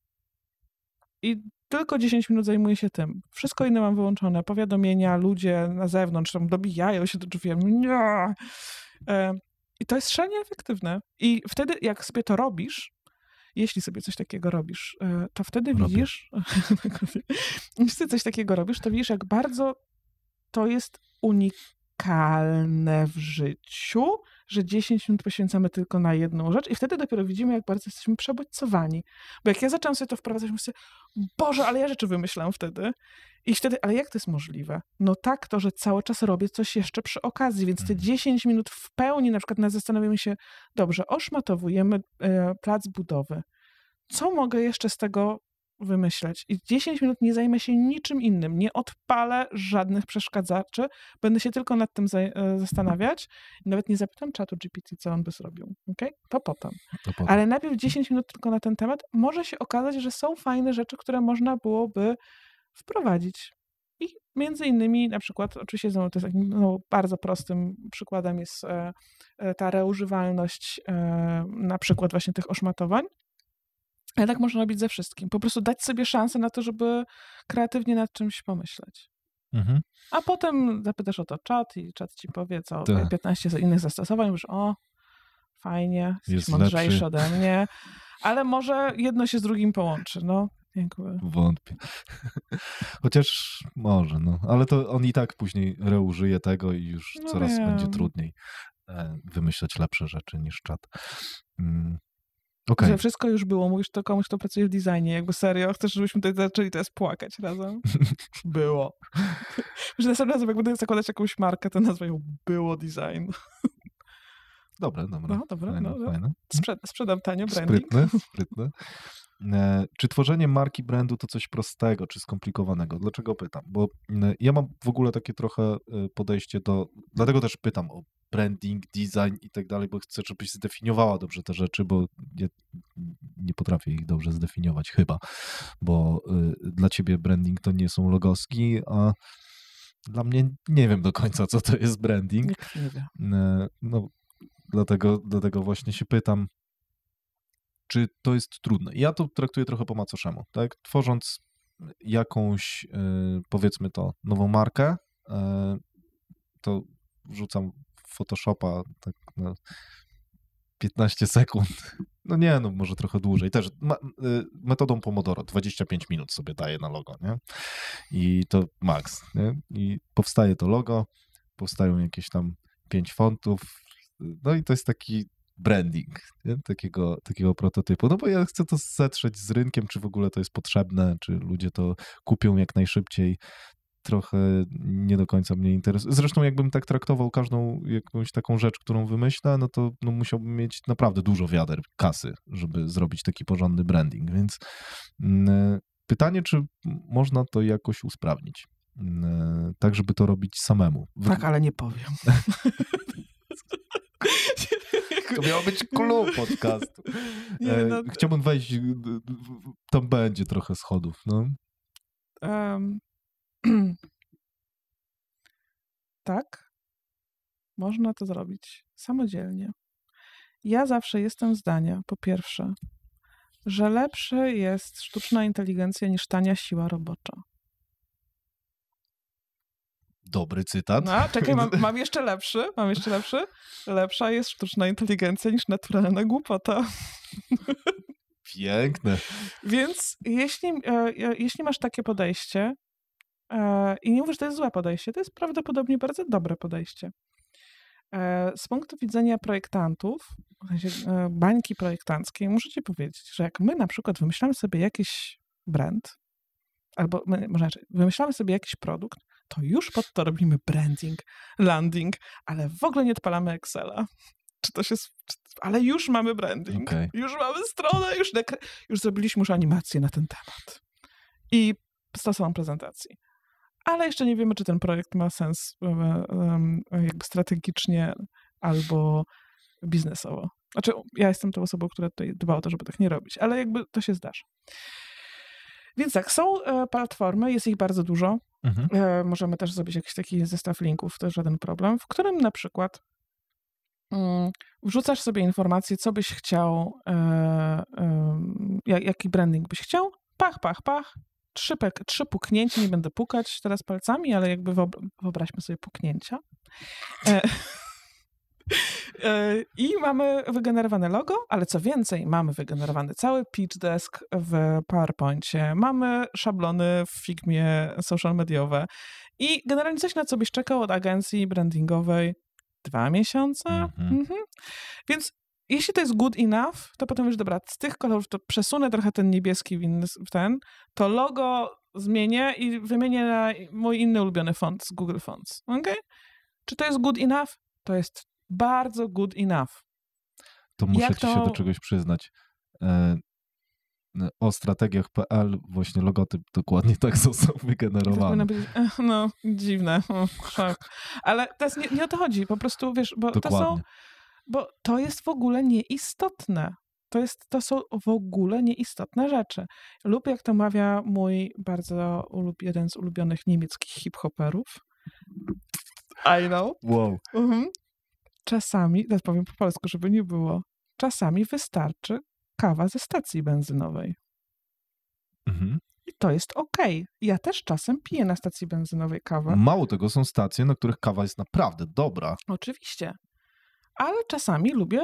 i tylko 10 minut zajmuję się tym. Wszystko inne mam wyłączone. Powiadomienia, ludzie na zewnątrz tam dobijają się do drzwi. Nie. I to jest szalenie efektywne. I wtedy, jak sobie to robisz, jeśli sobie coś takiego robisz, to wtedy widzisz, jeśli coś takiego robisz, to widzisz, jak bardzo to jest unikalne w życiu, że 10 minut poświęcamy tylko na jedną rzecz i wtedy dopiero widzimy, jak bardzo jesteśmy przebodźcowani. Bo jak ja zaczęłam sobie to wprowadzać, myślę, Boże, ale ja rzeczy wymyślam wtedy. I wtedy, ale jak to jest możliwe? No tak, to, że cały czas robię coś jeszcze przy okazji, więc te 10 minut w pełni, na przykład zastanowimy się, dobrze, oszmatowujemy plac budowy. Co mogę jeszcze z tego wymyśleć? I 10 minut nie zajmę się niczym innym, nie odpalę żadnych przeszkadzaczy, będę się tylko nad tym zastanawiać i nawet nie zapytam czatu GPT, co on by zrobił. Okay? To potem. Ale najpierw 10 minut tylko na ten temat. Może się okazać, że są fajne rzeczy, które można byłoby wprowadzić. I między innymi na przykład, oczywiście to jest takim bardzo prostym przykładem jest ta reużywalność na przykład właśnie tych oszmatowań. Ale tak można robić ze wszystkim. Po prostu dać sobie szansę na to, żeby kreatywnie nad czymś pomyśleć. Mhm. A potem zapytasz o to czat i czat ci powie, co 15 innych zastosowań, mówisz, o, fajnie, jesteś mądrzejszy lepszy ode mnie, ale może jedno się z drugim połączy, no. Dziękuję. Wątpię. Chociaż może, no. Ale to on i tak później reużyje tego i już coraz będzie trudniej wymyślać lepsze rzeczy niż czat. Okay. Że wszystko już było, mówisz to komuś, kto pracuje w designie, jakby serio, chcesz, żebyśmy tutaj zaczęli teraz płakać razem? Było. Że następnym razem, jak będę zakładać jakąś markę, to nazwę ją Było Design. Dobre. No, dobre, fajne. Sprzedam tanio branding. Sprytne. Czy tworzenie marki brandu to coś prostego, czy skomplikowanego? Dlaczego pytam? Bo ja mam w ogóle takie trochę podejście dlatego też pytam o branding, design i tak dalej, bo chcę, żebyś zdefiniowała dobrze te rzeczy, bo ja nie potrafię ich dobrze zdefiniować chyba, bo dla ciebie branding to nie są logoski, a dla mnie nie wiem do końca, co to jest branding. Nie wiem. No, dlatego właśnie się pytam, czy to jest trudne. Ja to traktuję trochę po macoszemu, tak? Tworząc jakąś, powiedzmy to, nową markę, to wrzucam Photoshopa tak na 15 sekund. No nie, no może trochę dłużej. Też metodą Pomodoro 25 minut sobie daję na logo, nie? I to max, nie? I powstaje to logo, powstają jakieś tam 5 fontów, no i to jest taki branding, nie? Takiego prototypu. No bo ja chcę to zetrzeć z rynkiem, czy w ogóle to jest potrzebne, czy ludzie to kupią jak najszybciej. Trochę nie do końca mnie interesuje. Zresztą jakbym tak traktował każdą jakąś taką rzecz, którą wymyślę, no to musiałbym mieć naprawdę dużo wiader kasy, żeby zrobić taki porządny branding. Więc pytanie, czy można to jakoś usprawnić, tak żeby to robić samemu. Tak, ale nie powiem. To miało być klub podcastu. Chciałbym wejść, tam będzie trochę schodów, no. Tak, można to zrobić samodzielnie. Ja zawsze jestem zdania, po pierwsze, że lepsza jest sztuczna inteligencja niż tania siła robocza. Dobry cytat. No, czekaj, mam jeszcze lepszy. Lepsza jest sztuczna inteligencja niż naturalna głupota. Piękne. Więc jeśli masz takie podejście, i nie mówię, że to jest złe podejście, to jest prawdopodobnie bardzo dobre podejście. Z punktu widzenia projektantów, w sensie bańki projektanckiej, muszę ci powiedzieć, że jak my na przykład wymyślamy sobie jakiś brand, albo wymyślamy sobie jakiś produkt, to już pod to robimy branding, landing, ale w ogóle nie odpalamy Excela. Ale już mamy branding, już mamy stronę, już zrobiliśmy już animację na ten temat. I stosowną prezentacji. Ale jeszcze nie wiemy, czy ten projekt ma sens jakby strategicznie albo biznesowo. Znaczy, ja jestem tą osobą, która tutaj dba o to, żeby tak nie robić, ale jakby to się zdarza. Więc tak, są platformy, jest ich bardzo dużo. Możemy też zrobić jakiś taki zestaw linków, to żaden problem, w którym na przykład wrzucasz sobie informację, co byś chciał, jaki branding byś chciał, pach, trzy puknięcia, nie będę pukać teraz palcami, ale jakby wyobraźmy sobie puknięcia. I mamy wygenerowane logo, ale co więcej, mamy wygenerowany cały pitch deck w PowerPoincie, mamy szablony w Figmie social mediowe i generalnie coś, na co byś czekał od agencji brandingowej 2 miesiące. Więc jeśli to jest good enough, to potem już dobra, z tych kolorów to przesunę trochę ten niebieski w ten, to logo zmienię i wymienię na mój inny ulubiony font z Google Fonts. Okay? Czy to jest good enough? To jest bardzo good enough. To muszę ci się do czegoś przyznać. O strategiach.pl właśnie logotyp dokładnie tak został wygenerowany. No, dziwne. Szok. Ale teraz nie o to chodzi. Po prostu, wiesz, bo to jest w ogóle nieistotne. To są w ogóle nieistotne rzeczy. Lub jak to mawia mój jeden z ulubionych niemieckich hip-hoperów. I know. Wow. Czasami, teraz powiem po polsku, żeby nie było, czasami wystarczy kawa ze stacji benzynowej. I to jest okej. Ja też czasem piję na stacji benzynowej kawę. Mało tego, są stacje, na których kawa jest naprawdę dobra. Oczywiście. Ale czasami lubię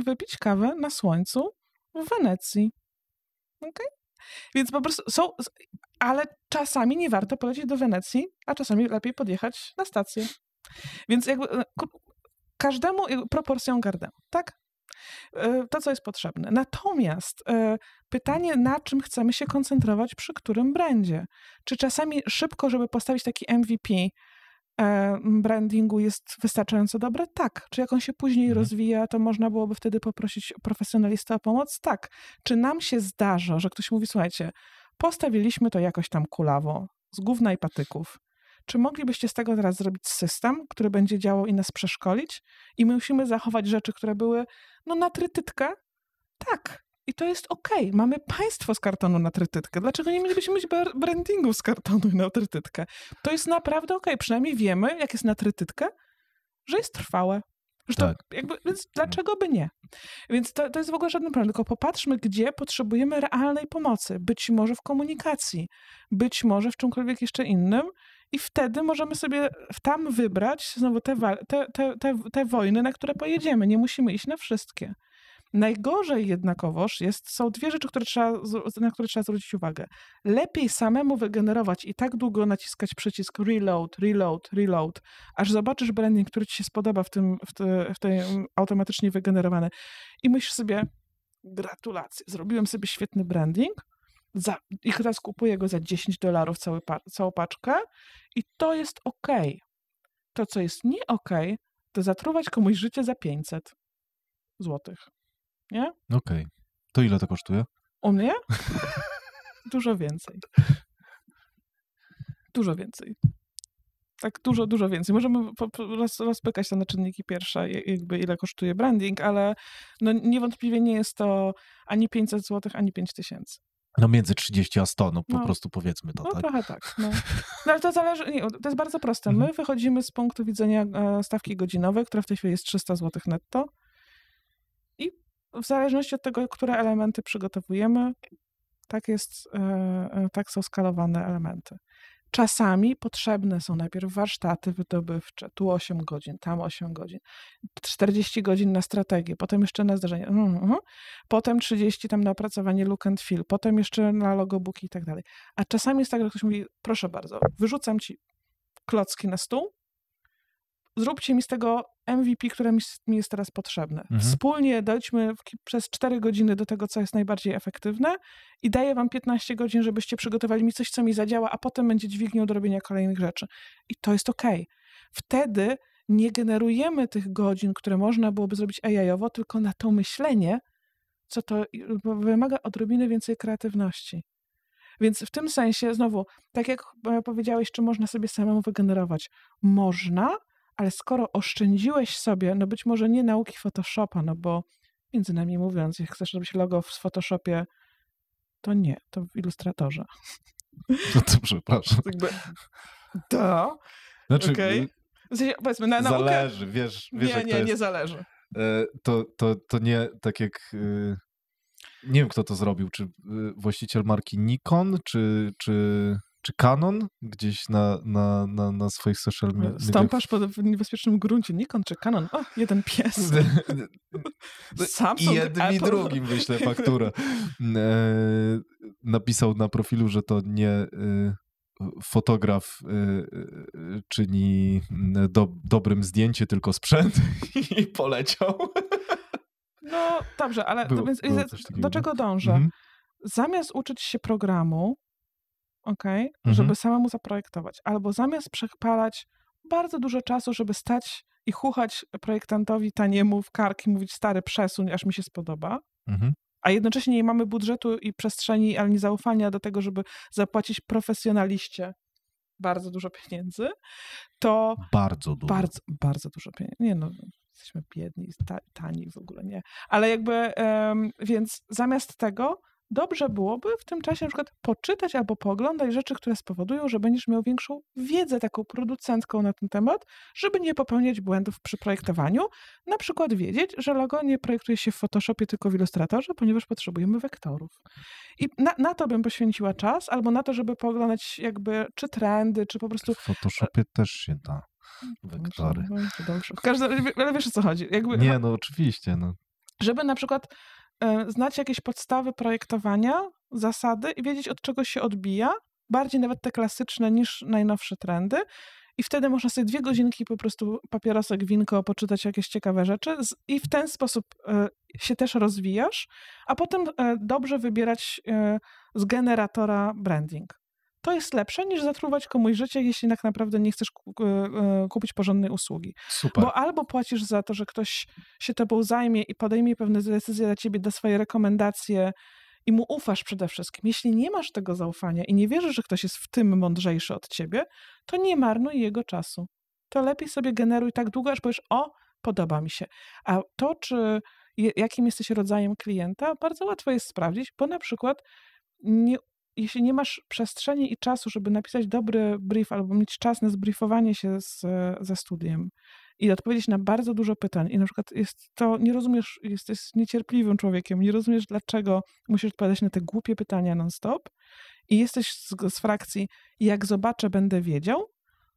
wypić kawę na słońcu w Wenecji. Okay? Więc po prostu ale czasami nie warto polecieć do Wenecji, a czasami lepiej podjechać na stację. Więc jakby każdemu proporcją gardemu, tak? To, co jest potrzebne. Natomiast pytanie, na czym chcemy się koncentrować przy którym brandzie? Czy czasami szybko, żeby postawić taki MVP brandingu jest wystarczająco dobre? Tak. Czy jak on się później rozwija, to można byłoby wtedy poprosić profesjonalistę o pomoc? Tak. Czy nam się zdarza, że ktoś mówi, słuchajcie, postawiliśmy to jakoś tam kulawo, z gówna i patyków. Czy moglibyście z tego teraz zrobić system, który będzie działał i nas przeszkolić? I my musimy zachować rzeczy, które były na trytytkę? Tak. I to jest okej. Mamy państwo z kartonu na trytytkę. Dlaczego nie mielibyśmy mieć brandingu z kartonu na trytytkę? To jest naprawdę okej. Przynajmniej wiemy, jak jest na trytytkę, że jest trwałe. Że tak. Więc dlaczego by nie? Więc to jest w ogóle żaden problem. Tylko popatrzmy, gdzie potrzebujemy realnej pomocy. Być może w komunikacji, być może w czymkolwiek jeszcze innym. I wtedy możemy sobie tam wybrać znowu te wojny, na które pojedziemy. Nie musimy iść na wszystkie. Najgorzej jednakowoż są dwie rzeczy, na które trzeba zwrócić uwagę. Lepiej samemu wygenerować i tak długo naciskać przycisk reload, aż zobaczysz branding, który ci się spodoba w tym automatycznie wygenerowany. I myślisz sobie, gratulacje, zrobiłem sobie świetny branding, i teraz kupuję go za $10 całą paczkę i to jest okej. To, co jest nie okej, to zatruwać komuś życie za 500 złotych. Nie? Okej. To ile to kosztuje? U mnie? Dużo więcej. Dużo więcej. Tak, dużo więcej. Możemy rozpykać to na czynniki pierwsze, jakby ile kosztuje branding, ale niewątpliwie nie jest to ani 500 złotych, ani 5000. Między 30 a 100, po prostu powiedzmy to, tak? Trochę tak. Ale to zależy, to jest bardzo proste. My wychodzimy z punktu widzenia stawki godzinowej, która w tej chwili jest 300 zł netto i w zależności od tego, które elementy przygotowujemy, tak są skalowane elementy. Czasami potrzebne są najpierw warsztaty wydobywcze, tu 8 godzin, tam 8 godzin, 40 godzin na strategię, potem jeszcze na zdarzenie, potem 30 tam na opracowanie look and feel, potem jeszcze na logobooki i tak dalej. A czasami jest tak, że ktoś mówi, proszę bardzo, wyrzucam ci klocki na stół, zróbcie mi z tego MVP, które mi jest teraz potrzebne. Wspólnie dojdźmy przez 4 godziny do tego, co jest najbardziej efektywne i daję wam 15 godzin, żebyście przygotowali mi coś, co mi zadziała, a potem będzie dźwignią do robienia kolejnych rzeczy. I to jest okej. Wtedy nie generujemy tych godzin, które można byłoby zrobić AI-owo, tylko na to myślenie, co to wymaga odrobiny więcej kreatywności. Więc w tym sensie, znowu, tak jak powiedziałeś, czy można sobie samemu wygenerować? Można, ale skoro oszczędziłeś sobie, być może nie nauki Photoshopa, bo między nami mówiąc, jak chcesz robić logo w Photoshopie, to nie, to w Illustratorze. To przepraszam. Znaczy, okay. Powiedzmy, na naukę... Zależy, wiesz nie, jak to jest. Nie zależy. To nie tak jak nie wiem, kto to zrobił, czy właściciel marki Nikon, czy Canon gdzieś na swoich social mediach. Stąpasz po niebezpiecznym gruncie. Nikon czy Canon? O, jeden pies. Samsung, I jednym i drugim wyślę fakturę. Napisał na profilu, że to nie fotograf czyni dobrym zdjęcie, tylko sprzęt i poleciał. No dobrze, ale Było do czego dążę? Mhm. Zamiast uczyć się programu, Mhm. żeby samemu zaprojektować, albo zamiast przepalać bardzo dużo czasu, żeby stać i chuchać projektantowi taniemu w kark i mówić stary przesuń, aż mi się spodoba, Mhm. a jednocześnie nie mamy budżetu i przestrzeni, ani zaufania do tego, żeby zapłacić profesjonaliście bardzo dużo pieniędzy, to Bardzo dużo. bardzo dużo pieniędzy. Nie no, jesteśmy biedni, tani w ogóle, nie. Ale jakby, więc zamiast tego dobrze byłoby w tym czasie na przykład poczytać albo pooglądać rzeczy, które spowodują, że będziesz miał większą wiedzę taką producencką na ten temat, żeby nie popełniać błędów przy projektowaniu. Na przykład wiedzieć, że logo nie projektuje się w Photoshopie, tylko w Illustratorze, ponieważ potrzebujemy wektorów. I na to bym poświęciła czas, albo na to, żeby pooglądać jakby czy trendy, czy po prostu... W Photoshopie też się da wektory. Dobrze. Ale wiesz, o co chodzi. Jakby, Nie, no oczywiście. No. żeby na przykład znać jakieś podstawy projektowania, zasady i wiedzieć, od czego się odbija, bardziej nawet te klasyczne niż najnowsze trendy. I wtedy można sobie 2 godzinki po prostu papierosek, winko, poczytać jakieś ciekawe rzeczy i w ten sposób się też rozwijasz, a potem dobrze wybierać z generatora branding. To jest lepsze niż zatruwać komuś życie, jeśli tak naprawdę nie chcesz kupić porządnej usługi. Super. Bo albo płacisz za to, że ktoś się tobą zajmie i podejmie pewne decyzje dla ciebie, da swoje rekomendacje i mu ufasz przede wszystkim. Jeśli nie masz tego zaufania i nie wierzysz, że ktoś jest w tym mądrzejszy od ciebie, to nie marnuj jego czasu. To lepiej sobie generuj tak długo, aż powiesz, podoba mi się. A to, jakim jesteś rodzajem klienta, bardzo łatwo jest sprawdzić, bo na przykład jeśli nie masz przestrzeni i czasu, żeby napisać dobry brief albo mieć czas na zbriefowanie się ze studiem i odpowiedzieć na bardzo dużo pytań i na przykład nie rozumiesz, jesteś niecierpliwym człowiekiem, nie rozumiesz, dlaczego musisz odpowiadać na te głupie pytania non-stop i jesteś z frakcji jak zobaczę, będę wiedział,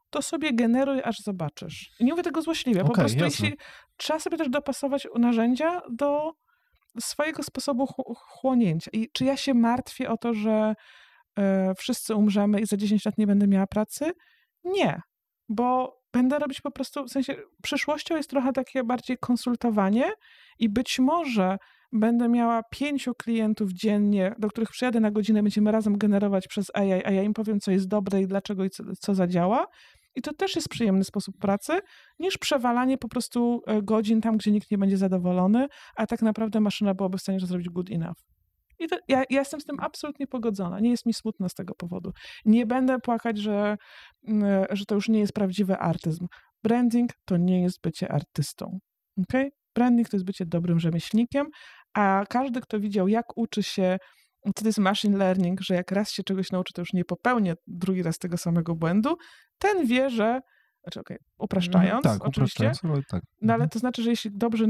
to sobie generuj, aż zobaczysz. I nie mówię tego złośliwie, po prostu jeśli trzeba sobie też dopasować narzędzia do swojego sposobu chłonięcia. I czy ja się martwię o to, że wszyscy umrzemy i za 10 lat nie będę miała pracy? Nie, bo będę robić po prostu, w sensie przyszłością jest trochę takie bardziej konsultowanie i być może będę miała 5 klientów dziennie, do których przyjadę na godzinę, będziemy razem generować przez AI, a ja im powiem, co jest dobre i dlaczego i co zadziała. I to też jest przyjemny sposób pracy, niż przewalanie po prostu godzin tam, gdzie nikt nie będzie zadowolony, a tak naprawdę maszyna byłaby w stanie to zrobić good enough. I ja jestem z tym absolutnie pogodzona. Nie jest mi smutno z tego powodu. Nie będę płakać, że to już nie jest prawdziwy artyzm. Branding to nie jest bycie artystą. Okay? Branding to jest bycie dobrym rzemieślnikiem, a każdy, kto widział, jak uczy się, co to jest machine learning, że jak raz się czegoś nauczy, to już nie popełnię drugi raz tego samego błędu, ten wie, że, upraszczając, tak, oczywiście, ale tak. No ale to znaczy, że jeśli dobrze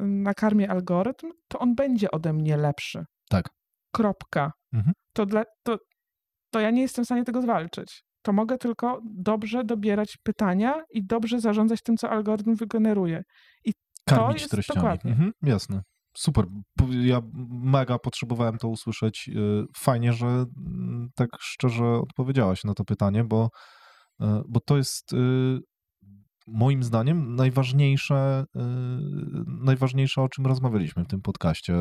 nakarmię algorytm, to on będzie ode mnie lepszy. Tak. Kropka. Mhm. To ja nie jestem w stanie tego zwalczyć. To mogę tylko dobrze dobierać pytania i dobrze zarządzać tym, co algorytm wygeneruje. I karmić to jest treściami. dokładnie. Jasne. Super. Ja mega potrzebowałem to usłyszeć. Fajnie, że tak szczerze odpowiedziałaś na to pytanie, bo to jest moim zdaniem najważniejsze, o czym rozmawialiśmy w tym podcaście,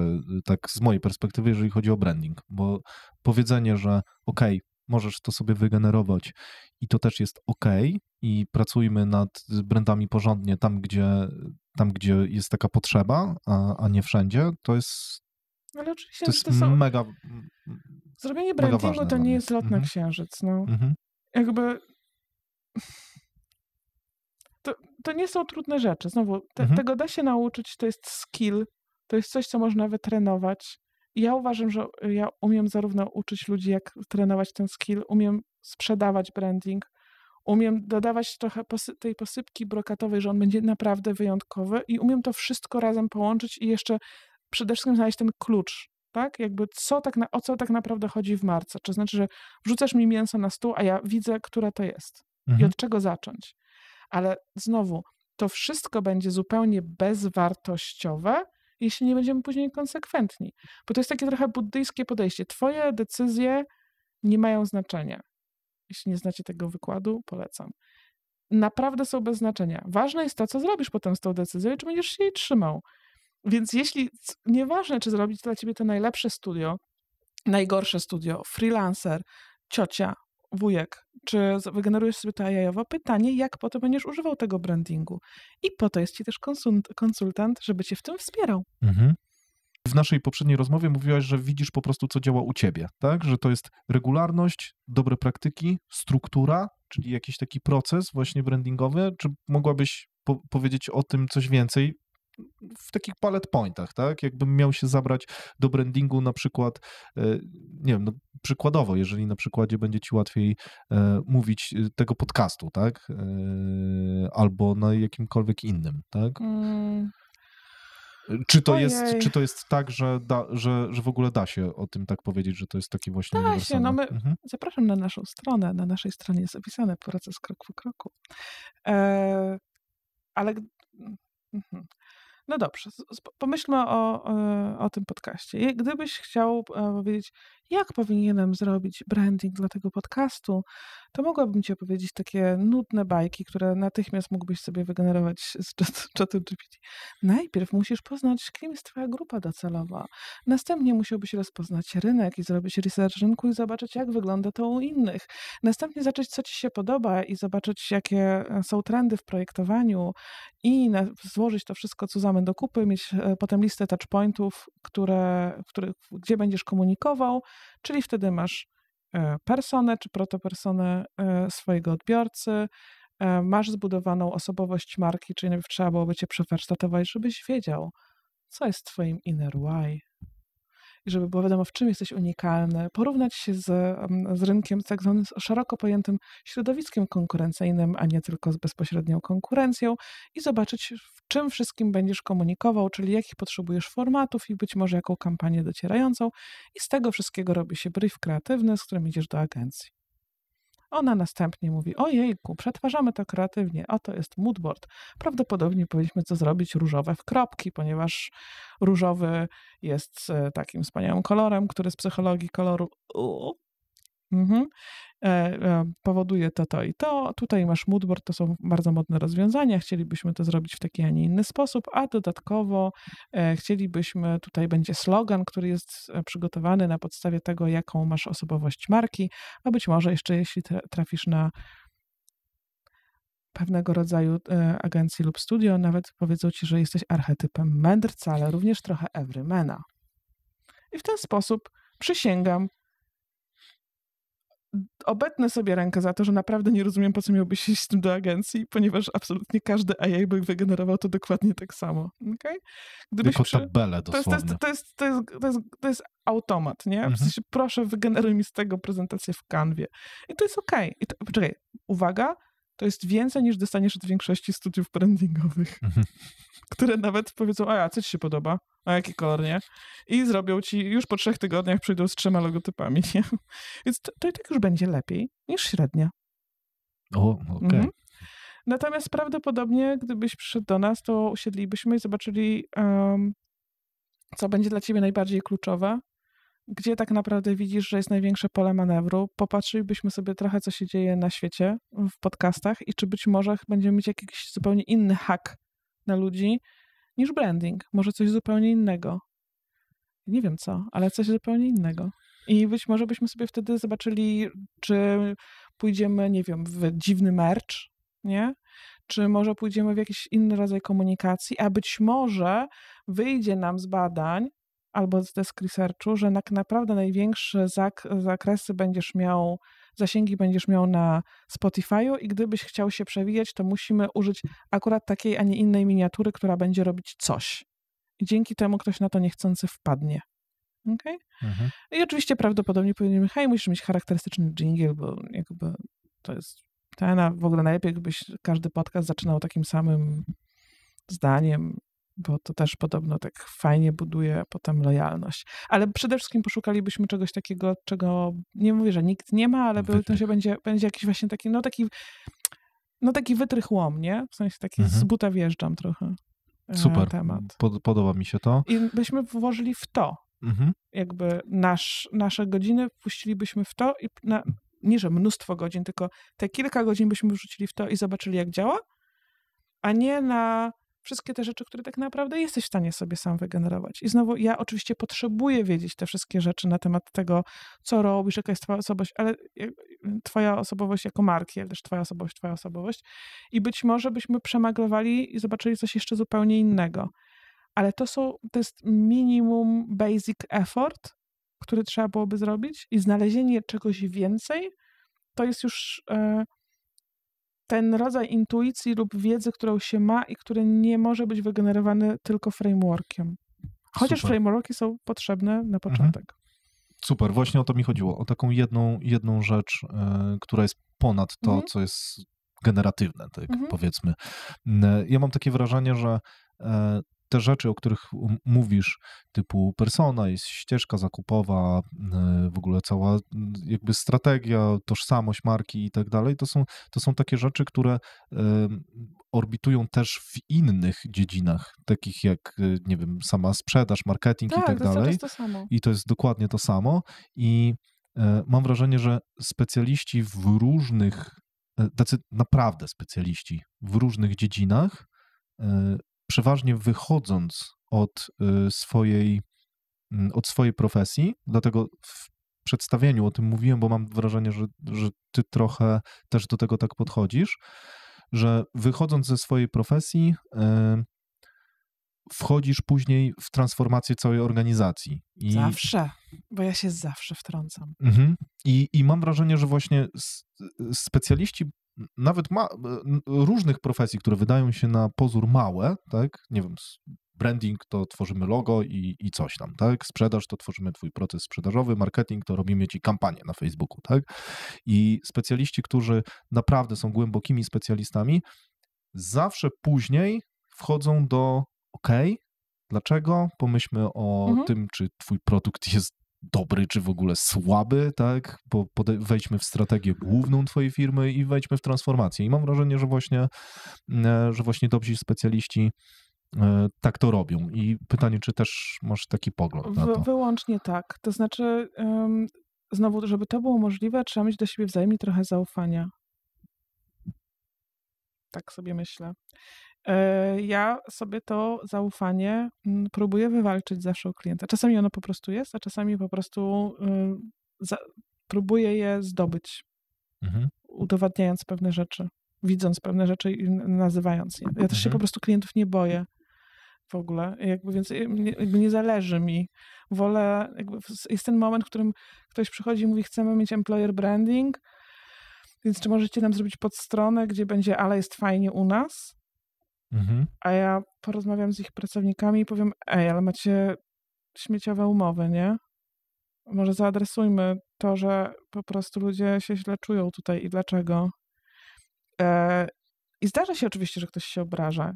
tak z mojej perspektywy, jeżeli chodzi o branding, bo powiedzenie, że możesz to sobie wygenerować i to też jest i pracujmy nad brandami porządnie tam, gdzie jest taka potrzeba, a nie wszędzie, to jest Ale oczywiście, to jest mega zrobienie brandingu to nie jest lot na księżyc. No. Jakby to nie są trudne rzeczy. Znowu, tego da się nauczyć, to jest skill, to jest coś, co można wytrenować. I ja uważam, że ja umiem zarówno uczyć ludzi, jak trenować ten skill, umiem sprzedawać branding, umiem dodawać trochę tej posypki brokatowej, że on będzie naprawdę wyjątkowy i umiem to wszystko razem połączyć i jeszcze przede wszystkim znaleźć ten klucz, tak? Jakby o co tak naprawdę chodzi w marce. To znaczy, że wrzucasz mi mięso na stół, a ja widzę, które to jest i od czego zacząć. Ale znowu, to wszystko będzie zupełnie bezwartościowe, jeśli nie będziemy później konsekwentni. Bo to jest takie trochę buddyjskie podejście. Twoje decyzje nie mają znaczenia. Jeśli nie znacie tego wykładu, polecam. Naprawdę są bez znaczenia. Ważne jest to, co zrobisz potem z tą decyzją i czy będziesz się jej trzymał. Więc nieważne, czy zrobić dla ciebie to najlepsze studio, najgorsze studio, freelancer, ciocia, wujek, czy wygenerujesz sobie to AI-owo, pytanie, jak potem będziesz używał tego brandingu. I po to jest ci też konsultant, żeby cię w tym wspierał. W naszej poprzedniej rozmowie mówiłaś, że widzisz po prostu, co działa u ciebie, tak? Że to jest regularność, dobre praktyki, struktura, czyli jakiś taki proces właśnie brandingowy. Czy mogłabyś powiedzieć o tym coś więcej w takich bullet pointach, tak? Jakbym miał się zabrać do brandingu na przykład, nie wiem, no przykładowo, jeżeli na przykładzie będzie ci łatwiej mówić tego podcastu, tak? Albo na jakimkolwiek innym, tak? Czy to jest tak, że w ogóle da się o tym tak powiedzieć, że to jest taki właśnie uniwersalny? Da się, zapraszam na naszą stronę. Na naszej stronie jest opisany proces krok po kroku. Ale... No dobrze, pomyślmy o tym podcaście. Gdybyś chciał powiedzieć, jak powinienem zrobić branding dla tego podcastu, to mogłabym ci opowiedzieć takie nudne bajki, które natychmiast mógłbyś sobie wygenerować z ChatGPT. Najpierw musisz poznać, kim jest twoja grupa docelowa. Następnie musiałbyś rozpoznać rynek i zrobić research rynku i zobaczyć, jak wygląda to u innych. Następnie zacząć, co ci się podoba i zobaczyć, jakie są trendy w projektowaniu i złożyć to wszystko, co zamę do kupy, mieć potem listę touchpointów, gdzie będziesz komunikował, czyli wtedy masz personę czy protopersonę swojego odbiorcy, masz zbudowaną osobowość marki, czyli najpierw trzeba byłoby cię przewarsztatować, żebyś wiedział, co jest twoim inner why. I żeby było wiadomo, w czym jesteś unikalny, porównać się z rynkiem, z tak zwanym szeroko pojętym środowiskiem konkurencyjnym, a nie tylko z bezpośrednią konkurencją i zobaczyć, w czym wszystkim będziesz komunikował, czyli jakich potrzebujesz formatów i być może jaką kampanię docierającą i z tego wszystkiego robi się brief kreatywny, z którym idziesz do agencji. Ona następnie mówi, ojejku, przetwarzamy to kreatywnie, oto jest moodboard. Prawdopodobnie powinniśmy to zrobić różowe w kropki, ponieważ różowy jest takim wspaniałym kolorem, który z psychologii koloru powoduje to i to. Tutaj masz moodboard, to są bardzo modne rozwiązania, chcielibyśmy to zrobić w taki, a nie inny sposób, a dodatkowo chcielibyśmy, tutaj będzie slogan, który jest przygotowany na podstawie tego, jaką masz osobowość marki, a być może jeszcze jeśli trafisz na pewnego rodzaju agencji lub studio, nawet powiedzą ci, że jesteś archetypem mędrca, ale również trochę everymana. I w ten sposób przysięgam, obetnę sobie rękę za to, że naprawdę nie rozumiem, po co miałbyś iść z tym do agencji, ponieważ absolutnie każdy AI by wygenerował to dokładnie tak samo. Okay? Jako tabelę dosłownie. To jest automat, nie? W sensie, proszę, wygeneruj mi z tego prezentację w Canwie. I to jest okej. Poczekaj, uwaga, to jest więcej niż dostaniesz od większości studiów brandingowych, które nawet powiedzą, a co ci się podoba? A jaki kolor, nie? I zrobią ci, już po 3 tygodniach przyjdą z 3 logotypami, nie? Więc to i tak już będzie lepiej niż średnia. Okej. Natomiast prawdopodobnie, gdybyś przyszedł do nas, to usiedlibyśmy i zobaczyli, co będzie dla ciebie najbardziej kluczowe, gdzie tak naprawdę widzisz, że jest największe pole manewru. Popatrzylibyśmy sobie trochę, co się dzieje na świecie w podcastach i czy być może będziemy mieć jakiś zupełnie inny hack na ludzi niż branding. Może coś zupełnie innego. Nie wiem co, ale coś zupełnie innego. I być może byśmy sobie wtedy zobaczyli, czy pójdziemy, nie wiem, w dziwny merch, nie? Czy może pójdziemy w jakiś inny rodzaj komunikacji, a być może wyjdzie nam z badań albo z desk researchu, że tak naprawdę największe zakresy zasięgi będziesz miał na Spotify'u i gdybyś chciał się przewijać, to musimy użyć akurat takiej, a nie innej miniatury, która będzie robić coś. I dzięki temu ktoś na to niechcący wpadnie. Okay? I oczywiście prawdopodobnie powiedzmy, musisz mieć charakterystyczny jingle, bo jakby to jest a w ogóle najlepiej, jakbyś każdy podcast zaczynał takim samym zdaniem, bo to też podobno tak fajnie buduje potem lojalność. Ale przede wszystkim poszukalibyśmy czegoś takiego, czego nie mówię, że nikt nie ma, ale to się będzie jakiś właśnie taki wytrych łom, nie? W sensie taki z buta wjeżdżam trochę. Super, temat. Podoba mi się to. I byśmy włożyli w to. Jakby nasze godziny wpuścilibyśmy w to i nie, że mnóstwo godzin, tylko te kilka godzin byśmy wrzucili w to i zobaczyli, jak działa, a nie na wszystkie te rzeczy, które tak naprawdę jesteś w stanie sobie sam wygenerować. I znowu ja oczywiście potrzebuję wiedzieć te wszystkie rzeczy na temat tego, co robisz, jaka jest twoja osobowość, ale twoja osobowość jako marki, ale też twoja osobowość. I być może byśmy przemaglowali i zobaczyli coś jeszcze zupełnie innego. Ale to jest minimum basic effort, który trzeba byłoby zrobić i znalezienie czegoś więcej, to jest już ten rodzaj intuicji lub wiedzy, którą się ma i który nie może być wygenerowany tylko frameworkiem. Chociaż Super. frameworki są potrzebne na początek. Super, właśnie o to mi chodziło. O taką jedną rzecz, która jest ponad to, co jest generatywne, tak powiedzmy. Ja mam takie wrażenie, że te rzeczy, o których mówisz, typu persona, jest ścieżka zakupowa, w ogóle cała jakby strategia, tożsamość marki i tak dalej, to są takie rzeczy, które orbitują też w innych dziedzinach, takich jak, nie wiem, sama sprzedaż, marketing i tak dalej. To jest to samo. I to jest dokładnie to samo. I mam wrażenie, że specjaliści w różnych, tacy naprawdę specjaliści w różnych dziedzinach, przeważnie wychodząc od swojej profesji, dlatego w przedstawieniu o tym mówiłem, bo mam wrażenie, że ty trochę też do tego tak podchodzisz, że wychodząc ze swojej profesji wchodzisz później w transformację całej organizacji. Zawsze, bo ja się zawsze wtrącam. I mam wrażenie, że właśnie specjaliści nawet różnych profesji, które wydają się na pozór małe, tak, nie wiem, branding to tworzymy logo i coś tam, tak, sprzedaż to tworzymy twój proces sprzedażowy, marketing to robimy ci kampanię na Facebooku, tak, i specjaliści, którzy naprawdę są głębokimi specjalistami, zawsze później wchodzą do dlaczego? Pomyślmy o tym, czy twój produkt jest dobry, czy w ogóle słaby, tak? Wejdźmy w strategię główną twojej firmy i wejdźmy w transformację. I mam wrażenie, że właśnie dobrzy specjaliści tak to robią. I pytanie, czy też masz taki pogląd na to? Wyłącznie tak. To znaczy, znowu, żeby to było możliwe, trzeba mieć do siebie wzajemnie trochę zaufania. Tak sobie myślę. Ja sobie to zaufanie próbuję wywalczyć zawsze u klienta. Czasami ono po prostu jest, a czasami po prostu próbuję je zdobyć, udowadniając pewne rzeczy, widząc pewne rzeczy i nazywając je. Ja też się po prostu klientów nie boję w ogóle, więc nie zależy mi. Wolę, jest ten moment, w którym ktoś przychodzi i mówi, chcemy mieć employer branding, więc czy możecie nam zrobić podstronę, gdzie będzie, ale jest fajnie u nas? A ja porozmawiam z ich pracownikami i powiem, ale macie śmieciowe umowy, nie? Może zaadresujmy to, że po prostu ludzie się źle czują tutaj i dlaczego. I zdarza się oczywiście, że ktoś się obraża.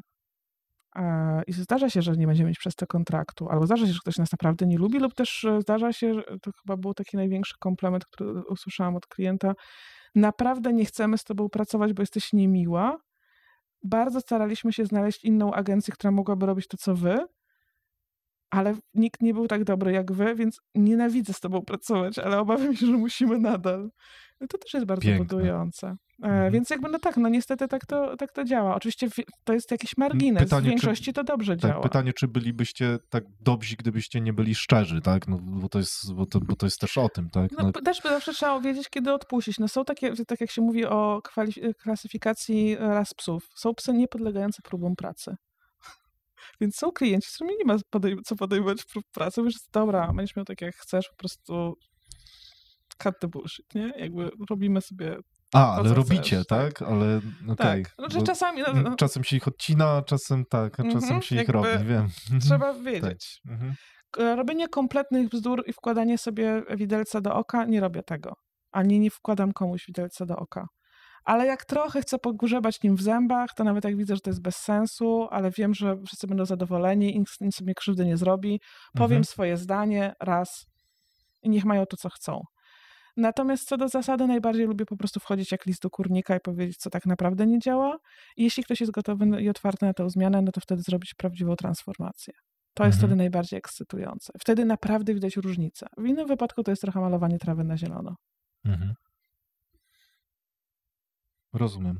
I zdarza się, że nie będziemy mieć przez to kontraktu, albo zdarza się, że ktoś nas naprawdę nie lubi, lub też zdarza się, że to chyba był taki największy komplement, który usłyszałam od klienta, naprawdę nie chcemy z tobą pracować, bo jesteś niemiła. Bardzo staraliśmy się znaleźć inną agencję, która mogłaby robić to, co wy, ale nikt nie był tak dobry jak wy, więc nienawidzę z tobą pracować, ale obawiam się, że musimy nadal. To też jest bardzo budujące. Więc niestety tak to działa. Oczywiście to jest jakiś margines. Pytanie, w większości to dobrze działa. Pytanie, czy bylibyście tak dobrzy, gdybyście nie byli szczerzy, tak? No, bo to jest też o tym, tak? Też zawsze trzeba wiedzieć, kiedy odpuścić. Są takie, tak jak się mówi o klasyfikacji ras psów. Są psy niepodlegające próbom pracy. Więc są klienci, z którymi nie ma co podejmować prób pracy. Wiesz, dobra, będziesz miał tak jak chcesz, po prostu cut the bullshit, nie? Robimy sobie ale robicie, chcesz, tak? Ale okej. Tak. Znaczy czasami... Czasem się ich odcina, czasem tak, a czasem się ich robi, wiem. Trzeba wiedzieć. Tak. Robienie kompletnych bzdur i wkładanie sobie widelca do oka, nie robię tego. Ani nie wkładam komuś widelca do oka. Ale jak trochę chcę pogrzebać nim w zębach, to nawet jak widzę, że to jest bez sensu, ale wiem, że wszyscy będą zadowoleni, nic sobie krzywdy nie zrobi, powiem swoje zdanie raz i niech mają to, co chcą. Natomiast co do zasady najbardziej lubię po prostu wchodzić jak list do kurnika i powiedzieć, co tak naprawdę nie działa. I jeśli ktoś jest gotowy i otwarty na tę zmianę, no to wtedy zrobić prawdziwą transformację. To jest wtedy najbardziej ekscytujące. Wtedy naprawdę widać różnicę. W innym wypadku to jest trochę malowanie trawy na zielono. Rozumiem.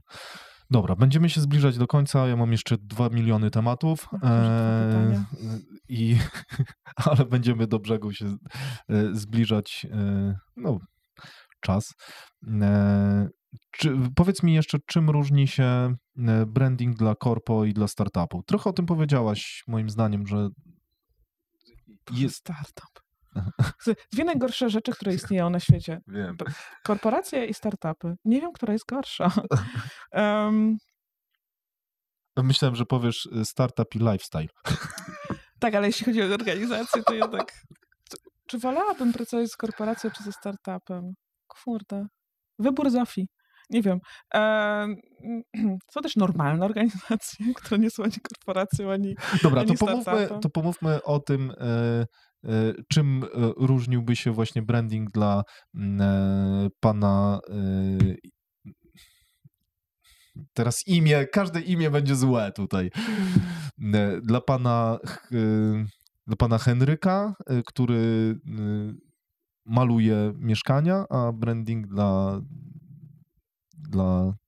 Dobra, będziemy się zbliżać do końca. Ja mam jeszcze 2 miliony tematów. Ale będziemy do brzegu się zbliżać. Czas. Powiedz mi jeszcze, czym różni się branding dla korpo i dla startupu? Trochę o tym powiedziałaś, moim zdaniem, że jest... Startup. Dwie najgorsze rzeczy, które istnieją na świecie. Wiem. Korporacje i startupy. Nie wiem, która jest gorsza. Myślałem, że powiesz startup i lifestyle. Tak, ale jeśli chodzi o organizację, to jednak... Czy wolałabym pracować z korporacją, czy ze startupem? Kurde. Wybór Zofii. Nie wiem. Są też normalne organizacje, które nie są ani korporacją, ani Dobra, ani to pomówmy o tym, czym różniłby się właśnie branding dla pana... Teraz każde imię będzie złe tutaj. Dla pana Henryka, który maluje mieszkania, a branding dla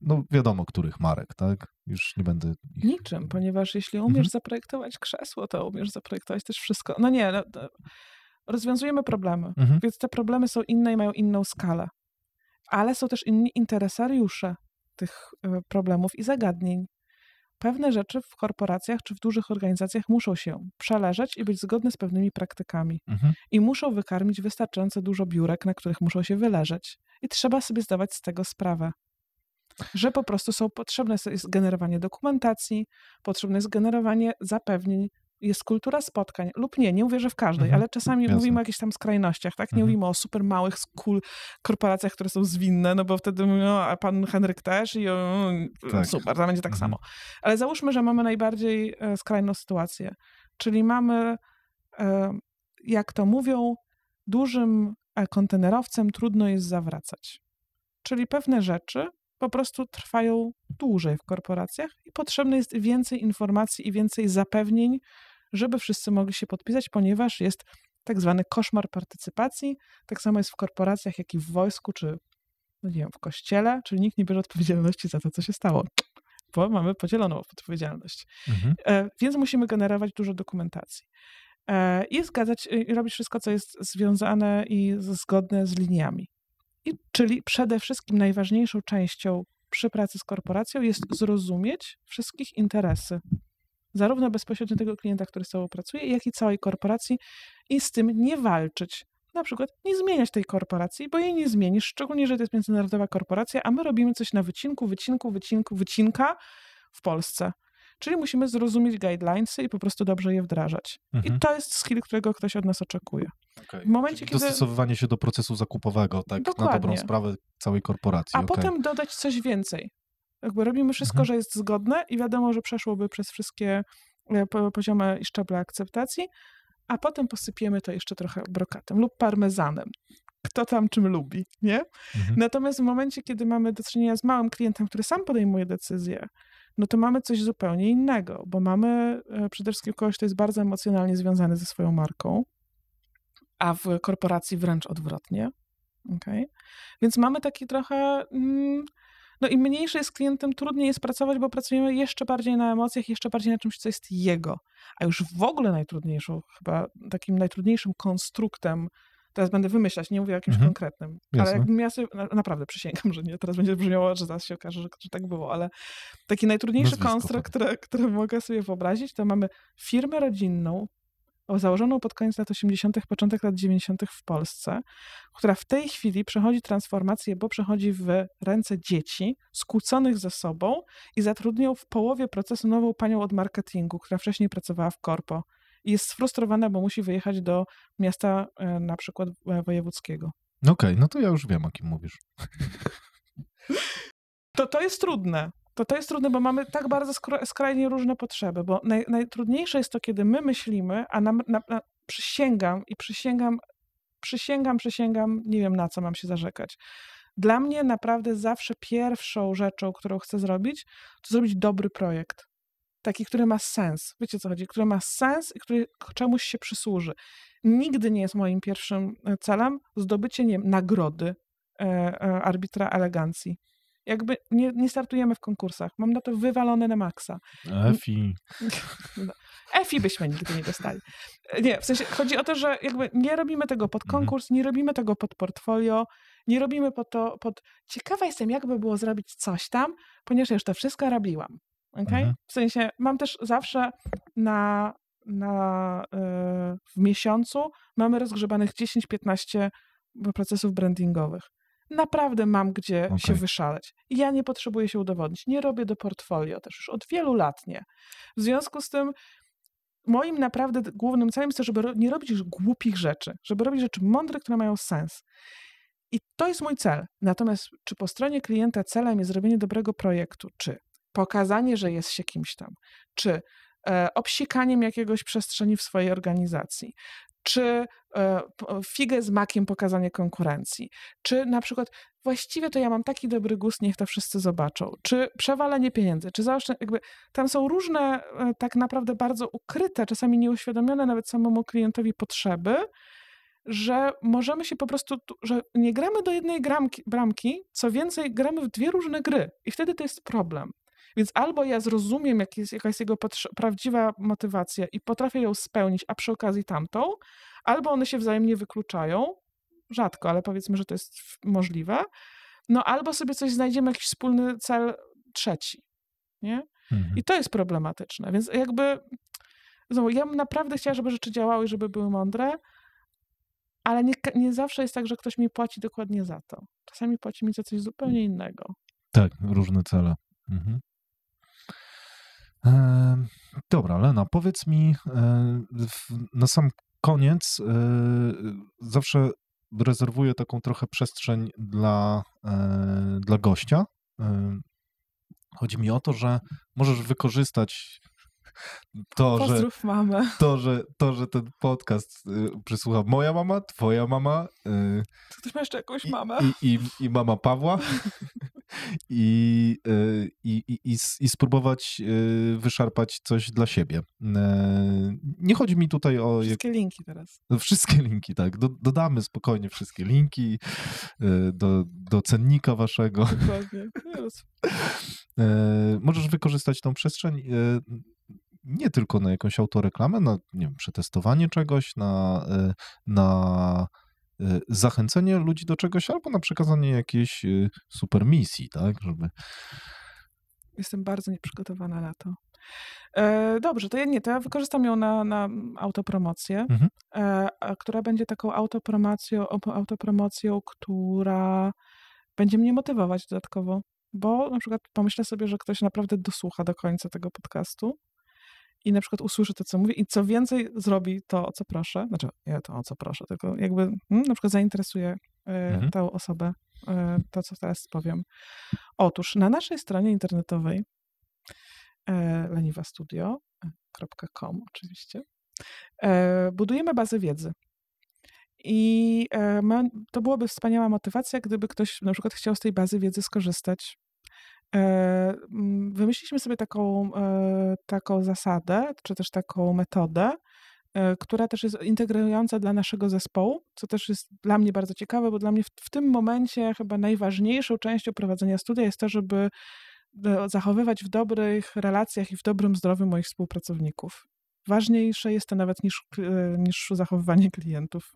no wiadomo, których marek, tak? Już nie będę... Niczym, ponieważ jeśli umiesz zaprojektować krzesło, to umiesz zaprojektować też wszystko. No nie, rozwiązujemy problemy, więc te problemy są inne i mają inną skalę. Ale są też inni interesariusze tych problemów i zagadnień. Pewne rzeczy w korporacjach czy w dużych organizacjach muszą się przeleżeć i być zgodne z pewnymi praktykami. I muszą wykarmić wystarczająco dużo biurek, na których muszą się wyleżeć. I trzeba sobie zdawać z tego sprawę. Że po prostu potrzebne jest generowanie dokumentacji, potrzebne jest generowanie zapewnień, jest kultura spotkań lub nie mówię, że w każdej, ale czasami mówimy o jakichś tam skrajnościach, tak? Nie mówimy o super małych korporacjach, które są zwinne, no bo wtedy mówimy, a pan Henryk też i tak. Super, to będzie tak samo. Ale załóżmy, że mamy najbardziej skrajną sytuację, czyli mamy, jak to mówią, dużym kontenerowcem trudno jest zawracać. Czyli pewne rzeczy po prostu trwają dłużej w korporacjach i potrzebne jest więcej informacji i więcej zapewnień, żeby wszyscy mogli się podpisać, ponieważ jest tak zwany koszmar partycypacji. Tak samo jest w korporacjach, jak i w wojsku, czy no nie wiem, w kościele, czyli nikt nie bierze odpowiedzialności za to, co się stało, bo mamy podzieloną odpowiedzialność. Więc musimy generować dużo dokumentacji. I robić wszystko, co jest związane i zgodne z liniami. Czyli przede wszystkim najważniejszą częścią przy pracy z korporacją jest zrozumieć wszystkich interesy. Zarówno bezpośrednio tego klienta, który z tobą pracuje, jak i całej korporacji i z tym nie walczyć. Na przykład nie zmieniać tej korporacji, bo jej nie zmienisz, szczególnie, że to jest międzynarodowa korporacja, a my robimy coś na wycinka w Polsce. Czyli musimy zrozumieć guidelinesy i po prostu dobrze je wdrażać. I to jest skill, którego ktoś od nas oczekuje. Okay. W momencie, kiedy... Dostosowywanie się do procesu zakupowego, tak? Dokładnie. Na dobrą sprawę całej korporacji. A potem dodać coś więcej. Jakby robimy wszystko, że jest zgodne i wiadomo, że przeszłoby przez wszystkie poziomy i szczeble akceptacji, a potem posypiemy to jeszcze trochę brokatem lub parmezanem. Kto tam czym lubi, nie? Natomiast w momencie, kiedy mamy do czynienia z małym klientem, który sam podejmuje decyzję, no to mamy coś zupełnie innego, bo mamy przede wszystkim kogoś, kto jest bardzo emocjonalnie związany ze swoją marką, a w korporacji wręcz odwrotnie. Okay? Więc mamy taki trochę... No im mniejszy jest klientem, trudniej jest pracować, bo pracujemy jeszcze bardziej na emocjach, jeszcze bardziej na czymś, co jest jego. A już w ogóle takim najtrudniejszym konstruktem, teraz będę wymyślać, nie mówię o jakimś konkretnym, ale jakbym ja sobie, naprawdę przysięgam, że nie, teraz będzie brzmiało, że zaraz się okaże, że tak było, ale taki najtrudniejszy konstrukt, który mogę sobie wyobrazić, to mamy firmę rodzinną, założoną pod koniec lat 80., początek lat 90. w Polsce, która w tej chwili przechodzi transformację, bo przechodzi w ręce dzieci skłóconych ze sobą i zatrudnią w połowie procesu nową panią od marketingu, która wcześniej pracowała w korpo. I jest sfrustrowana, bo musi wyjechać do miasta na przykład wojewódzkiego. Okej, no to ja już wiem, o kim mówisz. To jest trudne. To jest trudne, bo mamy tak bardzo skrajnie różne potrzeby, bo najtrudniejsze jest to, kiedy my myślimy, a przysięgam, nie wiem na co mam się zarzekać. Dla mnie naprawdę zawsze pierwszą rzeczą, którą chcę zrobić, to zrobić dobry projekt. Taki, który ma sens. Wiecie, co chodzi? Który ma sens i który czemuś się przysłuży. Nigdy nie jest moim pierwszym celem zdobycie, nie wiem, nagrody arbitra elegancji. Jakby nie startujemy w konkursach. Mam na to wywalone na maksa. EFI byśmy nigdy nie dostali. Nie, w sensie chodzi o to, że jakby nie robimy tego pod konkurs, nie robimy tego pod portfolio, nie robimy ciekawa jestem, jakby było zrobić coś tam, ponieważ już to wszystko robiłam. Okay? W sensie mam też zawsze w miesiącu mamy rozgrzebanych 10-15 procesów brandingowych. Naprawdę mam gdzie się wyszaleć. I ja nie potrzebuję się udowodnić. Nie robię do portfolio też już od wielu lat nie. W związku z tym moim naprawdę głównym celem jest to, żeby nie robić już głupich rzeczy, żeby robić rzeczy mądre, które mają sens. I to jest mój cel. Natomiast czy po stronie klienta celem jest zrobienie dobrego projektu, czy pokazanie, że jest się kimś tam, czy obsikaniem jakiegoś przestrzeni w swojej organizacji, czy figę z makiem pokazanie konkurencji, czy na przykład właściwie to ja mam taki dobry gust, niech to wszyscy zobaczą, czy przewalenie pieniędzy, czy jakby tam są różne tak naprawdę bardzo ukryte, czasami nieuświadomione nawet samemu klientowi potrzeby, że możemy się po prostu, że nie gramy do jednej bramki, co więcej gramy w dwie różne gry i wtedy to jest problem. Więc albo ja zrozumiem, jaka jest jego prawdziwa motywacja i potrafię ją spełnić, a przy okazji tamtą, albo one się wzajemnie wykluczają, rzadko, ale powiedzmy, że to jest możliwe, no albo sobie coś znajdziemy, jakiś wspólny cel trzeci, nie? I to jest problematyczne, więc jakby znowu, ja bym naprawdę chciała, żeby rzeczy działały, żeby były mądre, ale nie zawsze jest tak, że ktoś mi płaci dokładnie za to. Czasami płaci mi za coś zupełnie innego. Tak, różne cele. Dobra, Lena, powiedz mi na sam koniec, zawsze rezerwuję taką trochę przestrzeń dla gościa. Chodzi mi o to, że możesz wykorzystać Pozdrów mamę. że ten podcast przysłucha moja mama, twoja mama. Ktoś ma jeszcze jakąś mamę. I mama Pawła. I spróbować wyszarpać coś dla siebie. Nie chodzi mi tutaj o... Wszystkie linki teraz. Wszystkie linki, tak. Dodamy spokojnie wszystkie linki do cennika waszego. Dokładnie. Możesz wykorzystać tą przestrzeń nie tylko na jakąś autoreklamę, na nie wiem, przetestowanie czegoś, na zachęcenie ludzi do czegoś, albo na przekazanie jakiejś super misji, tak, żeby... Jestem bardzo nieprzygotowana na to. Dobrze, to ja wykorzystam ją na autopromocję, która będzie taką autopromocją, która będzie mnie motywować dodatkowo, bo na przykład pomyślę sobie, że ktoś naprawdę dosłucha do końca tego podcastu i na przykład usłyszy to, co mówię i co więcej zrobi to, o co proszę. Znaczy, nie to, o co proszę, tylko jakby na przykład zainteresuje tę osobę, to, co teraz powiem. Otóż na naszej stronie internetowej leniwastudio.com oczywiście budujemy bazę wiedzy. I to byłoby wspaniała motywacja, gdyby ktoś na przykład chciał z tej bazy wiedzy skorzystać. Wymyśliliśmy sobie taką zasadę, czy też taką metodę, która też jest integrująca dla naszego zespołu, co też jest dla mnie bardzo ciekawe, bo dla mnie w tym momencie chyba najważniejszą częścią prowadzenia studia jest to, żeby zachowywać w dobrych relacjach i w dobrym zdrowiu moich współpracowników. Ważniejsze jest to nawet niż zachowywanie klientów.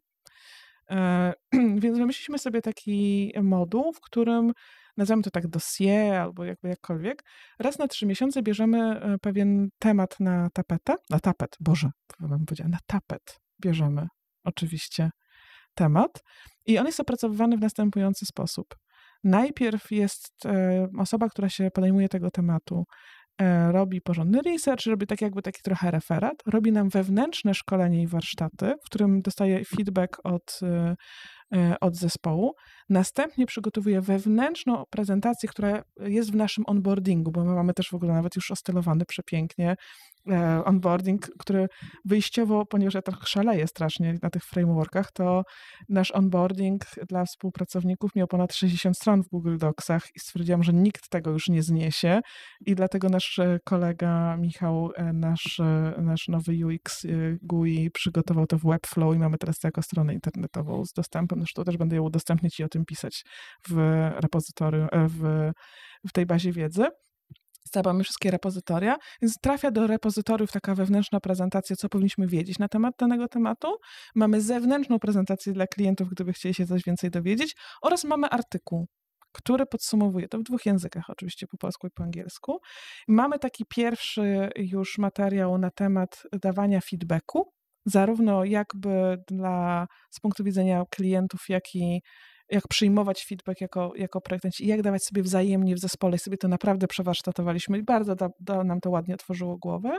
Więc wymyśliliśmy sobie taki moduł, w którym nazywamy to tak dossier albo jakkolwiek. Raz na 3 miesiące bierzemy pewien temat na tapet bierzemy oczywiście temat i on jest opracowywany w następujący sposób. Najpierw jest osoba, która się podejmuje tego tematu, robi porządny research, robi taki trochę referat, robi nam wewnętrzne szkolenie i warsztaty, w którym dostaje feedback od od zespołu. Następnie przygotowuje wewnętrzną prezentację, która jest w naszym onboardingu, bo my mamy też w ogóle nawet już ostylowany przepięknie onboarding, który wyjściowo, ponieważ ja tak szaleję strasznie na tych frameworkach, to nasz onboarding dla współpracowników miał ponad 60 stron w Google Docsach i stwierdziłam, że nikt tego już nie zniesie i dlatego nasz kolega Michał, nasz nowy UX GUI przygotował to w Webflow i mamy teraz to jako stronę internetową z dostępem. Zresztą też będę ją udostępnić i o tym pisać w repozytorium, w tej bazie wiedzy. Mamy wszystkie repozytoria, więc trafia do repozytoriów taka wewnętrzna prezentacja, co powinniśmy wiedzieć na temat danego tematu. Mamy zewnętrzną prezentację dla klientów, gdyby chcieli się coś więcej dowiedzieć, oraz mamy artykuł, który podsumowuje to w 2 językach, oczywiście po polsku i po angielsku. Mamy taki pierwszy już materiał na temat dawania feedbacku, zarówno jakby z punktu widzenia klientów, jak przyjmować feedback jako projektanci i jak dawać sobie wzajemnie w zespole. Sobie to naprawdę przewarsztatowaliśmy i bardzo nam to ładnie otworzyło głowę.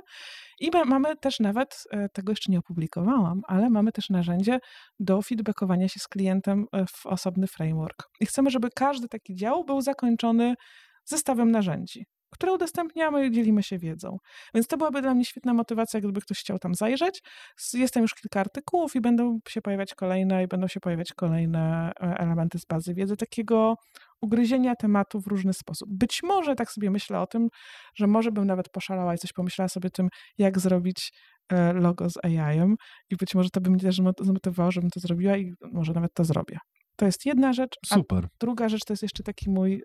I mamy też nawet, tego jeszcze nie opublikowałam, ale mamy też narzędzie do feedbackowania się z klientem w osobny framework. I chcemy, żeby każdy taki dział był zakończony zestawem narzędzi, które udostępniamy i dzielimy się wiedzą. Więc to byłaby dla mnie świetna motywacja, gdyby ktoś chciał tam zajrzeć. Jest tam już kilka artykułów i będą się pojawiać kolejne elementy z bazy wiedzy, takiego ugryzienia tematu w różny sposób. Być może tak sobie myślę o tym, że może bym nawet poszalała i coś pomyślała sobie o tym, jak zrobić logo z AI-em i być może to by mnie też zmotywowało, żebym to zrobiła i może nawet to zrobię. To jest jedna rzecz. Super. A druga rzecz to jest jeszcze taki mój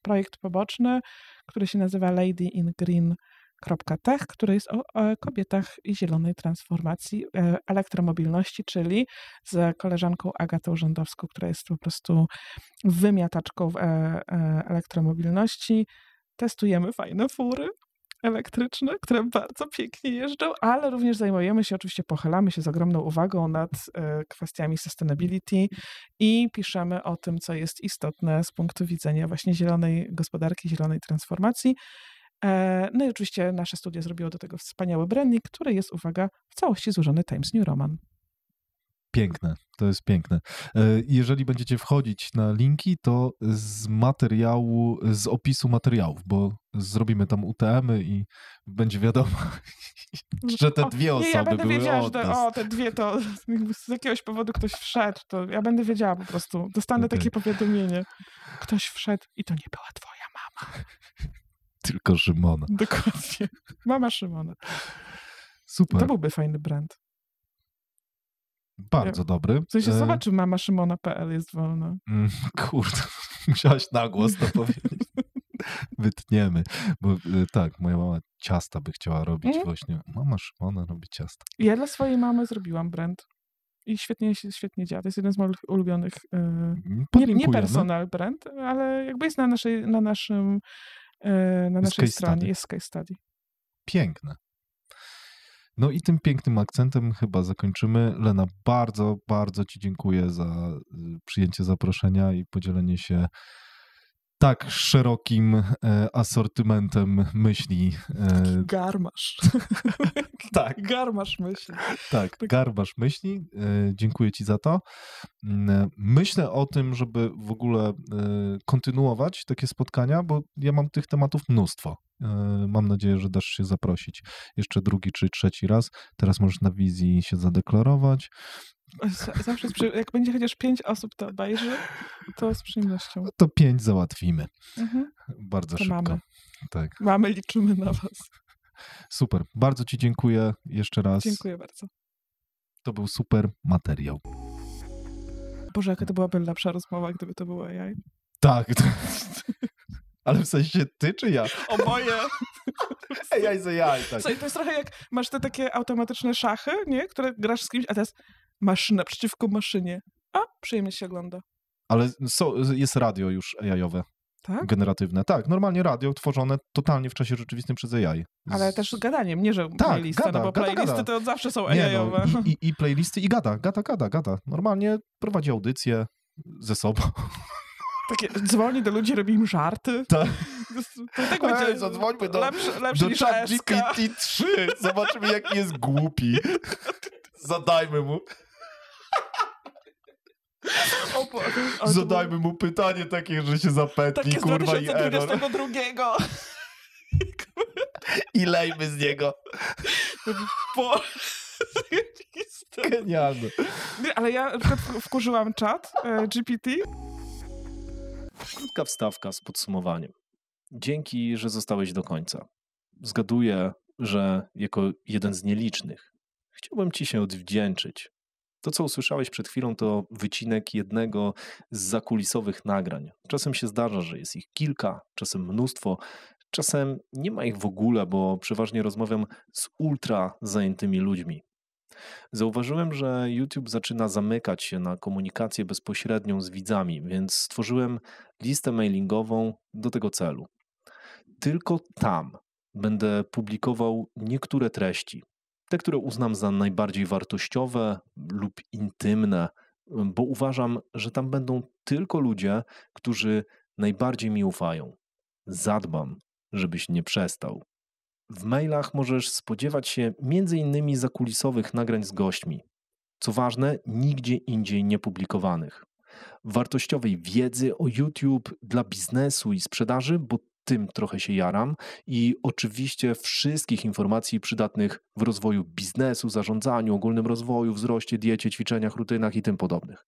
projekt poboczny, który się nazywa ladyingreen.tech, który jest o kobietach i zielonej transformacji, elektromobilności, czyli z koleżanką Agatą Rzędowską, która jest po prostu wymiataczką elektromobilności. Testujemy fajne fury elektryczne, które bardzo pięknie jeżdżą, ale również zajmujemy się, oczywiście pochylamy się z ogromną uwagą nad kwestiami sustainability i piszemy o tym, co jest istotne z punktu widzenia właśnie zielonej gospodarki, zielonej transformacji. No i oczywiście nasze studio zrobiło do tego wspaniały branding, który jest, uwaga, w całości złożony Times New Roman. Piękne, to jest piękne. Jeżeli będziecie wchodzić na linki, to z opisu materiałów, bo zrobimy tam UTM-y i będzie wiadomo, że te dwie osoby ja będę były wiedziała, od nas. że te dwie to z jakiegoś powodu ktoś wszedł, to ja będę wiedziała po prostu. Dostanę takie powiadomienie. Ktoś wszedł i to nie była twoja mama. Tylko Szymona. Dokładnie. Mama Szymona. Super. To byłby fajny brand. Bardzo dobry. W sensie zobacz, czy mama Szymona.pl jest wolna. Kurde, musiałaś na głos to powiedzieć. Wytniemy. Bo tak, moja mama ciasta by chciała robić właśnie. Mama Szymona robi ciasta. Ja dla swojej mamy zrobiłam brand. I świetnie działa. To jest jeden z moich ulubionych, nie personal brand, ale jakby jest na naszej stronie. Jest case study. Piękne. No i tym pięknym akcentem chyba zakończymy. Lena, bardzo, bardzo ci dziękuję za przyjęcie zaproszenia i podzielenie się tak szerokim asortymentem myśli. Garmasz. Tak. Garmasz myśli. Tak, garmasz myśli. Dziękuję ci za to. Myślę o tym, żeby w ogóle kontynuować takie spotkania, bo ja mam tych tematów mnóstwo. Mam nadzieję, że dasz się zaprosić jeszcze 2. czy 3 raz. Teraz możesz na wizji się zadeklarować. Zawsze, jak będzie chociaż 5 osób to obejrzy, to z przyjemnością. To 5 załatwimy. Bardzo to szybko. Mamy. Tak. Mamy, liczymy na was. Super. Bardzo ci dziękuję jeszcze raz. Dziękuję bardzo. To był super materiał. Boże, jaka to byłaby lepsza rozmowa, gdyby to było AI. Tak. Ale w sensie ty czy ja? Oboje. AI z AI, tak. Słuchaj, to jest trochę jak masz te takie automatyczne szachy, nie? Które grasz z kimś, a teraz maszyna przeciwko maszynie. A, przyjemnie się ogląda. Ale jest radio już AI-owe. Tak? Generatywne. Tak, normalnie radio tworzone totalnie w czasie rzeczywistym przez AI. Ale też z gadaniem, nie że playlisty, no bo playlisty to od zawsze są AI-owe. No, i playlisty i gada. Normalnie prowadzi audycję ze sobą. Takie dzwoni do ludzi, robi im żarty. Tak. To tak będzie zadzwońmy do niż ChatGPT-3. Zobaczymy, jaki jest głupi. Zadajmy mu. O Boże, Zadajmy mu pytanie takie, że się zapętli, takie kurwa, i error. 2022. I lejmy z niego. Genialne. Nie, ale ja na przykład wkurzyłam czat GPT. Krótka wstawka z podsumowaniem. Dzięki, że zostałeś do końca. Zgaduję, że jako jeden z nielicznych chciałbym ci się odwdzięczyć. To, co usłyszałeś przed chwilą, to wycinek jednego z zakulisowych nagrań. Czasem się zdarza, że jest ich kilka, czasem mnóstwo, czasem nie ma ich w ogóle, bo przeważnie rozmawiam z ultra zajętymi ludźmi. Zauważyłem, że YouTube zaczyna zamykać się na komunikację bezpośrednią z widzami, więc stworzyłem listę mailingową do tego celu. Tylko tam będę publikował niektóre treści, te, które uznam za najbardziej wartościowe lub intymne, bo uważam, że tam będą tylko ludzie, którzy najbardziej mi ufają. Zadbam, żebyś nie przestał. W mailach możesz spodziewać się m.in. zakulisowych nagrań z gośćmi. Co ważne, nigdzie indziej niepublikowanych. Wartościowej wiedzy o YouTube dla biznesu i sprzedaży, bo tym trochę się jaram, i oczywiście wszystkich informacji przydatnych w rozwoju biznesu, zarządzaniu, ogólnym rozwoju, wzroście, diecie, ćwiczeniach, rutynach i tym podobnych.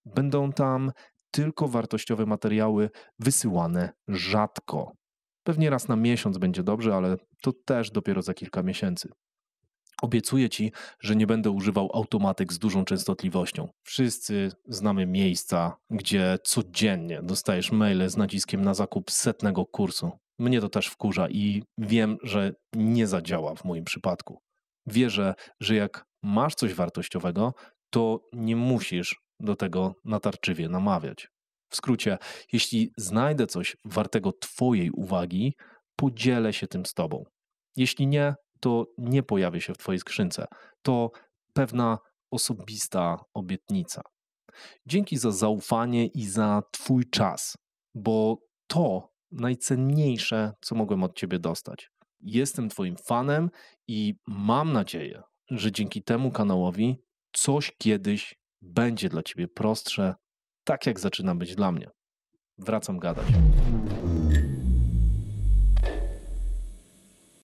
Będą tam tylko wartościowe materiały wysyłane rzadko. Pewnie raz na miesiąc będzie dobrze, ale to też dopiero za kilka miesięcy. Obiecuję ci, że nie będę używał automatyk z dużą częstotliwością. Wszyscy znamy miejsca, gdzie codziennie dostajesz maile z naciskiem na zakup 100 kursu. Mnie to też wkurza i wiem, że nie zadziała w moim przypadku. Wierzę, że jak masz coś wartościowego, to nie musisz do tego natarczywie namawiać. W skrócie, jeśli znajdę coś wartego twojej uwagi, podzielę się tym z tobą. Jeśli nie, to nie pojawię się w twojej skrzynce. To pewna osobista obietnica. Dzięki za zaufanie i za twój czas, bo to najcenniejsze, co mogłem od ciebie dostać. Jestem twoim fanem i mam nadzieję, że dzięki temu kanałowi coś kiedyś będzie dla ciebie prostsze, tak jak zaczyna być dla mnie. Wracam gadać.